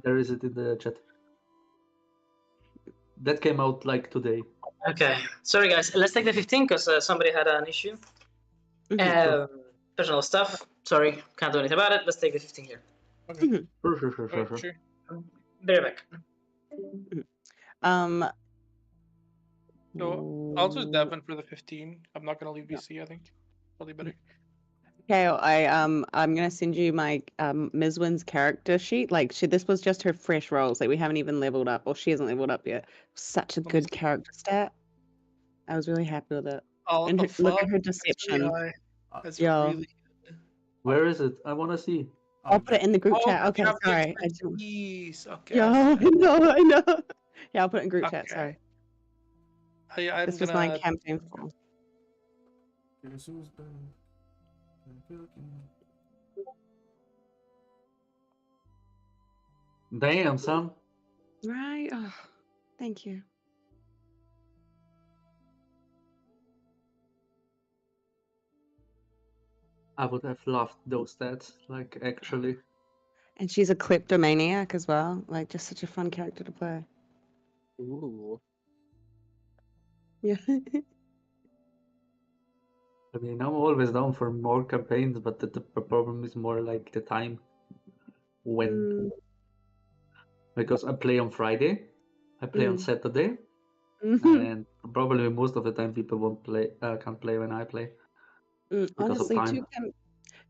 There is it in the chat. That came out like today. Okay. Sorry, guys. Let's take the 15 because somebody had an issue. Mhm. Personal stuff. Sorry, can't do anything about it. Let's take the 15 here. Sure. Sure. Be right back. Um, So I'll choose Devin for the 15. I'm not gonna leave BC. I think probably better. Okay, I'm gonna send you my Ms. character sheet. Like this was just her fresh rolls. Like we haven't even leveled up, or she hasn't leveled up yet. Such a Let me good see. character stat. I was really happy with it. Oh, And the look at fuck? her That's deception. really high. That's Yeah. really. Where is it? I want to see. I'll put it in the group Oh, chat. the Okay, captain sorry. I don't. expertise. Okay. Yeah, I see. I know. Yeah, I'll put it in group chat. Okay. Sorry. I'm This was my gonna. campaign form. Guess who's back? Damn, son. Right. Oh, thank you. I would have loved those stats, like actually. And she's a kleptomaniac as well. Like just such a fun character to play. Ooh. Yeah. I mean, I'm always down for more campaigns, but the problem is more like the time. When? Mm, Because I play on Friday, I play on Mm. Saturday, mhm. and probably most of the time people won't play, can't play when I play because Honestly, of time.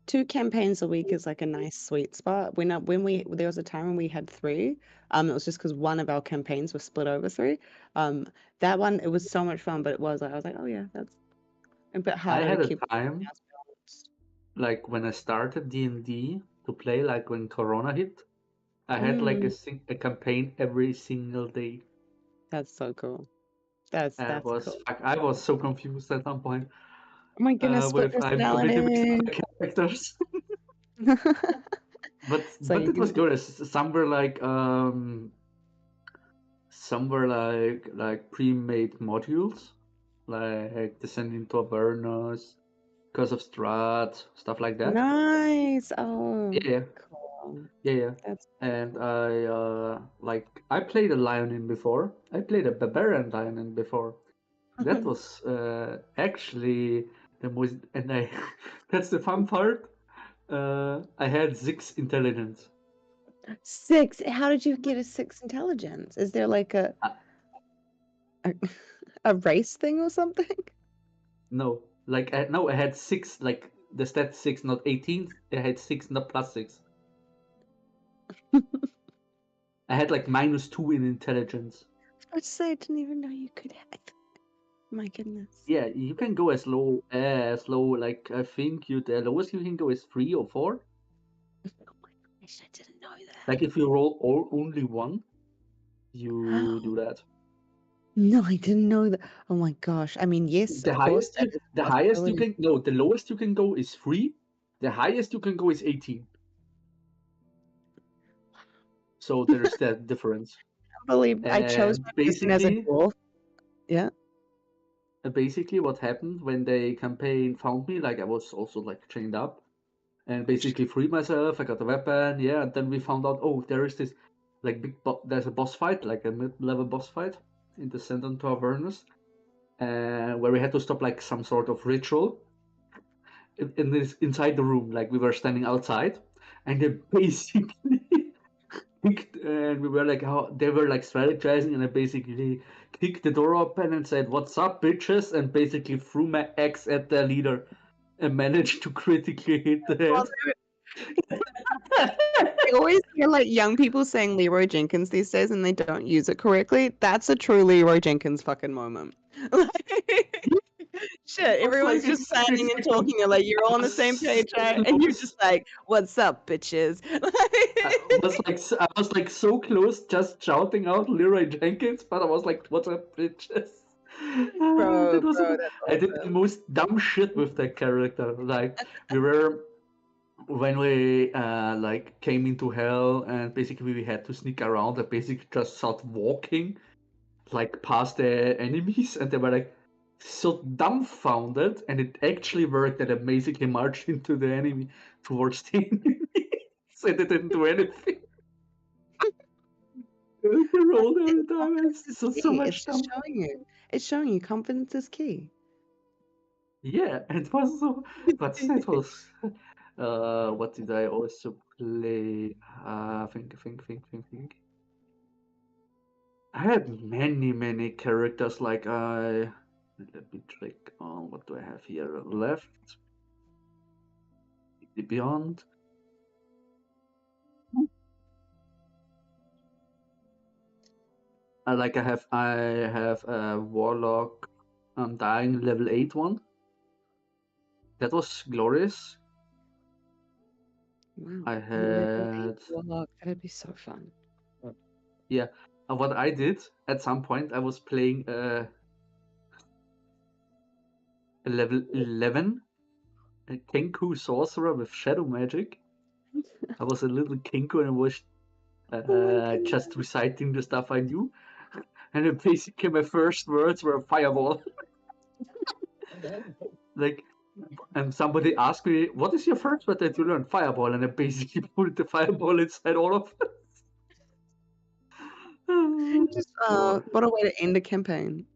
two campaigns a week is like a nice sweet spot. When there was a time when we had three, it was just because one of our campaigns was split over three. That one it was so much fun, but I was like, oh yeah, that's a bit I harder had to a keep time, else balanced. like when I started D&D to play, like when Corona hit, I had like a campaign every single day. That's so cool. That's cool. I was so confused at some point Oh my goodness, split with I'm completely mixed up personality. the characters. But So it was you good. Some were like pre-made modules, like Descent into Avernus, Curse of Strahd, stuff like that. nice. Oh, Yeah, cool. yeah. That's And I played a Lionin before. I played a Barbarian Lionin before. That was actually the most, and I that's the fun part. I had 6 intelligence. 6. How did you get a 6 intelligence? Is there like a a, a race thing or something? No, I had 6, like the stat 6, not 18. I had 6, not plus 6. I had like -2 in intelligence. I was about to say I didn't even know you could have. My goodness. Yeah, you can go as low. Like I think the lowest you can go is 3 or 4. Oh my gosh, I didn't know that. Like if you roll only 1, you do that. No, I didn't know that. Oh my gosh. I mean, yes, The of course, highest, the lowest you can go is 3. The highest you can go is 18. So there's that difference. I believe I chose And my person as a basically, dwarf. Yeah. basically what happened when the campaign found me, like I was also like chained up, and basically freed myself. I got a weapon, yeah. And then we found out, oh, there is this like there's a boss fight, like a mid-level boss fight in Descent into Avernus, where we had to stop like some sort of ritual in this inside the room. Like we were standing outside, and they basically kicked, and we were like, how they were like strategizing, and I basically kicked the door open and said, "What's up, bitches?" and basically threw my axe at their leader and managed to critically hit the head. I always hear like young people saying Leroy Jenkins these days and they don't use it correctly. That's a true Leroy Jenkins fucking moment. Shit, everyone's like, just signing and talking. You're like, you're all on the same page, right? And you're just like, what's up, bitches? I was like so close, just shouting out Leroy Jenkins, but I was like, "What's up, bitches?" Bro, That was that's I did the awesome. most dumb shit with that character. Like we were when we like came into hell and basically we had to sneak around and basically just start walking like past the enemies and they were like so dumbfounded and it actually worked that I basically marched into the enemy towards the enemy. So they didn't do anything. You rolled every time. Confidence It's is so key. much It's just dumb. showing you. It's showing you confidence is key. Yeah, it was so. But that was. What did I also play? Think. I had many characters. Like I. Let me check on what do I have here left. The Beyond. I have a Warlock. Dying level 8 one. That was glorious. Wow. I A level 8 had. warlock. That'd be so fun. Yeah. What I did at some point, I was playing a level 11 a Kenku sorcerer with shadow magic. I was a little Kenku and I was Oh my goodness. just reciting the stuff I knew. And then basically my first words were fireball. Like, and somebody asked me, "What is your first word that you learned?" Fireball, and I basically put the fireball inside all of it. Just Oh, what a way to end a campaign.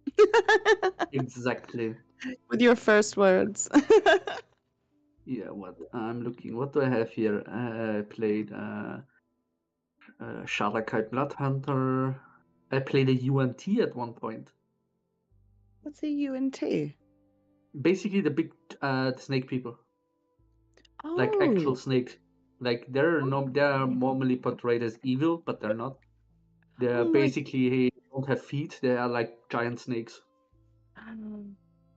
exactly. With your first words. Yeah, what I'm looking. What do I have here? I played Shadowkai Bloodhunter. I played a UNT at one point. What's a UNT? Basically, the big snake people, like actual Oh, snakes. Like they are normally portrayed as evil, but they're not. They're oh my. basically don't have feet. They are like giant snakes.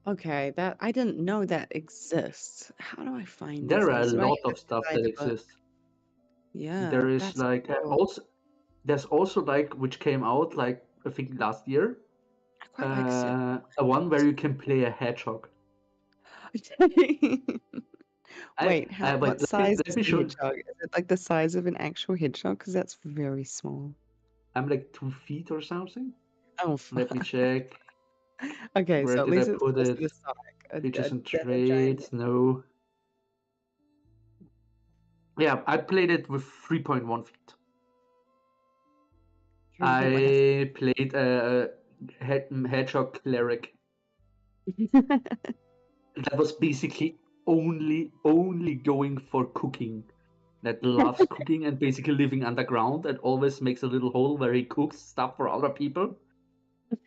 Okay, that I didn't know that exists. How do I find these There are a things? Do I lot have of to stuff buy that the book? exists. Yeah, There is that's like cool. also there's also like which came out like I think last year. I quite like A one where you can play a hedgehog. Wait, But what size let is me the show. hedgehog? Is it like the size of an actual hedgehog? Because that's very small. I'm like 2 feet or something. Oh, Let me check. okay, Where so at did I least it's put close it? to the stomach. Features and That's a giant. traits. No. Yeah, I played it with 3.1 feet. I played a hedgehog cleric. That was basically only going for cooking. That loves cooking and basically living underground and always makes a little hole where he cooks stuff for other people.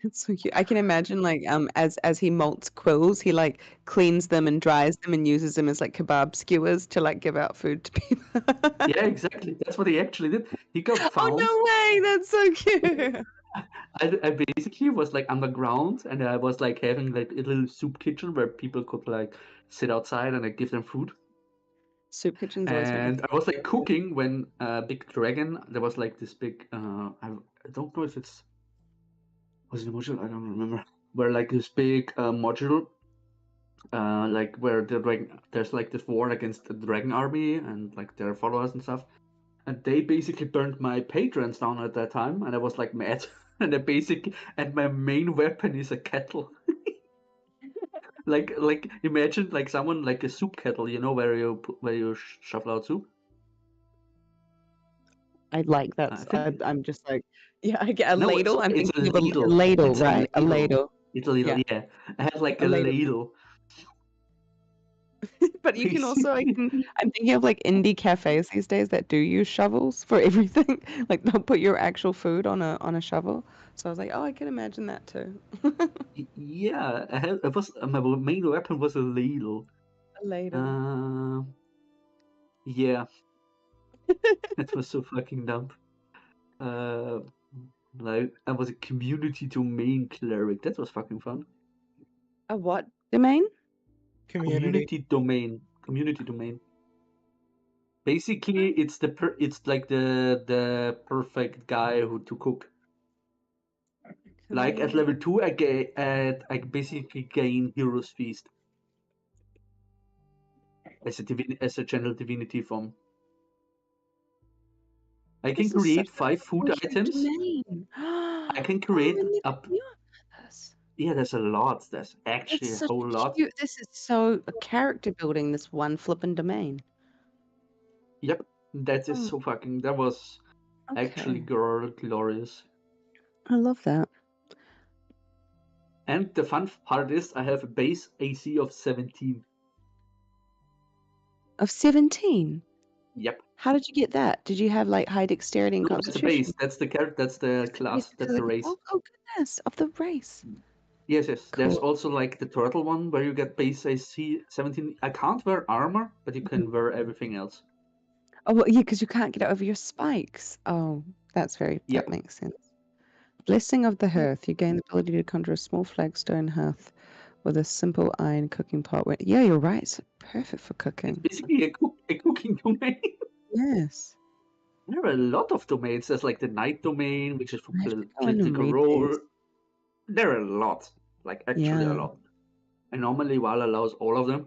It's so cute. I can imagine like as he molts quills, he like cleans them and dries them and uses them as like kebab skewers to like give out food to people. Yeah, exactly. That's what he actually did. He got Oh found. no way! That's so cute. I basically was like underground and I was like having like a little soup kitchen where people could like sit outside and I give them food. Soup kitchens always make me And I was like cooking when big dragon. There was like this big. I don't know if it's was it a module. I don't remember. Where like this big module, like where the dragon. There's like this war against the dragon army and like their followers and stuff. And they basically burned my patrons down at that time, and I was like mad. And I basically and my main weapon is a kettle. like imagine like someone like a soup kettle, you know, where you shovel out soup. I like that. I think I'm just like, yeah, I get a no, ladle. I'm it's a thinking of a ladle. ladle, It's a right? A ladle. ladle. It's a ladle. Yeah, Yeah, I had like a a ladle. ladle. But you can also, Basically. I'm thinking of like indie cafes these days that do use shovels for everything. Like they'll put your actual food on a shovel. So I was like, oh, I can imagine that too. Yeah, it was my main weapon was a ladle. A ladle. Yeah, it was so fucking dumb. Uh, like I was a community domain cleric. That was fucking fun. A what domain? Community. Community domain. Basically, it's like the perfect guy who to cook. Like at level 2, I basically gain Hero's Feast. as a general divinity form. I can This is create such 5 food huge items. domain. I can Oh, create and up. you have this. Yeah, there's a lot. There's actually That's a such whole lot. cute. This is so character building. This one flippin' domain. Yep, that is Oh, so fucking. That was actually okay. glorious. I love that. And the fun part is, I have a base AC of 17. Of 17. Yep. How did you get that? Did you have like high dexterity and No, that's the constitution? base. That's the That's the class. That's the race. Oh goodness, of the race. Yes. There's Cool. also like the turtle one where you get base AC 17. I can't wear armor, but you can wear everything else. Oh well, yeah, because you can't get it over your spikes. Oh, that Yep. makes sense. Blessing of the Hearth. You gain the ability to conjure a small flagstone hearth with a simple iron cooking pot. Yeah, you're right. It's perfect for It's cooking. basically a cooking domain. Yes. There are a lot of domains. There's like the night domain, which is for I have to go in and political read role. these. There are a lot. Like actually a Yeah. lot. And normally WoW allows all of them.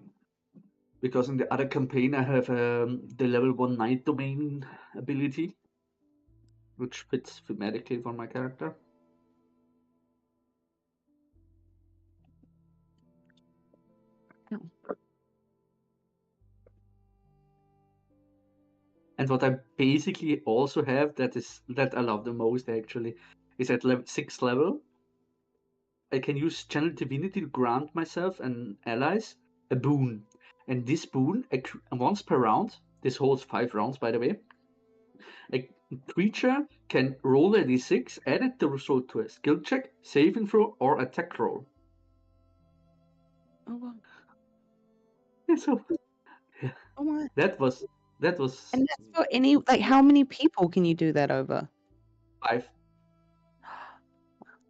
Because in the other campaign I have the level 1 night domain ability, which fits thematically for my character. Oh. And what I basically also have that I love the most actually is at level 6 level. I can use Channel Divinity to grant myself and allies a boon. And this boon, once per round, this holds 5 rounds by the way, a creature can roll a d6, add the result to a skill check, saving throw, or attack roll. Oh wow. So yeah, Oh my. that was And that's for any how many people can you do that over? 5.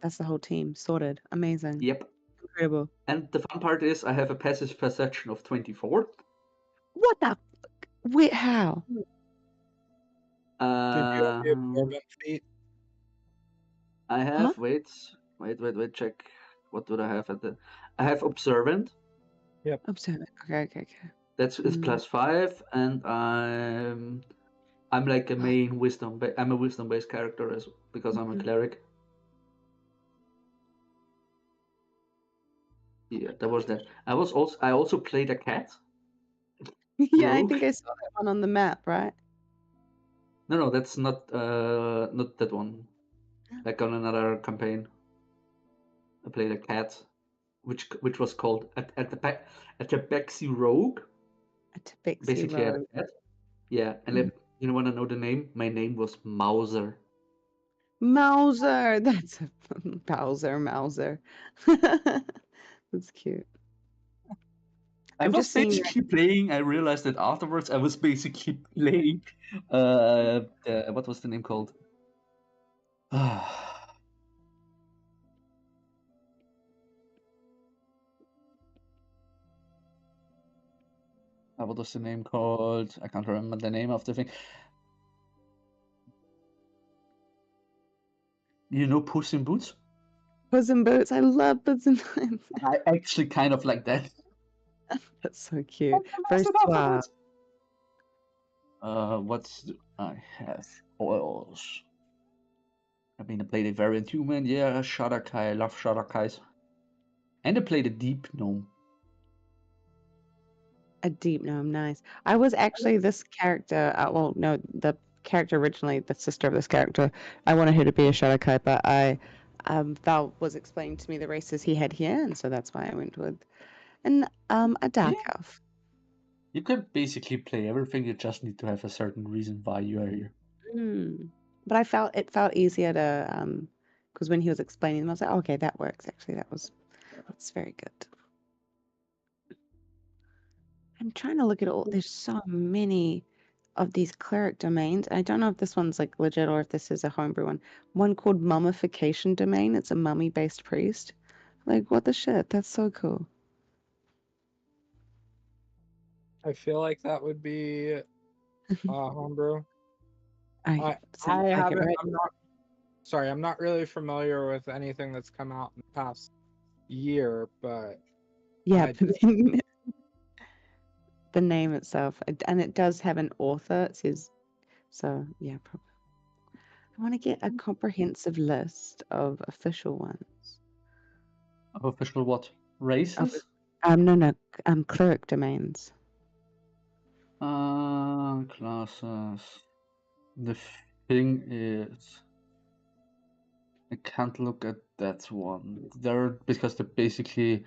That's the whole team. Sorted. Amazing. Yep. Incredible. And the fun part is I have a passive perception of 24. What the wait, how? Did you have the Um, absorbent feat? I Huh? have wait, check. What do I have at the? I have observant. Observe it. Okay. That's it's +5, and I'm like a main wisdom. I'm a wisdom-based character because I'm a cleric. Yeah, that was that. I also played a cat. Yeah, I Rogue. think I saw that one on the map, right? No, that's not that one. Like on another campaign, I played a cat, which was called at the Bexy Rogue. A Tabaxi Basically, I had Road. a cat. Yeah, and if you want to know the name, my name was Mauser. Mauser. That's a Mauser. That's cute. I I'm was just seeing basically playing. I realized that afterwards I was basically playing. What was the name called? What was the name called? I can't remember the name of the thing. You know Puss in Boots? Puss in Boots. I love Puss in Boots. I actually kind of like that. That's so cute. Very suave. I have oils. I mean, I played a variant human. Yeah, Shadakai. I love Shadakais. And I played a deep gnome. A deep gnome, nice. I was actually this character. Well, no, the character originally, the sister of this character. I wanted her to be a Shadowkai, but Val was explaining to me the races he had here, and so that's why I went with a dark elf. You can basically play everything. You just need to have a certain reason why you are here. But it felt easier to because when he was explaining them, I was like, okay, that works. Actually, that's very good. I'm trying to look at all. There's so many of these cleric domains. I don't know if this one's like legit or if this is a homebrew one. One called Mummification Domain. It's a mummy-based priest. Like, what the shit? That's so cool. I feel like that would be homebrew. I haven't. I'm not really familiar with anything that's come out in the past year, but yeah. the name itself, and it does have an author. It says so. Yeah, probably. I want to get a comprehensive list of official ones. Of official what? Races? No, cleric domains. Classes. The thing is, I can't look at that one. Because they basically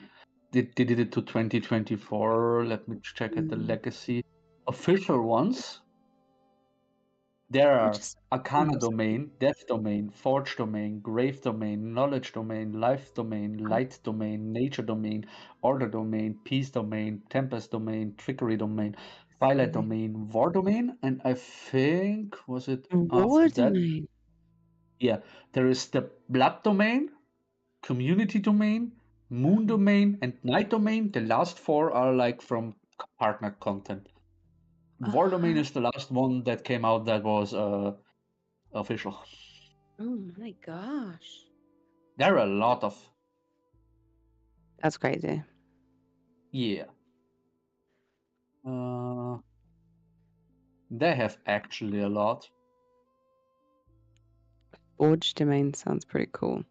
they did it to 2024. Let me check at the legacy. Official ones. There are Just Arcana domain, Death domain, Forge domain, Grave domain, Knowledge domain, Life domain, Light domain, Nature domain, Order domain, Peace domain, Tempest domain, Trickery domain, Twilight domain, War domain, and I think was it war after that? domain. Yeah, there is the Blood domain, Community domain, Moon domain, and Night domain. The last four are like from partner content. War domain is the last one that came out that was official. Oh my gosh. There are a lot of That's crazy. yeah. They have actually a lot. Forge domain sounds pretty cool.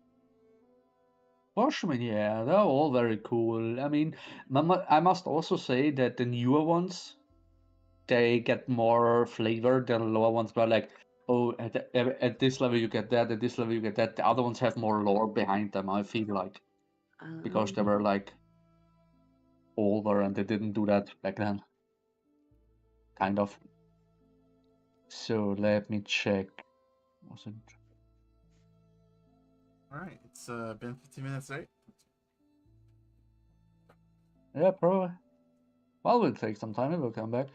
Watchmen, yeah, they're all very cool. I mean, I must also say that the newer ones, they get more flavor than the lower ones. But like, oh, at this level you get that, at this level you get that. The other ones have more lore behind them. I feel like because they were like older and they didn't do that back then. Kind of. So let me check. Was it? All right, it's been 15 minutes, right? Yeah, probably. Well, we'll take some time and we'll come back.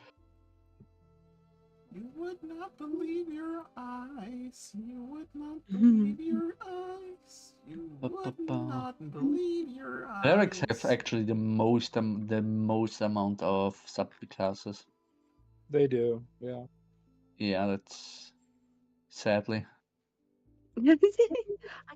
You would not believe your eyes. You would not believe your eyes. You would not believe your eyes. Clerics have actually the most amount of subclasses. They do, yeah. Yeah, that's sadly. I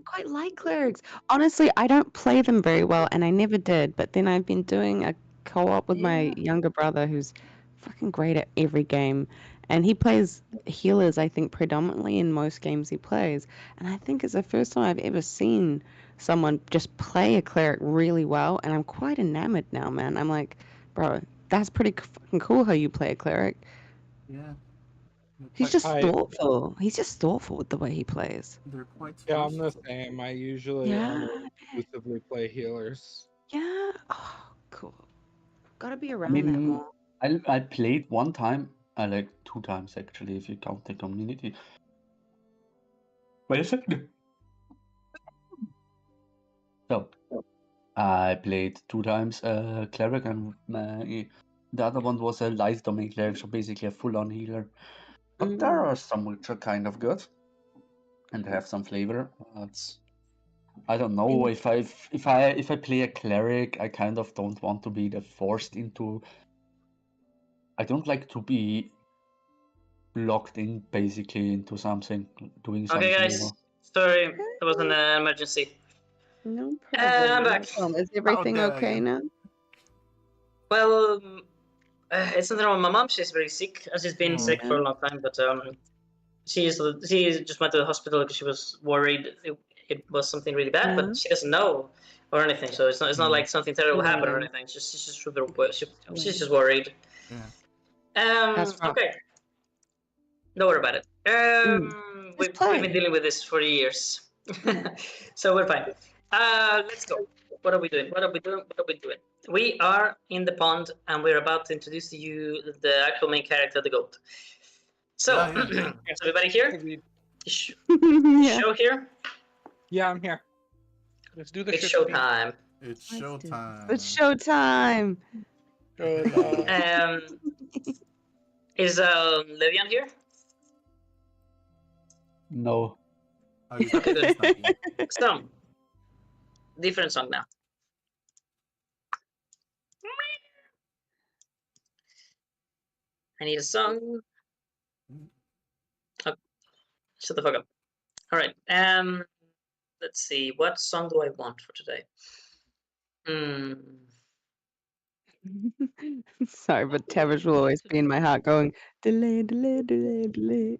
quite like clerics. Honestly, I don't play them very well, and I never did. But then I've been doing a co-op with my younger brother, who's fucking great at every game, and he plays healers. I think predominantly in most games he plays, and I think it's the first time I've ever seen someone just play a cleric really well, and I'm quite enamored now, man. I'm like, bro, that's pretty fucking cool how you play a cleric. Yeah. He's just I- thoughtful. He's just thoughtful with the way he plays. They're quite Yeah, I'm the versatile. same. I usually Yeah. only exclusively play healers. Yeah. Oh, cool. Gotta be I around that mean, more. I played one time. I like 2 times actually, if you count the community. Wait a second. So, I played 2 times cleric, and the other one was a light domain cleric, so basically a full-on healer. But there are some which are kind of good and have some flavor. I don't know if I play a cleric, I kind of don't want to be forced into. I don't like to be locked in basically into something, doing something. Okay, guys. Sorry, there was an emergency. No I'm problem. back. Is everything dare okay you. now? Well, it's nothing wrong with my mom. She's very sick. She's been sick for a long time, but she just went to the hospital because she was worried it was something really bad, but she doesn't know or anything. So it's not like something terrible happened or anything. She's just worried. Yeah. That's right. Okay. Don't worry about it. We've been dealing with this for years, so we're fine. Let's go. What are we doing? We are in the pond, and we're about to introduce to you the actual main character, the goat. So, is everybody here? Yeah. Show here? Yeah, I'm here. Let's do the It's shit. showtime. It's showtime. It's showtime. Is Levian here? No. Oh, he's not here. So, different song now. I need a song. Oh, shut the fuck up. All right. Let's see. What song do I want for today? Sorry, but Tavish will always be in my heart going, delay, delay, delay, delay.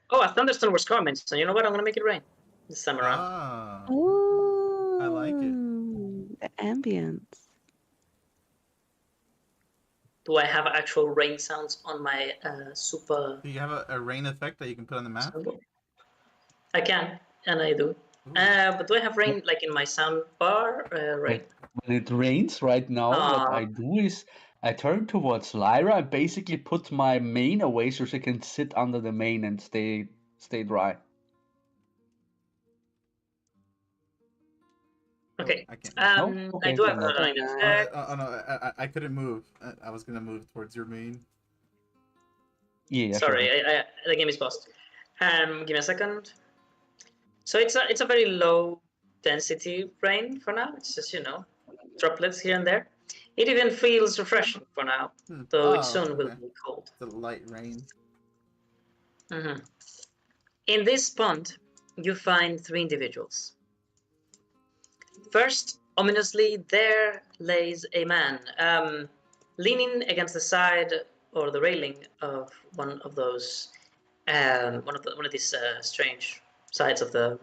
Oh, a thunderstorm was coming, so you know what? I'm gonna make it rain this time around. Ah, Oh, I like it. the ambience. Do I have actual rain sounds on my super do you have a rain effect that you can put on the map? soundboard? I can, and I do. Ooh. But do I have rain like in my sound bar? Rain. When it rains right now, what Ah. I do is I turn towards Lyra and basically put my mane away so she can sit under the mane and stay dry. Okay. I can't. No? Okay, I do have then not. another rain Nice. effect. Oh no, I couldn't move. I was gonna move towards your main. Yeah, Sorry, sure. the game is paused. Give me a second. So it's a very low density rain for now. It's just droplets here and there. It even feels refreshing for now, though it soon will Okay. be cold. It's a light rain. In this pond, you find 3 individuals. First, ominously, there lays a man, leaning against the side or the railing of one of those, one of these strange sides of the.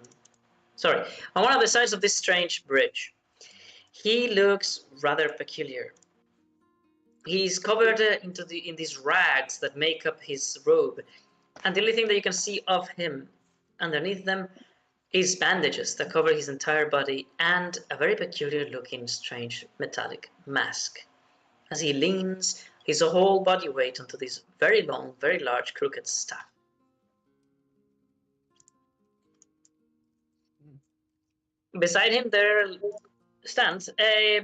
Sorry, on one of the sides of this strange bridge. He looks rather peculiar. He's covered in these rags that make up his robe, and the only thing that you can see of him underneath them is bandages that cover his entire body and a very peculiar looking strange metallic mask. As he leans his whole body weight onto this very long, very large crooked staff. Beside him there stands a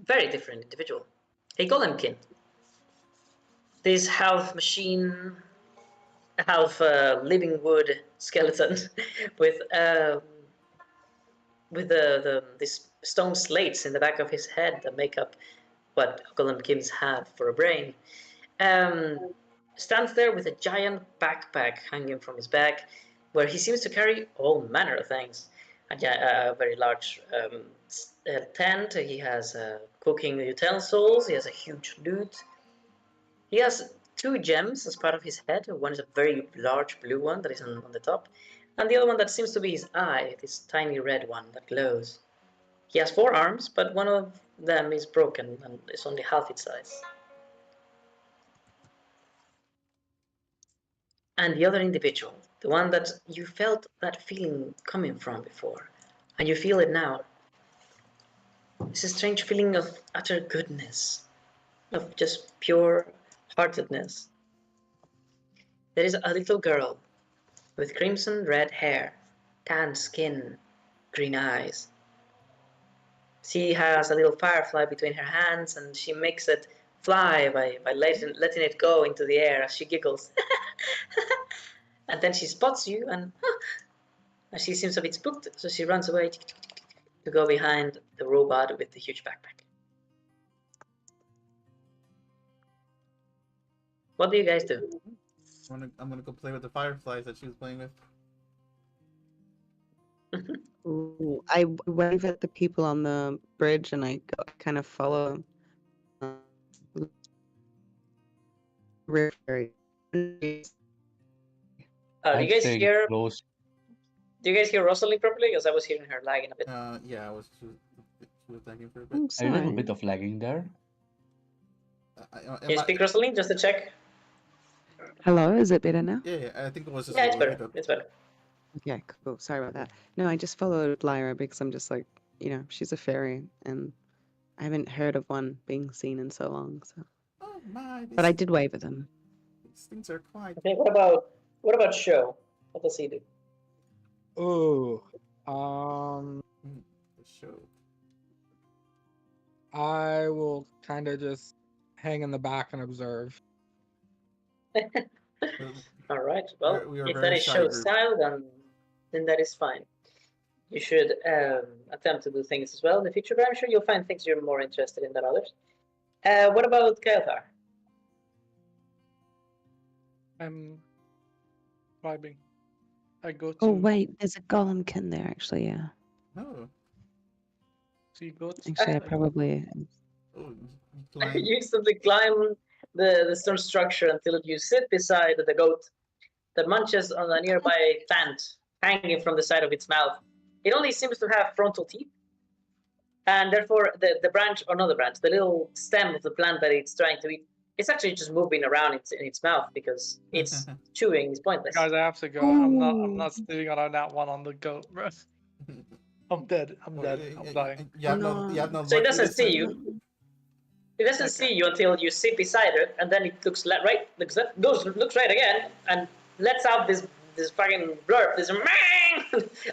very different individual, a golemkin. This half machine, half living wood skeleton with these stone slates in the back of his head that make up what golemkins have for a brain. Stands there with a giant backpack hanging from his back, where he seems to carry all manner of things. A very large tent. He has cooking utensils. He has a huge lute. He has 2 gems as part of his head. One is a very large blue one that is on the top, and the other one that seems to be his eye, this tiny red one that glows. He has 4 arms, but one of them is broken and is only half its size. And the other individual, the one that you felt that feeling coming from before, and you feel it now, is a strange feeling of utter goodness, of just pure heartedness. There is a little girl with crimson red hair, tan skin, green eyes. She has a little firefly between her hands, and she makes it fly by letting it go into the air as she giggles. And then she spots you, and she seems a bit spooked, so she runs away to go behind the robot with the huge backpack. What do you guys do? I'm gonna go play with the fireflies that she was playing with. Ooh, I wave at the people on the bridge and I kind of follow. Very. Do you I'm guys staying hear? close. Do you guys hear Rosalind properly? Because I was hearing her lagging a bit. Yeah, she was lagging for a bit. I'm A little sorry. bit of lagging there. Can you speak, Rosalind, just to check? Hello, is it better now? Yeah, I think it was just Yeah, a it's little better. hiccup. It's better. Okay, cool. Sorry about that. No, I just followed Lyra because I'm just like, she's a fairy and I haven't heard of one being seen in so long. So, Oh my! but I did wave at them. These things are quite. Okay. What about Show? What does he do? Oh, The show. I will kind of just hang in the back and observe. All right. Well, We are if very that is shy Show's group. style, then that is fine. You should attempt to do things as well in the future, but I'm sure you'll find things you're more interested in than others. What about Kael'thar? I'm vibing. I go to. Oh wait, there's a golemkin there actually. Yeah. Oh, See goats. Actually, I probably. Oh, you climb. You instantly climb the stone structure until you sit beside the goat that munches on a nearby plant hanging from the side of its mouth. It only seems to have frontal teeth, and therefore the branch, or not the branch, the little stem of the plant that it's trying to eat, it's actually just moving around in its mouth because it's chewing is pointless. Guys, I have to go. I'm not sitting on that one on the goat, bro. I'm dead. I'm dead. I'm dying. You have no So it luck doesn't this see time? you. It doesn't see you until you sit beside it, and then it looks right, looks left, looks right again, and lets out this fucking blurb, this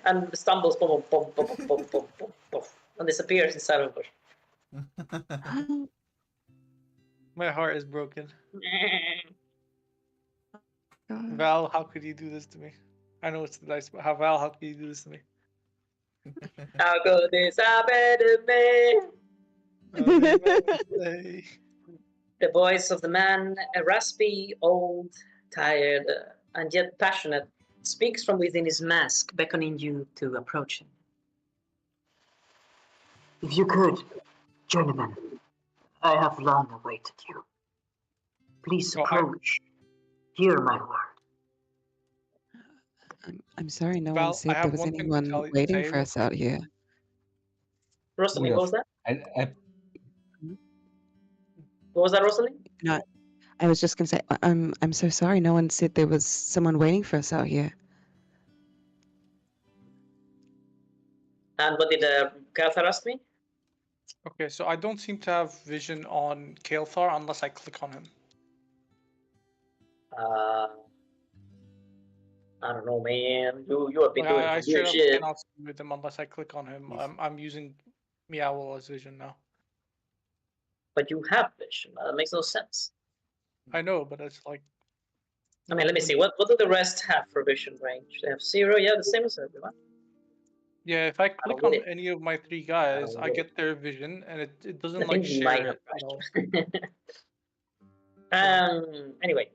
and stumbles, boom, boom, boom, boom, boom, boom, boom, boom, and disappears inside of the bush. My heart is broken. God. Val, how could you do this to me? I know it's the dice, but Val, how could you do this to me? How could this happen to me? Hey. The voice of the man, a raspy, old, tired, and yet passionate, speaks from within his mask, beckoning you to approach him. If you could, gentlemen, I have long awaited you. Please approach. Hear my word. I'm sorry, no Val, one I said there have was one thing to anyone tell you- waiting say for us out here. Rosalind, Yes. what was that? I What was that, Rosalind? No, I was just gonna say, I'm so sorry, no one said there was someone waiting for us out here. And what did Garthar ask me? Okay, so I don't seem to have vision on Kael'thar unless I click on him. I don't know, man. You have been Like, doing I some straight weird up shit. cannot see with him unless I click on him. I'm using Meowl as vision now. But you have vision. That makes no sense. I know, but it's like. I mean, let me see. What do the rest have for vision range? They have 0. Yeah, the same as everyone. Yeah, if I click get on it. any of my 3 guys, don't I get get their vision, and it doesn't I like think you might share have it. No. Anyway.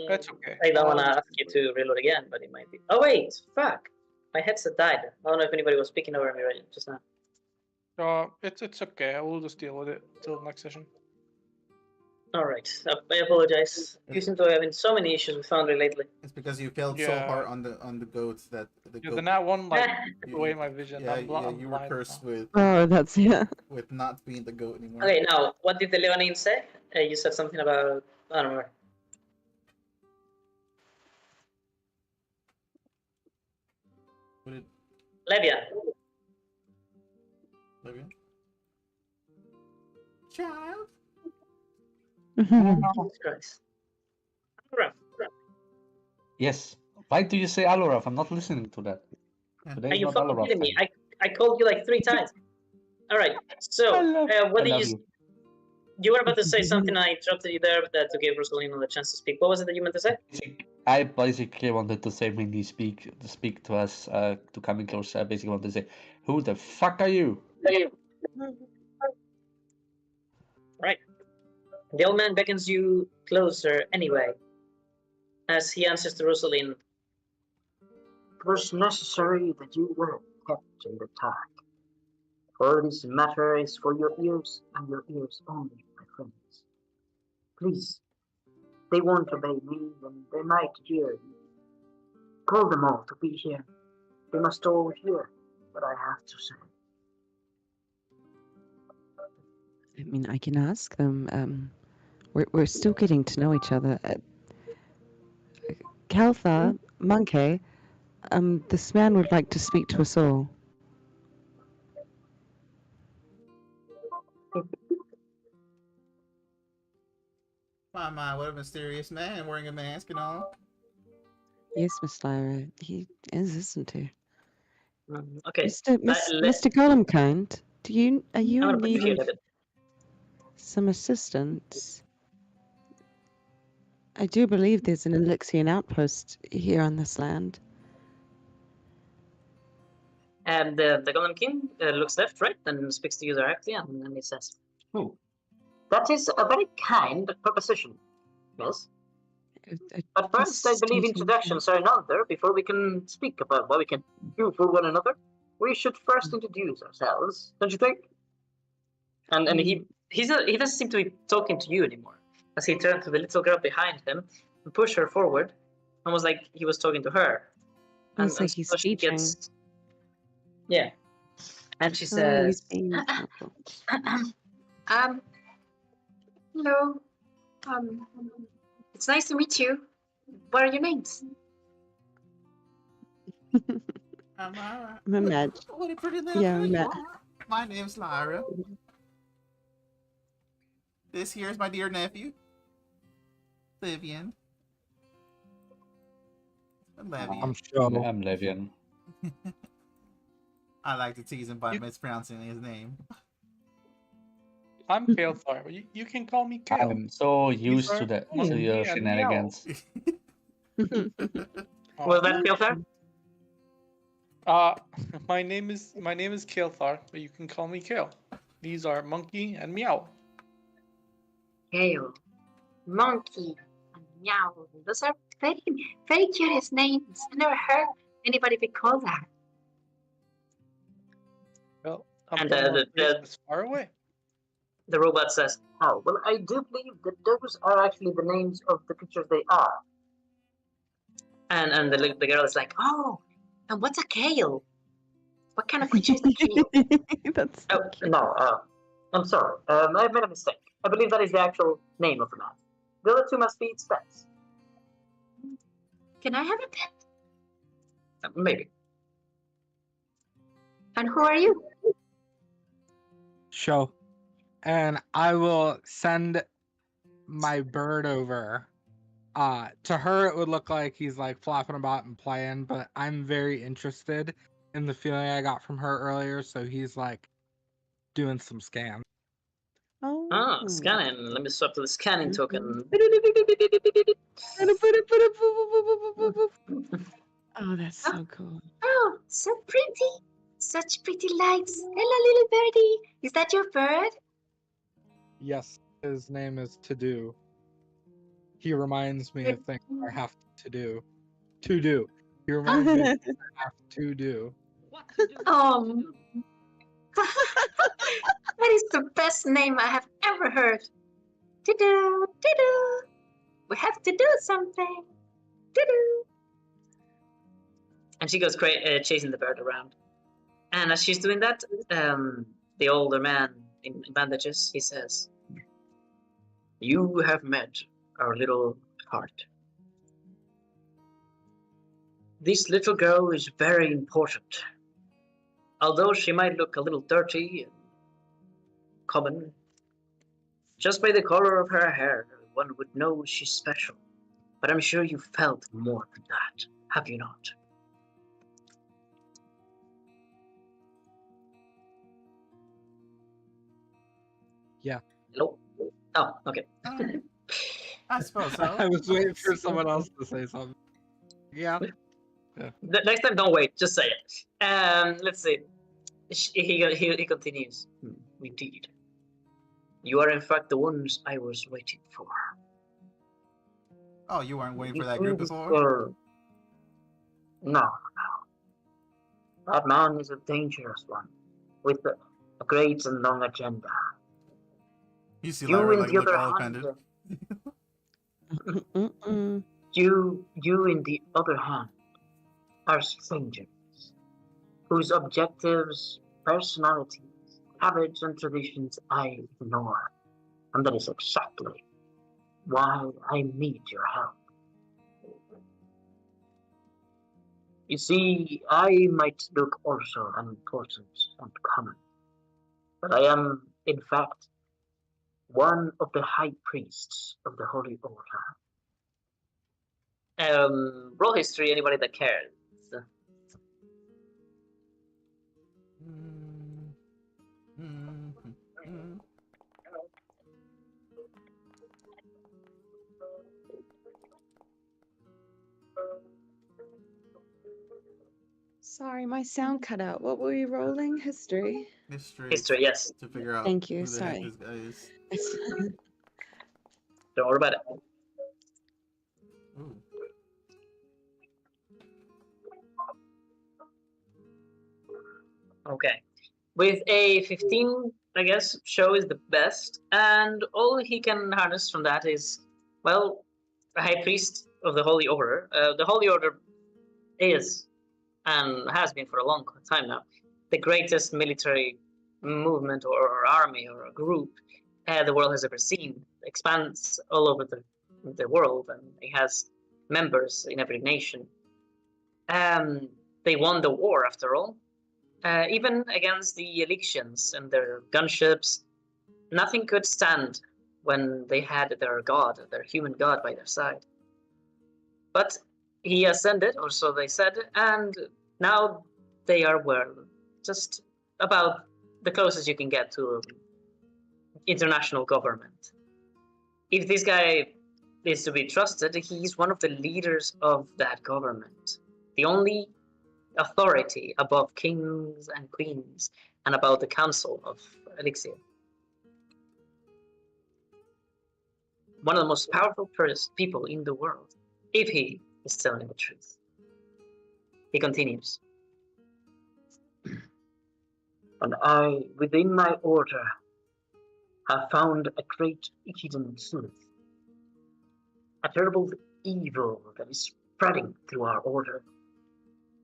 That's okay. I don't I'll want to just ask you to reload again, but it might be. Oh, wait. Fuck. My headset died. I don't know if anybody was speaking over me right just now. It's okay. I will just deal with it till next session. Alright. I apologize. You seem to be having so many issues with Foundry lately. It's because you failed so Yeah. hard on the goats that the Yeah, goat. the nat one like took you- away my vision. Yeah, I'm you were blind cursed now. Oh, that's yeah. with not being the goat anymore. Okay, now, what did the Leonine say? You said something about. I don't remember. What did Levian. Olivia? Child. Jesus Christ. Alright. yes. Why do you say Aloraf? I'm not listening to that. Today Are is you not fucking Aloraf kidding me? time. I called you like 3 times. Alright, so, what I did love you. you. You were about to say something, I interrupted you there to give Rosalina the chance to speak. What was it that you meant to say? I basically wanted to say when you speak to us, to coming closer. I basically wanted to say, "Who the fuck are you?" Right. The old man beckons you closer anyway, as he answers to Rosalind. It was necessary that you were kept in the dark. For this matter is for your ears, and your ears only, my friends. Please, they won't obey me, then they might hear you. Call them all to be here. They must all hear what I have to say. I mean, I can ask them. We're still getting to know each other. Kalthar, Monkey, this man would like to speak to us all. My, what a mysterious man wearing a mask and all. Yes, Miss Lyra, he is, isn't he? Okay. Mr. Golemkind, are you I'm in gonna put you need here, of David. some assistance? I do believe there's an Elixian outpost here on this land. And the Golem King looks left, right, and speaks to you directly, and then he says, That is a very kind proposition, yes? But first, I Just believe stating introductions are in order before we can speak about what we can do for one another. we should first introduce ourselves, don't you think? And he doesn't seem to be talking to you anymore, as he turned to the little girl behind him and pushed her forward, almost like he was talking to her. Almost like he's so she teaching. Yeah. And she Oh, says, he's being helpful. Hello. It's nice to meet you. What are your names? Lyra. Imagine. What a pretty little Yeah, girl you Matt. are. My name's Lyra. This here is my dear nephew, Livian. Levian. I'm sure. I'm Levian. I like to tease him by mispronouncing his name. I'm Kael'thar, but you can call me Kael. I'm so used are to that, to monkey your and shenanigans. Was that Kael'thar? My name is Kael'thar, but you can call me Kael. These are Monkey and Meow. Gale. Monkey. And Meow. Those are very, very curious names. I never heard anybody be called that. Well, I'm And, from the- a place the- that's far away. The robot says, oh, well, I do believe that those are actually the names of the creatures they are. and the girl is like, oh, and what's a kale? What kind of creature is a kale? That's Oh, No, I'm sorry. I've made a mistake. I believe that is the actual name of the man. The other two must be its pets. Can I have a pet? maybe. And who are you? Show. And I will send my bird over. To her, it would look like he's like flopping about and playing, but I'm very interested in the feeling I got from her earlier. So he's like doing some scans. Oh. Oh, scanning. Let me swap to the scanning token. Oh, that's so cool. Oh, so pretty. Such pretty lights. Hello, little birdie. Is that your bird? Yes, his name is To Do. He reminds me of things I have to do. To do. He reminds me of things I have to do. That is the best name I have ever heard. Do-do, do-do. We have to do something. Do-do. And she goes chasing the bird around. And as she's doing that, the older man in bandages, he says, you have met our little heart. This little girl is very important. Although she might look a little dirty and common, just by the color of her hair, one would know she's special. But I'm sure you felt more than that, have you not? Yeah. Hello? Oh, okay. I suppose so. I was waiting for someone else to say something. Yeah. Next time, don't wait. Just say it. Let's see. He continues. Indeed. You are in fact the ones I was waiting for. Oh, you weren't waiting for that group before? No. That man is a dangerous one, with a great and long agenda. You see You, Lyra in like the look other all hand, offended. you, in the other hand, are strangers, whose objectives, personalities, habits, and traditions I ignore. And that is exactly why I need your help. You see, I might look also unimportant and common, but I am, in fact, one of the high priests of the Holy Order. Roll history, anybody that cares. Sorry, my sound cut out. What were you rolling? History? History, yes. To figure out Thank you, who the heck sorry. this guy is. Don't worry about it. Ooh. Okay. With a 15, I guess, show is the best, and all he can harness from that is, well, a high priest of the Holy Order. The Holy Order is, and has been for a long time now, the greatest military movement or army or group the world has ever seen. Expands all over the world, and it has members in every nation. They won the war, after all. Even against the Elixians and their gunships, nothing could stand when they had their god, their human god, by their side. But he ascended, or so they said, and now they are, well, just about the closest you can get to international government. If this guy is to be trusted, he's one of the leaders of that government. The only authority above kings and queens and above the council of Elixir. One of the most powerful people in the world, if he is telling the truth. He continues. And I, within my order, have found a great hidden truth. A terrible evil that is spreading through our order,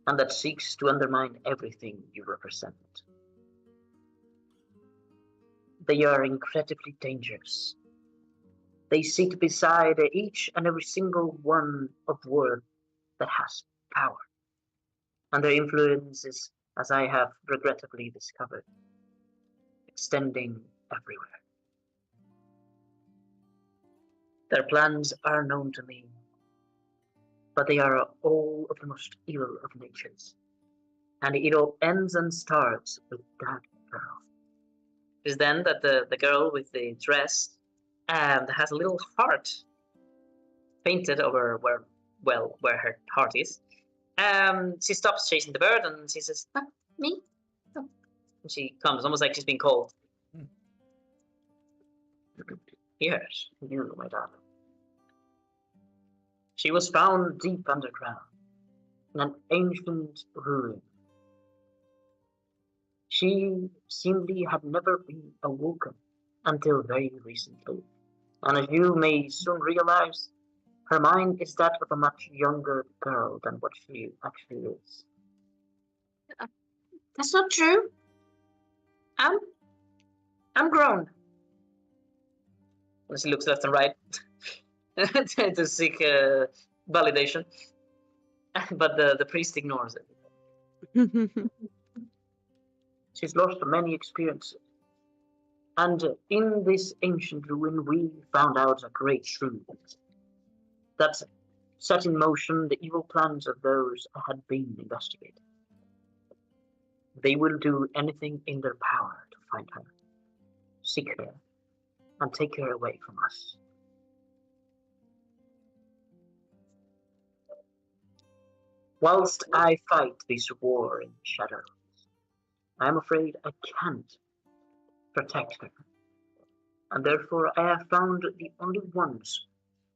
and that seeks to undermine everything you represent. They are incredibly dangerous. They sit beside each and every single one of world that has power, and their influence is, as I have regrettably discovered, extending everywhere. Their plans are known to me, but they are all of the most evil of natures, and it all ends and starts with that girl. It is then that the girl with the dress has a little heart painted over where her heart is. She stops chasing the bird and she says, "Ah, me?" Oh. And she comes, almost like she's being called. Yes, you, my darling. She was found deep underground, in an ancient ruin. She seemingly had never been awoken until very recently, and as you may soon realize, her mind is that of a much younger girl than what she actually is. That's not true. I'm grown. And she looks left and right to seek validation, but the priest ignores it. She's lost many experiences, and in this ancient ruin we found out a great truth, that set in motion the evil plans of those who had been investigated. They will do anything in their power to find her, seek her, and take her away from us. Whilst I fight this war in shadows, I am afraid I can't protect her, and therefore I have found the only ones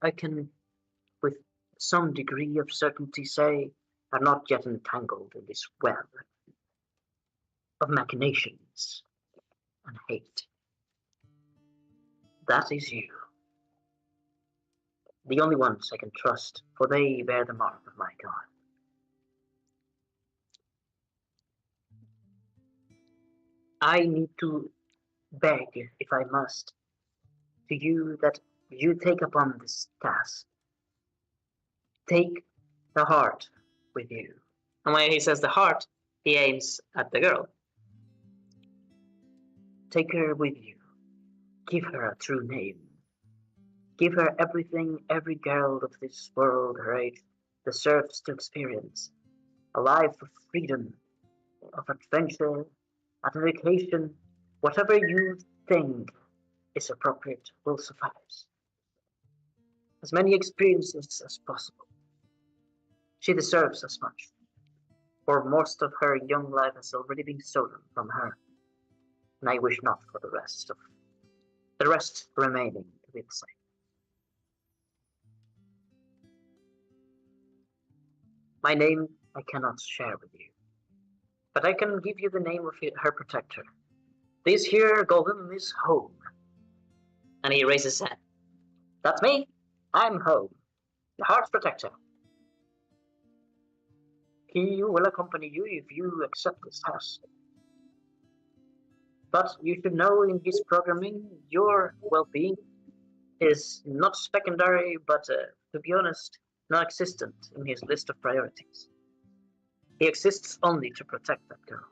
I can, with some degree of certainty, say are not yet entangled in this web of machinations and hate. That is you. The only ones I can trust, for they bear the mark of my God. I need to beg, if I must, to you that you take upon this task. Take the heart with you. And when he says the heart, he aims at the girl. Take her with you. Give her a true name. Give her everything every girl of this world her age deserves to experience. A life of freedom, of adventure, an education, whatever you think is appropriate will suffice. As many experiences as possible. She deserves as much, for most of her young life has already been stolen from her, and I wish not for the rest remaining to be the same. My name I cannot share with you, but I can give you the name of her protector. This here golem is Home. And he raises his hand. That's me. I'm Home, the heart's protector. He will accompany you if you accept this task. But you should know in his programming, your well-being is not secondary, but to be honest, non-existent in his list of priorities. He exists only to protect that girl.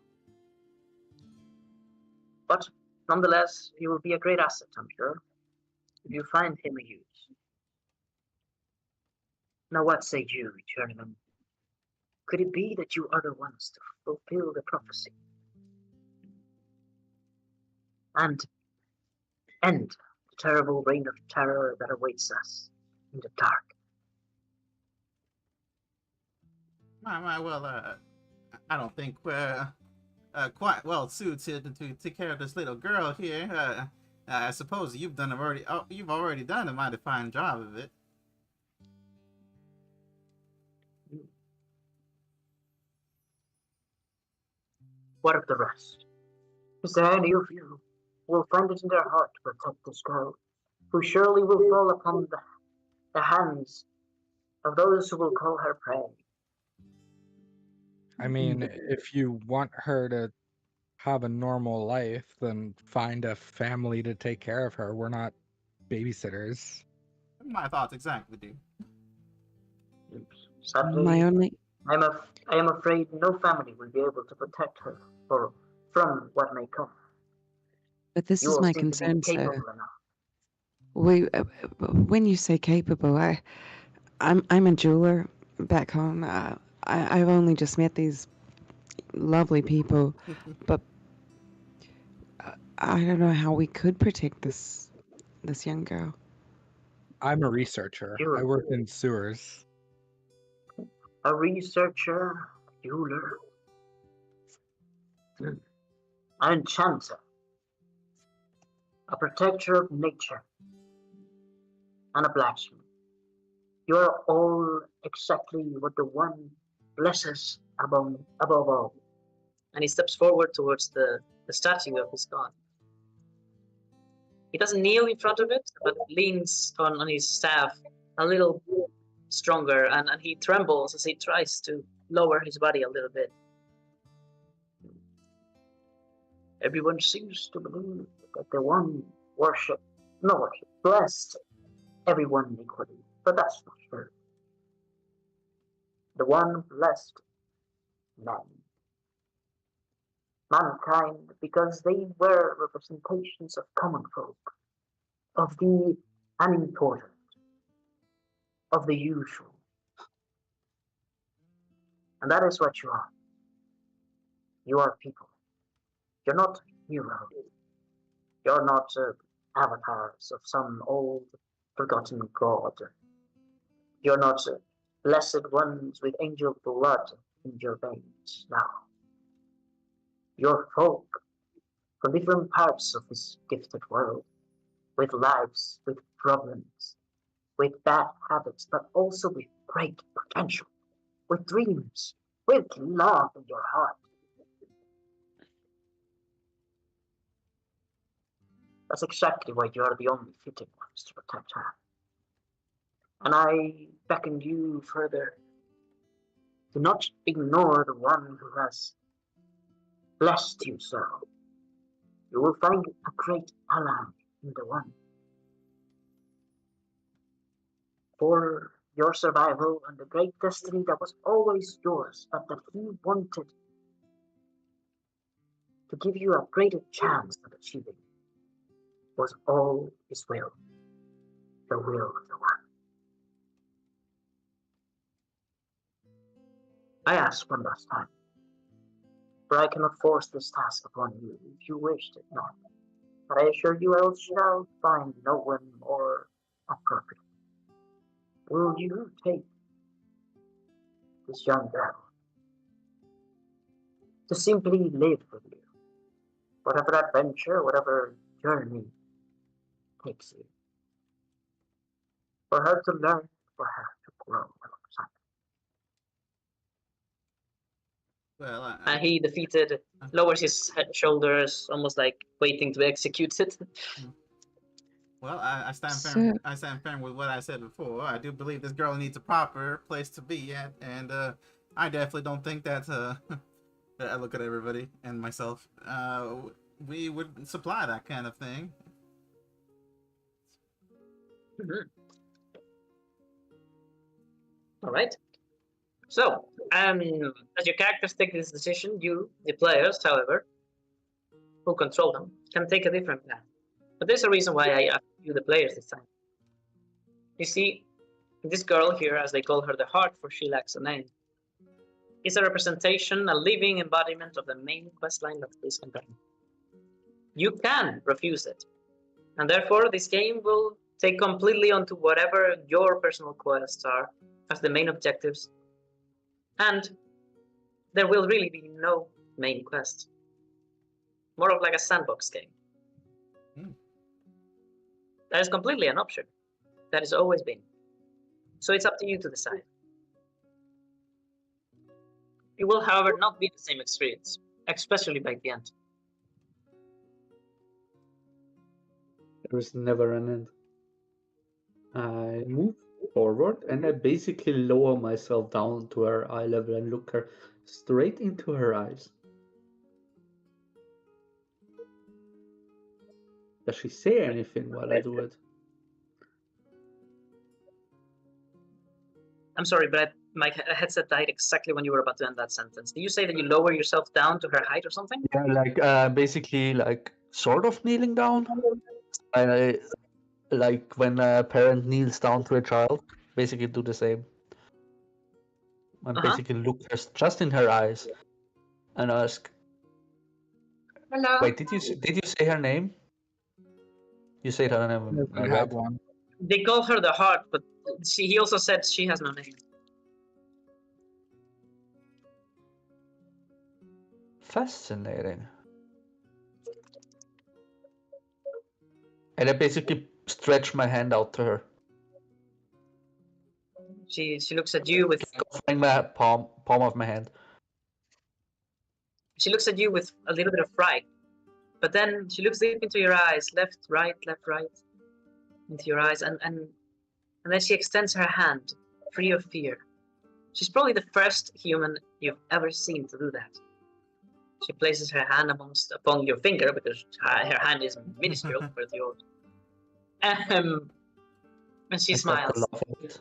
But nonetheless, he will be a great asset, I'm sure, if you find him a use. Now what say you, journeyman? Could it be that you are the ones to fulfill the prophecy? And end the terrible reign of terror that awaits us in the dark. Well, I don't think we're quite well suited to take care of this little girl here. I suppose you've already done a mighty fine job of it. What of the rest? Is there any of you who will find it in their heart to protect this girl, who surely will fall upon the hands of those who will call her prey? I mean, if you want her to have a normal life, then find a family to take care of her. We're not babysitters. My thoughts exactly, dude. Sadly, My only I am afraid no family will be able to protect her from what may come. but this You is all my seem to be concern, sir. capable enough. When you say capable, I'm a jeweler back home. I've only just met these lovely people, but I don't know how we could protect this young girl. I'm a researcher. Sure. I work in sewers. A researcher, jeweler, an enchanter, a protector of nature, and a blacksmith. You are all exactly what the one blesses above all. And he steps forward towards the statue of his god. He doesn't kneel in front of it, but leans on his staff a little stronger, and he trembles as he tries to lower his body a little bit. Everyone seems to believe that the one blessed everyone equally, but that's not true. The one blessed mankind, because they were representations of common folk, of the unimportant, of the usual. And that is what you are. You are people. You're not heroes. You're not avatars of some old forgotten god. You're not blessed ones with angel blood in your veins now. You're folk from different parts of this gifted world, with lives, with problems, with bad habits, but also with great potential, with dreams, with love in your heart. That's exactly why you're the only fitting ones to protect her. And I beckon you further to not ignore the one who has blessed you so. You will find a great ally in the one. For your survival and the great destiny that was always yours, but that he wanted to give you a greater chance of achieving, was all his will, the will of the one. I ask one last time, for I cannot force this task upon you if you wished it not, but I assure you I shall find no one more appropriate. Will you take this young girl to simply live with you, whatever adventure, whatever journey takes you, for her to learn, for her to grow alongside? Well, And he defeated, lowers his shoulders, almost like waiting to execute it. well, I stand So- firm. I stand firm with what I said before. I do believe this girl needs a proper place to be at, and I definitely don't think that. I look at everybody and myself. We would supply that kind of thing. All right. So, as your characters take this decision, you, the players, however, who control them, can take a different path. But there's a reason why I asked you, the players, this time. You see, this girl here, as they call her the Heart, for she lacks a name, is a representation, a living embodiment of the main questline of this campaign. You can refuse it, and therefore this game will take completely onto whatever your personal quests are as the main objectives, and there will really be no main quest. More of like a sandbox game. That is completely an option. That has always been. So it's up to you to decide. It will, however, not be the same experience, especially by the end. There is never an end. I move forward and I basically lower myself down to her eye level and look her straight into her eyes. Does she say anything while I do it? I'm sorry, but my headset died exactly when you were about to end that sentence. Did you say that you lower yourself down to her height or something? Yeah, like basically like sort of kneeling down. I like when a parent kneels down to a child, basically do the same. And basically look her just in her eyes and ask, Hello. wait, did you say her name? You said her name, I right? have one. They call her the Heart, but he also said she has no name. Fascinating. And I basically stretch my hand out to her, She looks at you with covering my palm of my hand. She looks at you with a little bit of fright, but then she looks deep into your eyes, left, right, into your eyes, and then she extends her hand, free of fear. She's probably the first human you've ever seen to do that. She places her hand upon your finger, because her hand is minuscule compared to yours. And she I start to smiles. laugh a bit.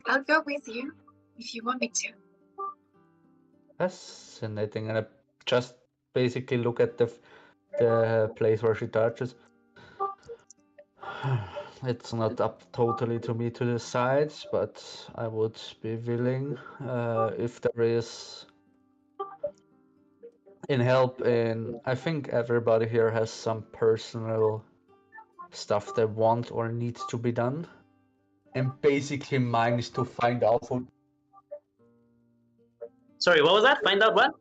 I'll go with you if you want me to. Fascinating, and I just basically look at the place where she touches. It's not up totally to me to decide, but I would be willing if there is help in. I think everybody here has some personal stuff they want or needs to be done, and basically mine is to find out who. Sorry, what was that? Find out what?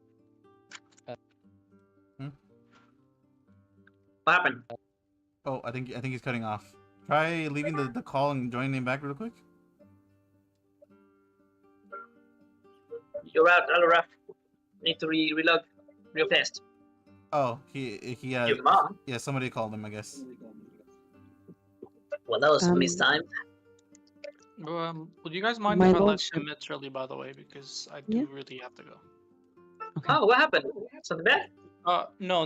What happened? Oh, I think he's cutting off. Try leaving the call and joining him back real quick. You're out, Aloraf. Need to relog real fast. Oh, he Your mom? yeah, somebody called him, I guess. Well, that was mistimed. Would you guys mind My if I let lordship. him early, by the way, because I do Yeah. really have to go. Oh, what happened? Something bad? No,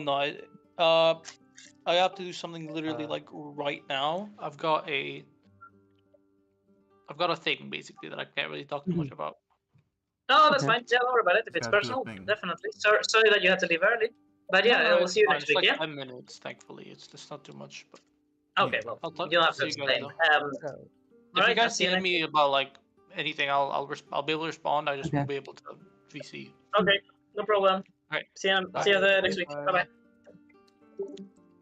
I have to do something literally like right now. I've got a thing basically that I can't really talk too much about. No, that's Okay. fine. Yeah, don't worry about it. If it's Gotta do a personal, thing. definitely. Sorry that you had to leave early. But yeah, No, we'll see you fine. next It's week, like yeah? 5 minutes, thankfully. It's not too much, but Okay, well, I'll talk. you don't have see to you guys explain. though. If you Alright, I'll guys see you need next me about like anything, I'll be able to respond. I just Okay. won't be able to VC. Okay, no problem. Alright. See you Bye. next week. Bye. Bye-bye.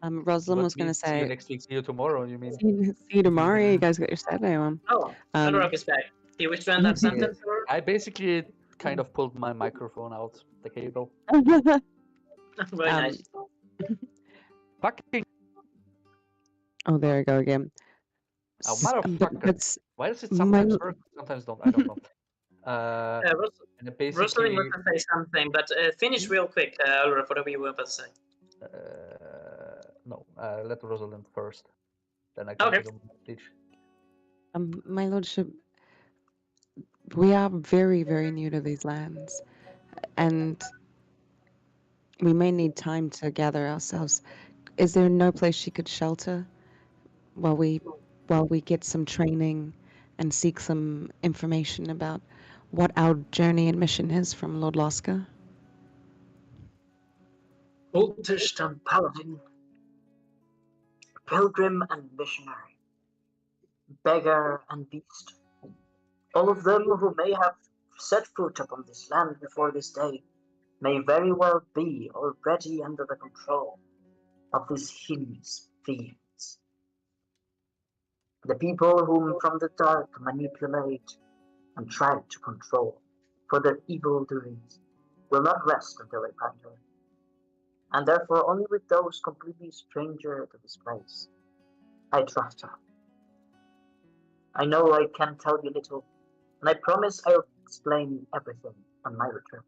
Rosalind was going to See you say, next week. See you tomorrow. You mean? see you tomorrow. You guys got your Saturday one. Oh, Um, Aloraf is back. Do you wish to end that sentence? Or? I basically kind of pulled my microphone out the cable. Very nice. Fucking Oh, there we go again. Oh, But motherfucker. that's Why does it My- sometimes work? Sometimes don't. I don't know. And it Rosalind basically, wants to say something, but finish real quick, Ulrich, whatever you were about to say. no, let Rosalind first. Then I can Okay. give him a speech. My lordship, we are very, very new to these lands, and we may need time to gather ourselves. Is there no place she could shelter while we get some training and seek some information about what our journey and mission is from Lord Loska? Cultist and paladin, pilgrim and missionary, beggar and beast, all of them who may have set foot upon this land before this day may very well be already under the control of these hideous fiends. The people whom from the dark manipulate and try to control for their evil doings will not rest until they find her, and therefore only with those completely stranger to this place I trust her. I know I can tell you little, and I promise I'll explain everything on my return.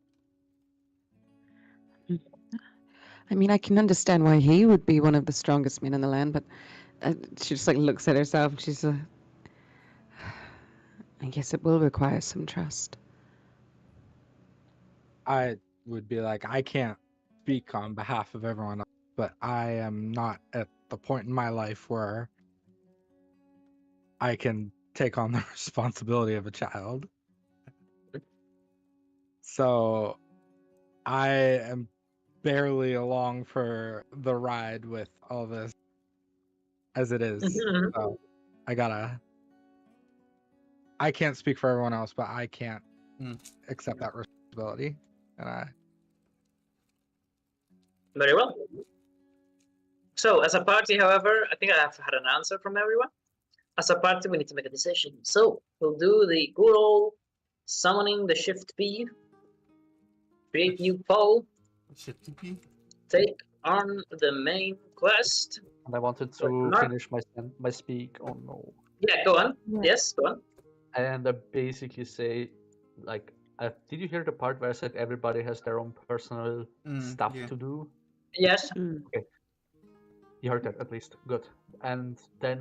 I mean, I can understand why he would be one of the strongest men in the land, but she just like looks at herself and she's I guess it will require some trust. I would be like, I can't speak on behalf of everyone else, but I am not at the point in my life where I can take on the responsibility of a child. So I am barely along for the ride with all this as it is. So I can't speak for everyone else, but I can't accept that responsibility. And Very well. So, as a party, however, I think I have had an answer from everyone. As a party, we need to make a decision. So, we'll do the good old summoning the Shift B, create new poll, Shift P. take on the main quest. And I wanted to finish my speak. Oh no. Yeah, go on. Yeah. Yes, go on. And I basically say, like, did you hear the part where I said everybody has their own personal stuff yeah. to do? Yes. Okay. You heard that at least. Good. And then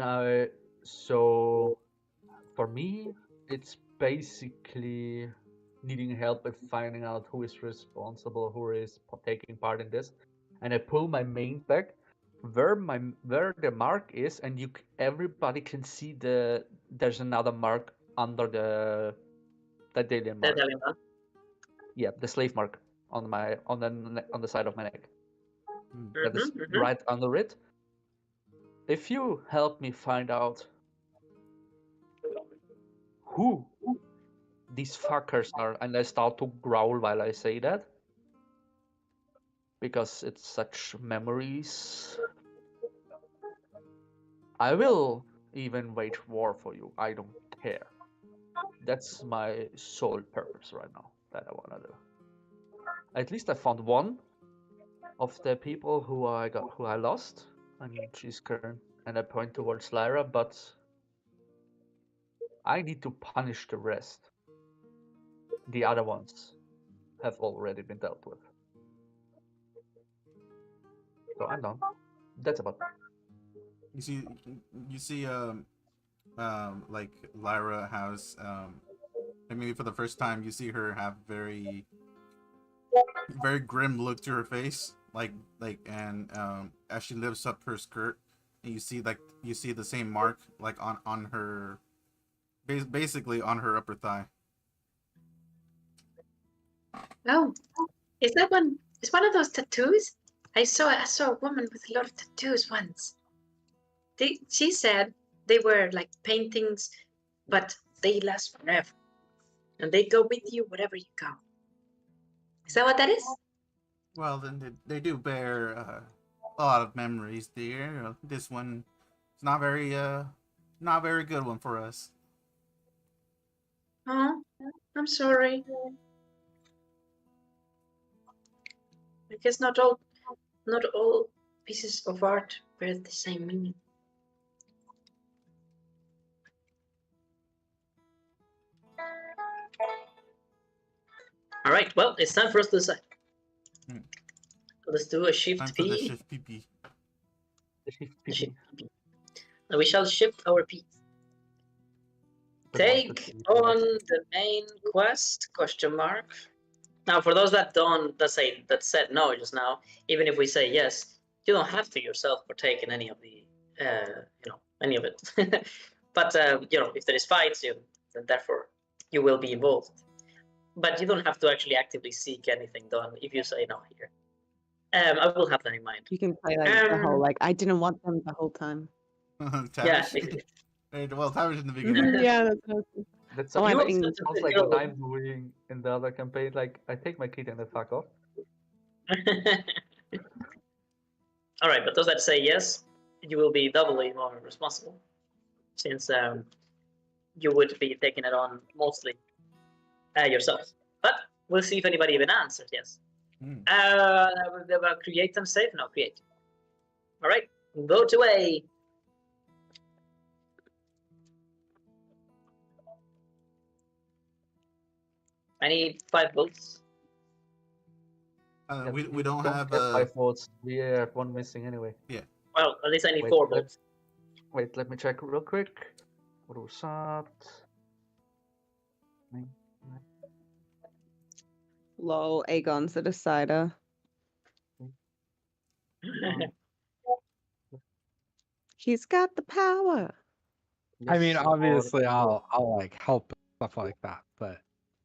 for me, it's basically needing help with finding out who is responsible, who is taking part in this. And I pull my main back where the mark is, and everybody can see there's another mark under the Daedalian mark. Yeah, the slave mark on the side of my neck. That is right under it. If you help me find out who these fuckers are, and I start to growl while I say that, because it's such memories, I will even wage war for you. I don't care. That's my sole purpose right now that I want to do. At least I found one of the people who I lost, and she's current, and I point towards Lyra, but I need to punish the rest. The other ones have already been dealt with. So I'm done. That's about it. You see like Lyra has maybe for the first time you see her have very grim look to her face, and as she lifts up her skirt, and you see the same mark like on her basically on her upper thigh. Oh, is that one? Is one of those tattoos? I saw a woman with a lot of tattoos once. She said they were like paintings, but they last forever, and they go with you wherever you go. Is that what that is? Well, then they do bear a lot of memories, dear. This one is not very good one for us. Oh, I'm sorry. I guess not all pieces of art bear the same meaning. right. Well, it's time for us to decide. Hmm. Let's do a shift Time for the P. shift PP. Shift P. Now we shall shift our P. Take on the main quest? Question mark. Now, for those that said no just now, even if we say yes, you don't have to yourself partake in any of the, any of it. But if there is fights, then therefore you will be involved. But you don't have to actually actively seek anything done if you say no here. I will have that in mind. You can play like the whole like I didn't want them the whole time. Yeah. Well, Tavish in the beginning. Yeah, that's what I was thinking. That Oh, sounds, I think- sounds like what I'm doing in the other campaign. Like, I take my kid and I fuck off. All right, but those that say yes, you will be doubly more responsible, since you would be taking it on mostly yourself. But we'll see if anybody even answers yes. Create them safe? No, create. All right, go to A. I need 5 votes. We don't have 5 votes. We have 1 missing anyway. Yeah. Well, at least I need 4 votes. Wait, let me check real quick. What was that? Lol, Aegon's the decider. He's got the power. I mean, Yes, obviously, I'll like help stuff like that, but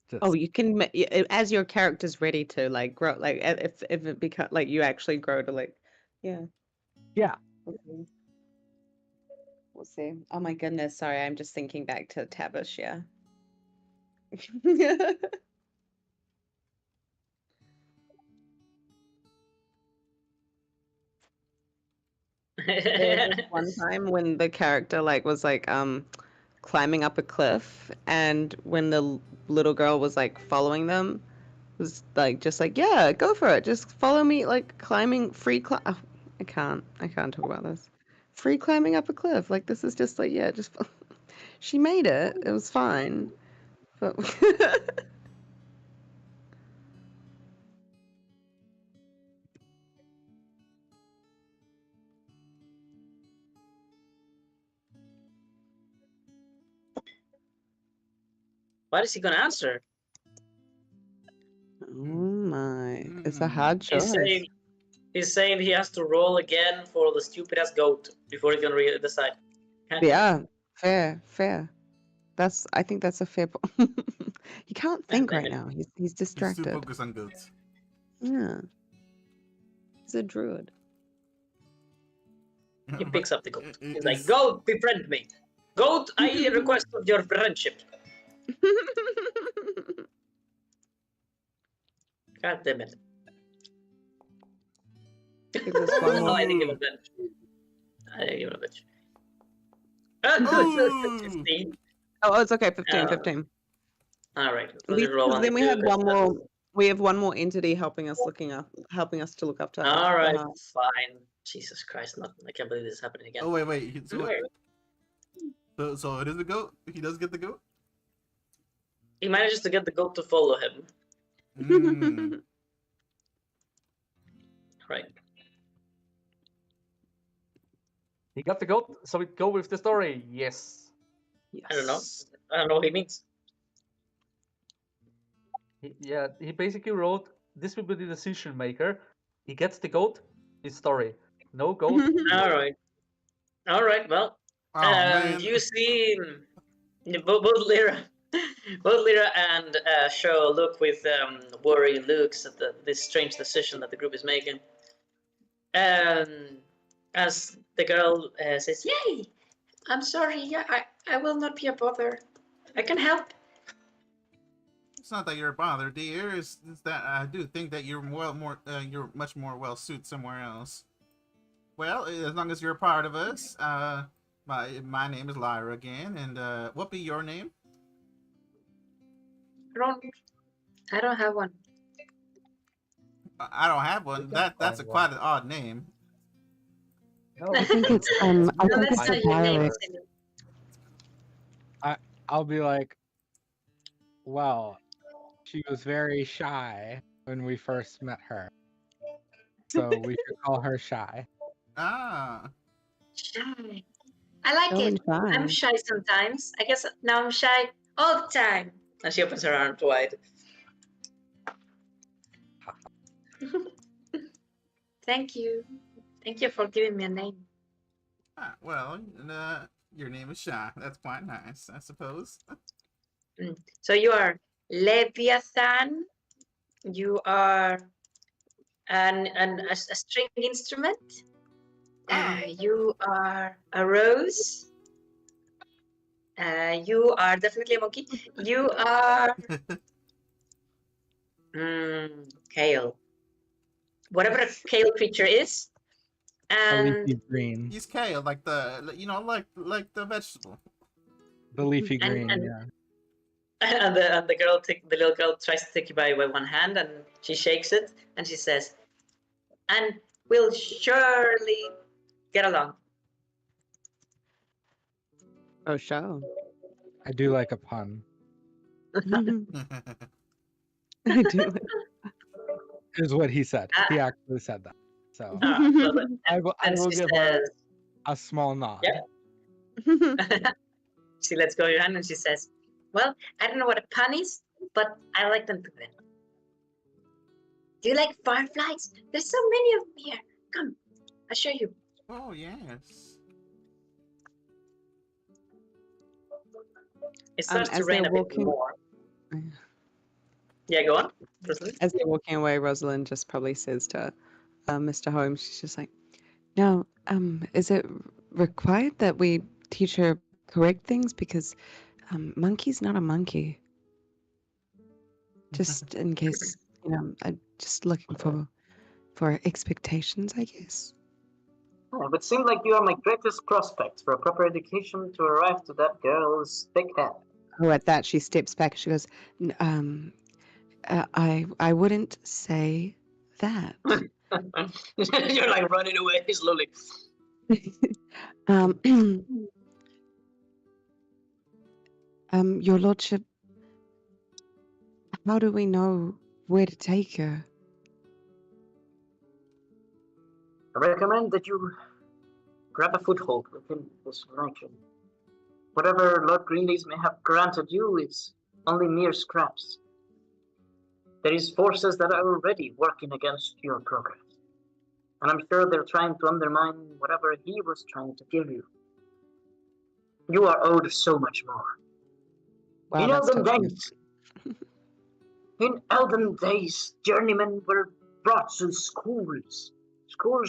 just Oh, you can as your character's ready to like grow, like if it become like you actually grow to like, yeah. yeah. Okay. We'll see. Oh my goodness, sorry, I'm just thinking back to Tavish, yeah. There was this one time when the character like was like climbing up a cliff, and when the little girl was like following them, was like just like, yeah, go for it, just follow me, like climbing oh, I can't talk about this. Free climbing up a cliff, like this is just like, yeah, just she made it, it was fine, but What is he gonna answer? oh my, it's a hard choice. He's saying he has to roll again for the stupid ass goat before he can decide. Yeah, fair. I think that's a fair point. He can't think right now. He's He's distracted. too focused on goats. Yeah. He's a druid. He picks up the goat. He's like, "Goat, befriend me. Goat, I request of your friendship." God damn it. Give us one more. I didn't give him a bench. I didn't give him a bench. Ooh. 15. Oh, it's okay. 15. All right. Then we have one more. We have one more entity helping us to look up to. All right, the house. fine. Jesus Christ, I can't believe this is happening again. Oh wait. So it is a goat. He does get the goat. He manages to get the goat to follow him. Mm. Right. He got the goat, so we go with the story. Yes. I don't know what he means. He basically wrote, this will be the decision maker. He gets the goat, his story. No goat. All right. Well, you see both Lyra and Sho look with worried looks at this strange decision that the group is making. As the girl says, Yay! I'm sorry. Yeah, I will not be a bother. I can help. It's not that you're a bother, dear. It's that I do think that you're you're much more well suited somewhere else. Well, as long as you're a part of us, my name is Lyra again, and what be your name? I don't have one. I don't have one. That's quite an odd name. I think it's a dialect. I'll be like, well, she was very shy when we first met her. So we should call her Shy. Ah. Shy. I like So it. I'm inside. shy sometimes. I guess now I'm shy all the time. And she opens her arms wide. Thank you. Thank you for giving me a name. Well, your name is Sha. That's quite nice, I suppose. So you are Leviathan. You are a string instrument. You are a rose. You are definitely a monkey. You are kale. Whatever a kale creature is. A And leafy green. He's kale, like like the vegetable. The leafy And- green, and- yeah. And the little girl tries to take you by one hand, and she shakes it, and she says, "And we'll surely get along." Oh, show. I do like a pun. I do. Is what he said. Ah. He actually said that. So Well, then- I will and she give her says, a small nod. Yeah. She lets go of your hand and she says, "Well, I don't know what a pun is, but I like them too then. Do you like fireflies? There's so many of them here. Come, I'll show you." Oh yes. It starts to as rain they're a bit walking- more. Yeah, go on. Rosalind. As they're walking away, Rosalind just probably says to Mr. Holmes, she's just like, "Now, is it required that we teach her correct things? Because monkey's not a monkey. Just in case, I'm just looking for expectations, I guess." Oh, it would seem like you are my greatest prospect for a proper education to arrive to that girl's thick head. Oh, at that, she steps back. She goes, I wouldn't say that. You're like running away slowly. Your lordship, how do we know where to take her? I recommend that you grab a foothold within this region. Whatever Lord Greenleaf may have granted you is only mere scraps. There is forces that are already working against your progress. And I'm sure they're trying to undermine whatever he was trying to give you. You are owed so much more. Wow, In that's olden touching. days, journeymen were brought to schools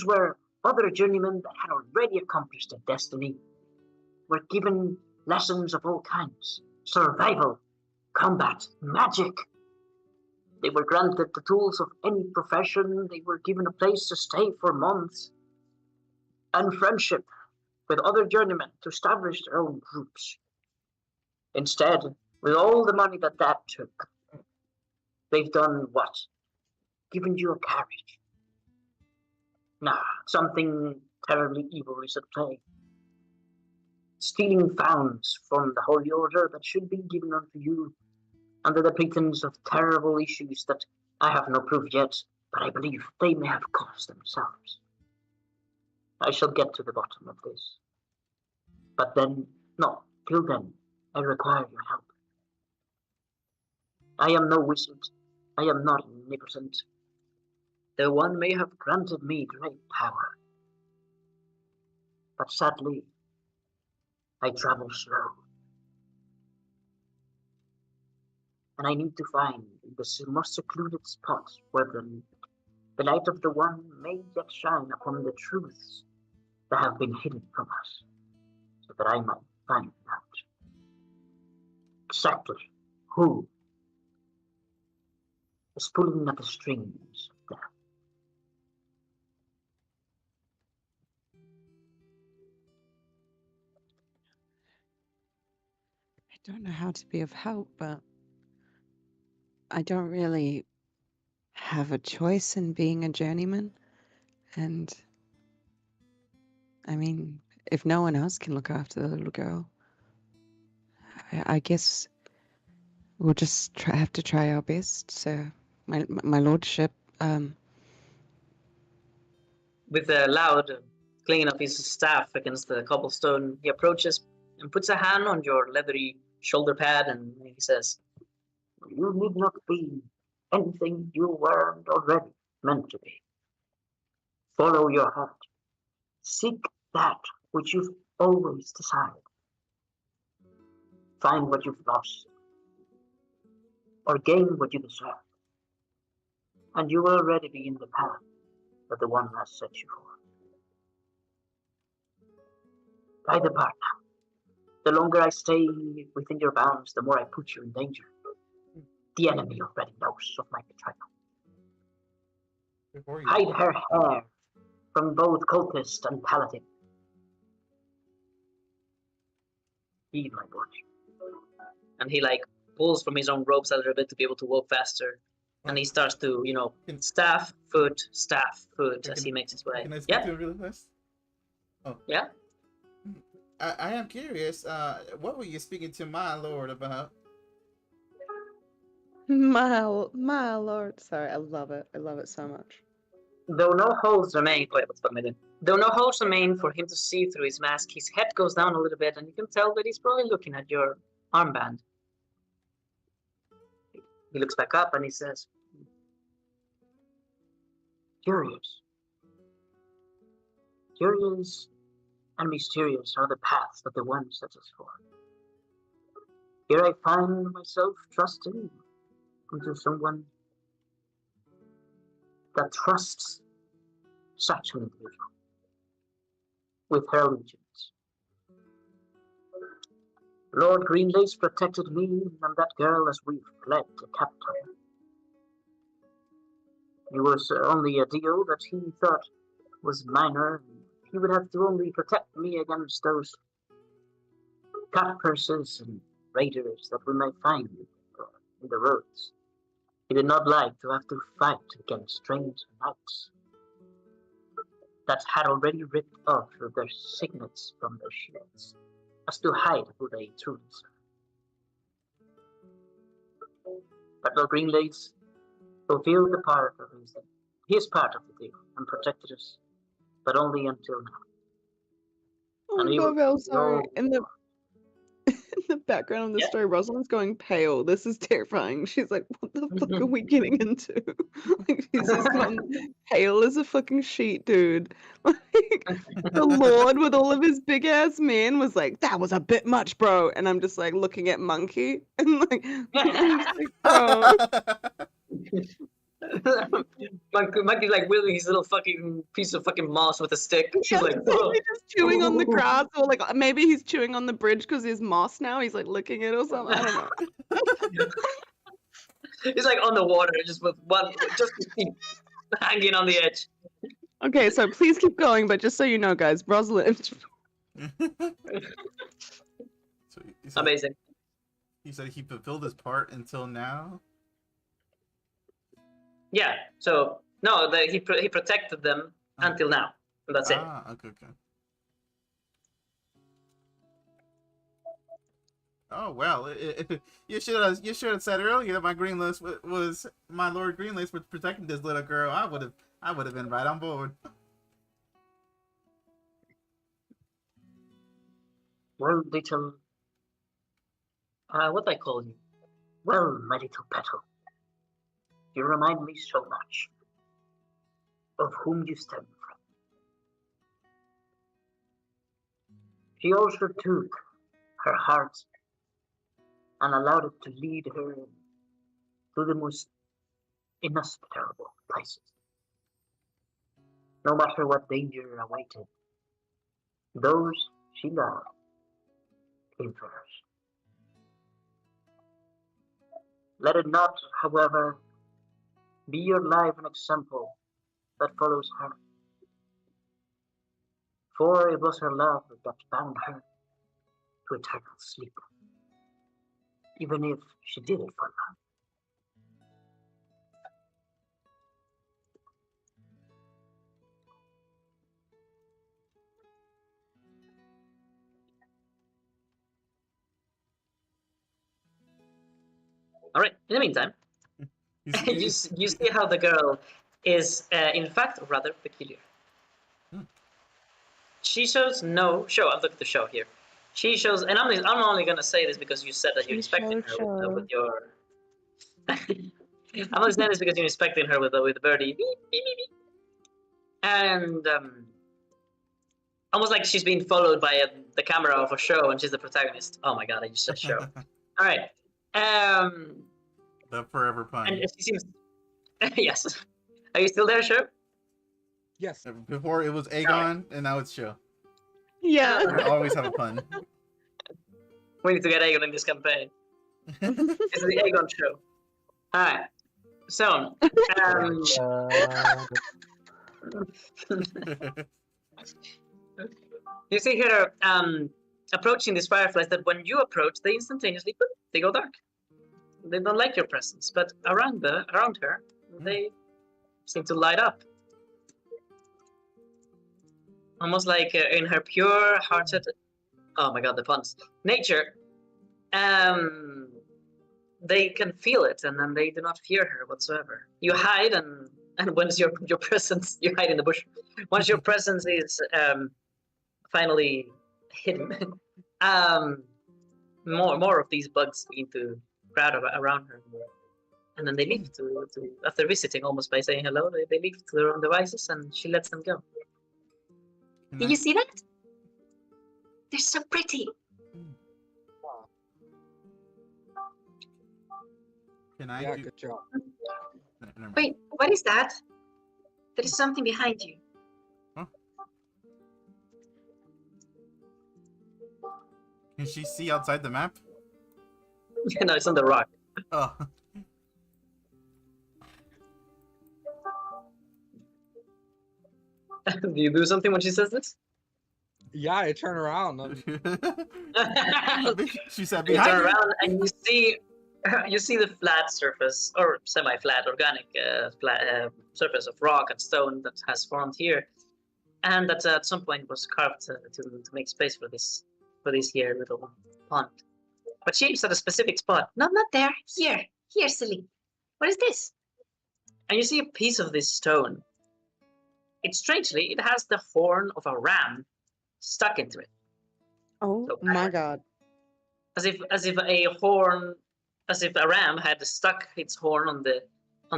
where other journeymen that had already accomplished their destiny were given lessons of all kinds: survival, combat, magic. They were granted the tools of any profession. They were given a place to stay for months, and friendship with other journeymen to establish their own groups. Instead, with all the money that took, they've done what? Given you a carriage. Nah, something terribly evil is at play. Stealing founds from the Holy Order that should be given unto you under the pretense of terrible issues that I have no proof yet, but I believe they may have caused themselves. I shall get to the bottom of this. But then, no, till then, I require your help. I am no wizard. I am not omnipotent. The one may have granted me great power. But sadly, I travel slow. And I need to find the most secluded spot where the light of the one may yet shine upon the truths that have been hidden from us, so that I might find out exactly who is pulling at the strings of death. I don't know how to be of help, but I don't really have a choice in being a journeyman. And I mean, if no one else can look after the little girl, I guess We'll just have to try our best, sir. My lordship. With a loud clinging of his staff against the cobblestone, he approaches and puts a hand on your leathery shoulder pad, and he says, You need not be anything you weren't already meant to be. Follow your heart. Seek that which you've always desired. Find what you've lost, or gain what you deserve, and you will already be in the path that the One has set you for. I depart now. The longer I stay within your bounds, the more I put you in danger. The enemy already knows of my betrayal. Before you Hide her hair from both cultist and paladin. Heed my word. and he like pulls from his own ropes a little bit to be able to walk faster. And he starts to, staff, foot, as he makes his way. Can I speak Yeah, to him really fast? Oh. yeah. I am curious, what were you speaking to my lord about? My lord. Sorry, I love it. I love it so much. Though no holes remain, wait, what's the fuck am I doing? Though no holes remain for him to see through his mask, his head goes down a little bit, and you can tell that he's probably looking at your armband. He looks back up and he says, Curious. Curious and mysterious are the paths that the One sets us for. Here I find myself trusting into someone that trusts such an individual with her allegiance. Lord Greenlace protected me and that girl as we fled to Captain. It was only a deal that he thought was minor. He would have to only protect me against those cut purses and raiders that we may find in the roads. He did not like to have to fight against strange knights that had already ripped off their signets from their shields, as to hide who they truly serve. But Lord Greenlace fulfilled the part of his part of the deal and protected us, but only until now. Oh And my he god, Val, sorry. no- In the background of the Yeah. story, Rosalind's going pale. This is terrifying. She's like, what the fuck are we getting into? Like, she's just gone pale as a fucking sheet, dude. Like, the Lord with all of his big ass men was like, that was a bit much, bro. And I'm just like looking at Monkey and like, I'm just like, bro. Monkey's like wielding his little fucking piece of fucking moss with a stick. He's Yeah, like, maybe "Whoa." just chewing on the grass, or like maybe he's chewing on the bridge because there's moss now. He's like licking it or something. I don't know. He's like on the water, just with one, just his feet hanging on the edge. Okay, so please keep going, but just so you know, guys, Rosalind. So he said, Amazing. he said he fulfilled his part until now. Yeah. So no, he protected them until now. And that's it. Okay. Oh well, you should have said earlier that my Greenlace was my Lord Greenlace was protecting this little girl. I would have been right on board. Well, little, What I call you? well, my little petal, you remind me so much of whom you stem from. She also took her heart and allowed it to lead her to the most inhospitable places. No matter what danger awaited, those she loved came first. Let it not, however, be your life an example that follows her. For it was her love that bound her to eternal sleep, even if she did it for love. All right. In the meantime, you see how the girl is, in fact, rather peculiar. She shows no show. I'll look at the show here. She shows, and I'm only gonna say this because you said that you're inspecting her with your. I'm only saying this because you're inspecting her with Birdie, beep, beep, beep, beep. And almost like she's being followed by the camera of a show, and she's the protagonist. Oh my god, I just said show. All right. The forever pun. And she seems. Yes. Are you still there, show? Yes. Before it was Aegon, and now it's show. Yeah. I always have a pun. We need to get Aegon in this campaign. It's the Aegon show. All right. So, you see here, approaching these fireflies that when you approach, they instantaneously they go dark. They don't like your presence, but around her, they seem to light up. Almost like in her pure-hearted, oh my god, the puns, nature, they can feel it, and then they do not fear her whatsoever. You hide, and once your presence, you hide in the bush. Once your presence is finally hidden, more of these bugs begin to crowd around her, and then they leave to after visiting, almost by saying hello. They leave to their own devices, and she lets them go. Did you see that? They're so pretty. Can I? Yeah, good job. Wait, what is that? There is something behind you. Huh? Can she see outside the map? No, it's on the rock. Oh. Do you do something when she says this? Yeah, I turn around. She said You behind turn you. around and you see the flat surface, or semi-flat, organic surface of rock and stone that has formed here, and that at some point was carved to make space for this here little pond. But she aims at a specific spot. No, not there. Here, silly. What is this? And you see a piece of this stone. It has the horn of a ram stuck into it. Oh So my backward. god. As if a ram had stuck its horn on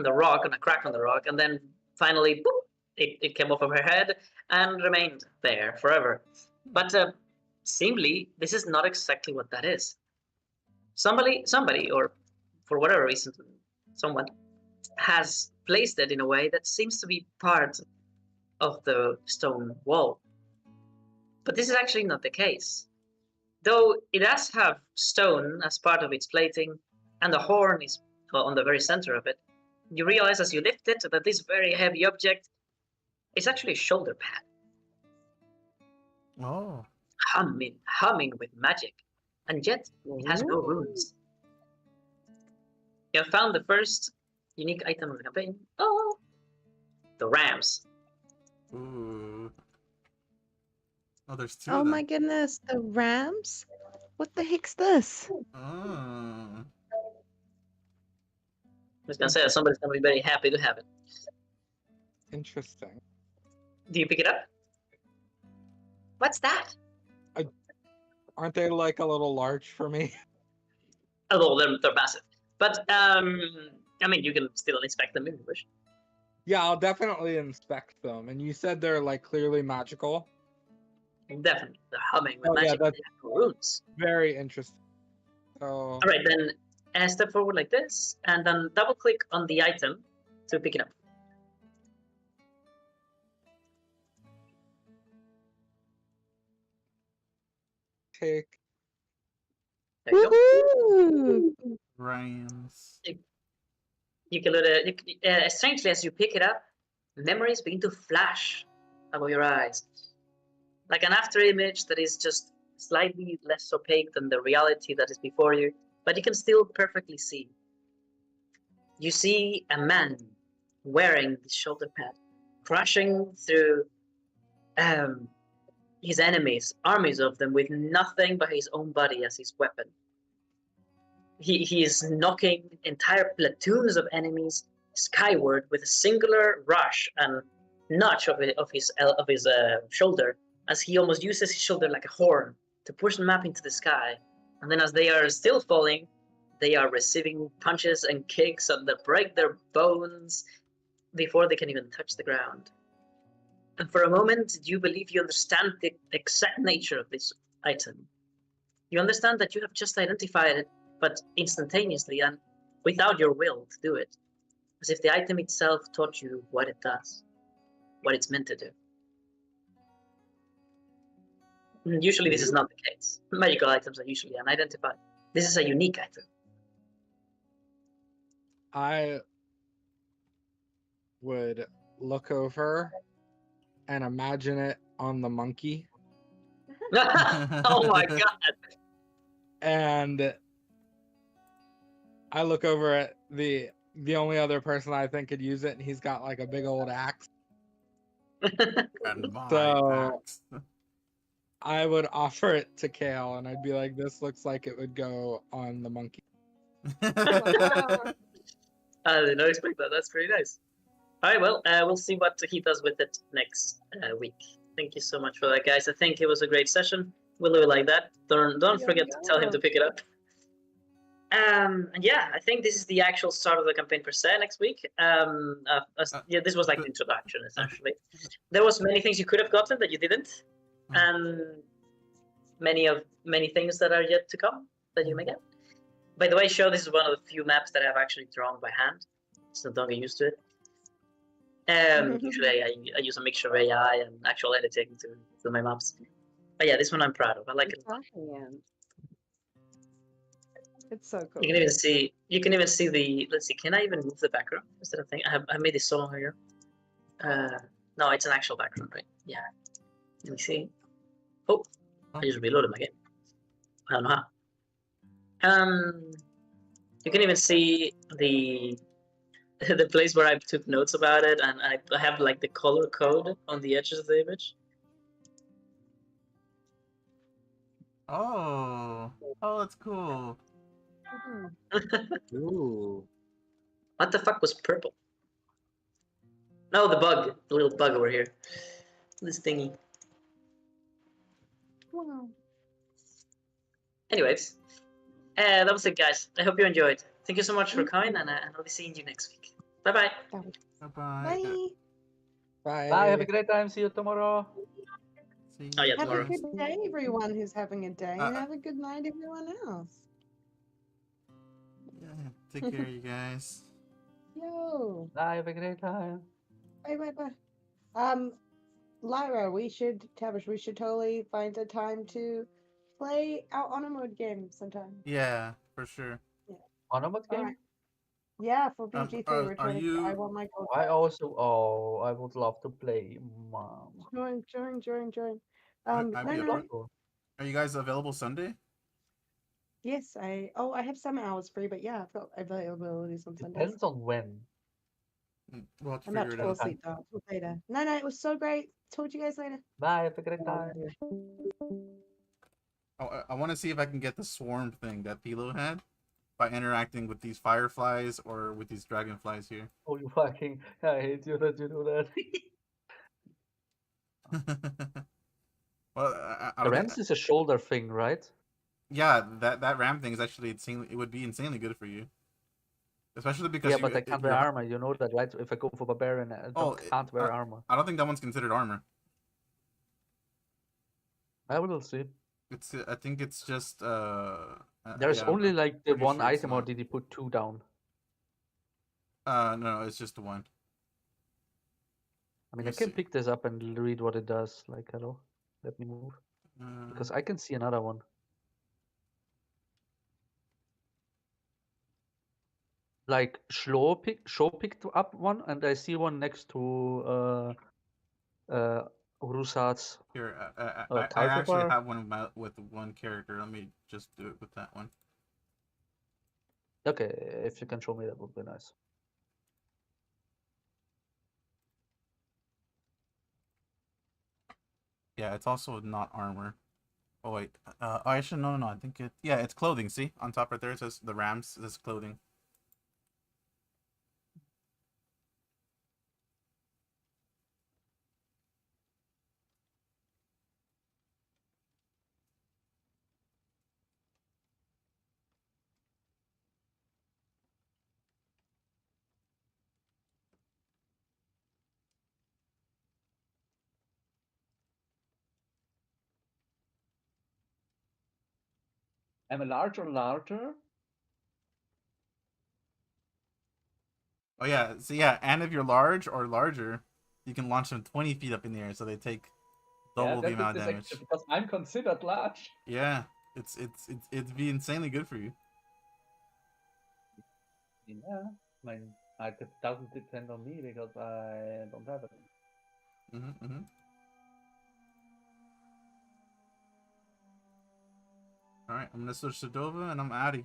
the rock, on a crack on the rock, and then finally, boop, it came off of her head and remained there forever. But seemingly, this is not exactly what that is. Somebody, or for whatever reason, someone has placed it in a way that seems to be part of the stone wall. But this is actually not the case. Though it does have stone as part of its plating, and the horn is on the very center of it, you realize as you lift it that this very heavy object is actually a shoulder pad, Oh. humming with magic, and yet it has no runes. You have found the first unique item of the campaign. Oh, the rams. Ooh. Oh, there's two. Oh of them. my goodness, the rams? What the heck's this? Oh. I was gonna say that somebody's gonna be very happy to have it. Interesting. Do you pick it up? What's that? Aren't they like a little large for me? Although they're massive. But I mean, you can still inspect them if you wish. Yeah, I'll definitely inspect them. And you said they're like clearly magical. Definitely, they're humming with Oh, yeah, magic. that's- They have runes. Very interesting. So All right, then step forward like this, and then double click on the item to pick it up. take There you go. Woohoo! Rams. You can look at it. Strangely, as you pick it up, memories begin to flash above your eyes, like an after image that is just slightly less opaque than the reality that is before you, but you can still perfectly see. You see a man wearing the shoulder pad, crashing through his enemies, armies of them, with nothing but his own body as his weapon. he is knocking entire platoons of enemies skyward with a singular rush and notch of his shoulder, as he almost uses his shoulder like a horn to push them up into the sky. And then, as they are still falling, they are receiving punches and kicks and that break their bones before they can even touch the ground. And for a moment, you believe you understand the exact nature of this item. You understand that you have just identified it, but instantaneously and without your will to do it, as if the item itself taught you what it does, what it's meant to do. Usually this is not the case. Magical items are usually unidentified. This is a unique item. I would look over and imagine it on the monkey. Oh my god! And I look over at the only other person I think could use it, and he's got like a big old axe. And my So axe. I would offer it to Kale, and I'd be like, "This looks like it would go on the monkey." I did not expect that. That's pretty nice. All right, well, we'll see what he does with it next week. Thank you so much for that, guys. I think it was a great session. We'll leave it like that. Don't forget to tell him to pick it up. And yeah, I think this is the actual start of the campaign per se next week. Yeah, this was like the introduction, essentially. There was many things you could have gotten that you didn't, and many things that are yet to come that you may get. By the way, show this is one of the few maps that I've actually drawn by hand, so don't get used to it. Usually I use a mixture of AI and actual editing to do my maps. But yeah, this one I'm proud of. I like it. It's so cool. You can even see the. Let's see. Can I even move the background? Is that a thing? I made this solo here. No, it's an actual background, right? Yeah. Let me see. Oh, I just reloaded my game. I don't know how. You can even see the the place where I took notes about it, and I have like the color code on the edges of the image. Oh, that's cool. Ooh. What the fuck was purple? No, the bug. The little bug over here. This thingy. Wow. Anyways, that was it, guys. I hope you enjoyed. Thank you so much for coming, and I'll be seeing you next week. Bye-bye. Bye-bye. Bye. Bye. Bye. Have a great time. See you tomorrow. See Oh, yeah, you Have a tomorrow. guys. good day, everyone who's having a day, and Uh, have a good night, everyone else. Yeah, take care, you guys. Yo. Bye. Have a great time. Bye, bye, bye. Lyra, Tavish, we should totally find a time to play our honor mode game sometime. Yeah, for sure. On what game? Alright. Yeah, for BG3, are returning to you- I Want My Gold. I also. Oh, I would love to play, Mom. Join. I'd No, be no. up for- Are you guys available Sunday? Yes, I have some hours free, but yeah, I've got availabilities on Sundays. Depends on when. We'll have to I'm about figure to it fall out. asleep though. Talk later. No, it was so great. Talk to you guys later. Bye. Have a great time. I want to see if I can get the swarm thing that Philo had by interacting with these fireflies or with these dragonflies here. Oh, you fucking. I hate you that you do that. Well, I The don't Rams think, is a shoulder thing, right? yeah, that ram thing is actually insanely. It would be insanely good for you, especially because Yeah, you, but I can't wear you're- armor. You know that, right? If I go for barbarian, I Oh, can't wear armor. I don't think that one's considered armor. I will see. It's I think it's just There's yeah, only I'm like the pretty one sure it's item, or not. did he put 2 down? No, it's just the one. I mean, Let I me can see. pick this up and read what it does. Like, hello, let me move, because I can see another one. Like Show picked up one, and I see one next to Rusat's. Here, I title actually bar? have one with one character. Let me just do it with that one. Okay, if you can show me, that would be nice. Yeah, it's also not armor. Oh wait. Actually, no. I think it. Yeah, it's clothing. See, on top right there it says the Rams. It says clothing. Am I large or larger? Oh yeah. So yeah, and if you're large or larger, you can launch them 20 feet up in the air, so they take double the that amount is of damage. actually because I'm considered large. Yeah, it'd be insanely good for you. Yeah, I mean, it doesn't depend on me because I don't have it. All right, I'm gonna switch to Dova, and I'm out of here.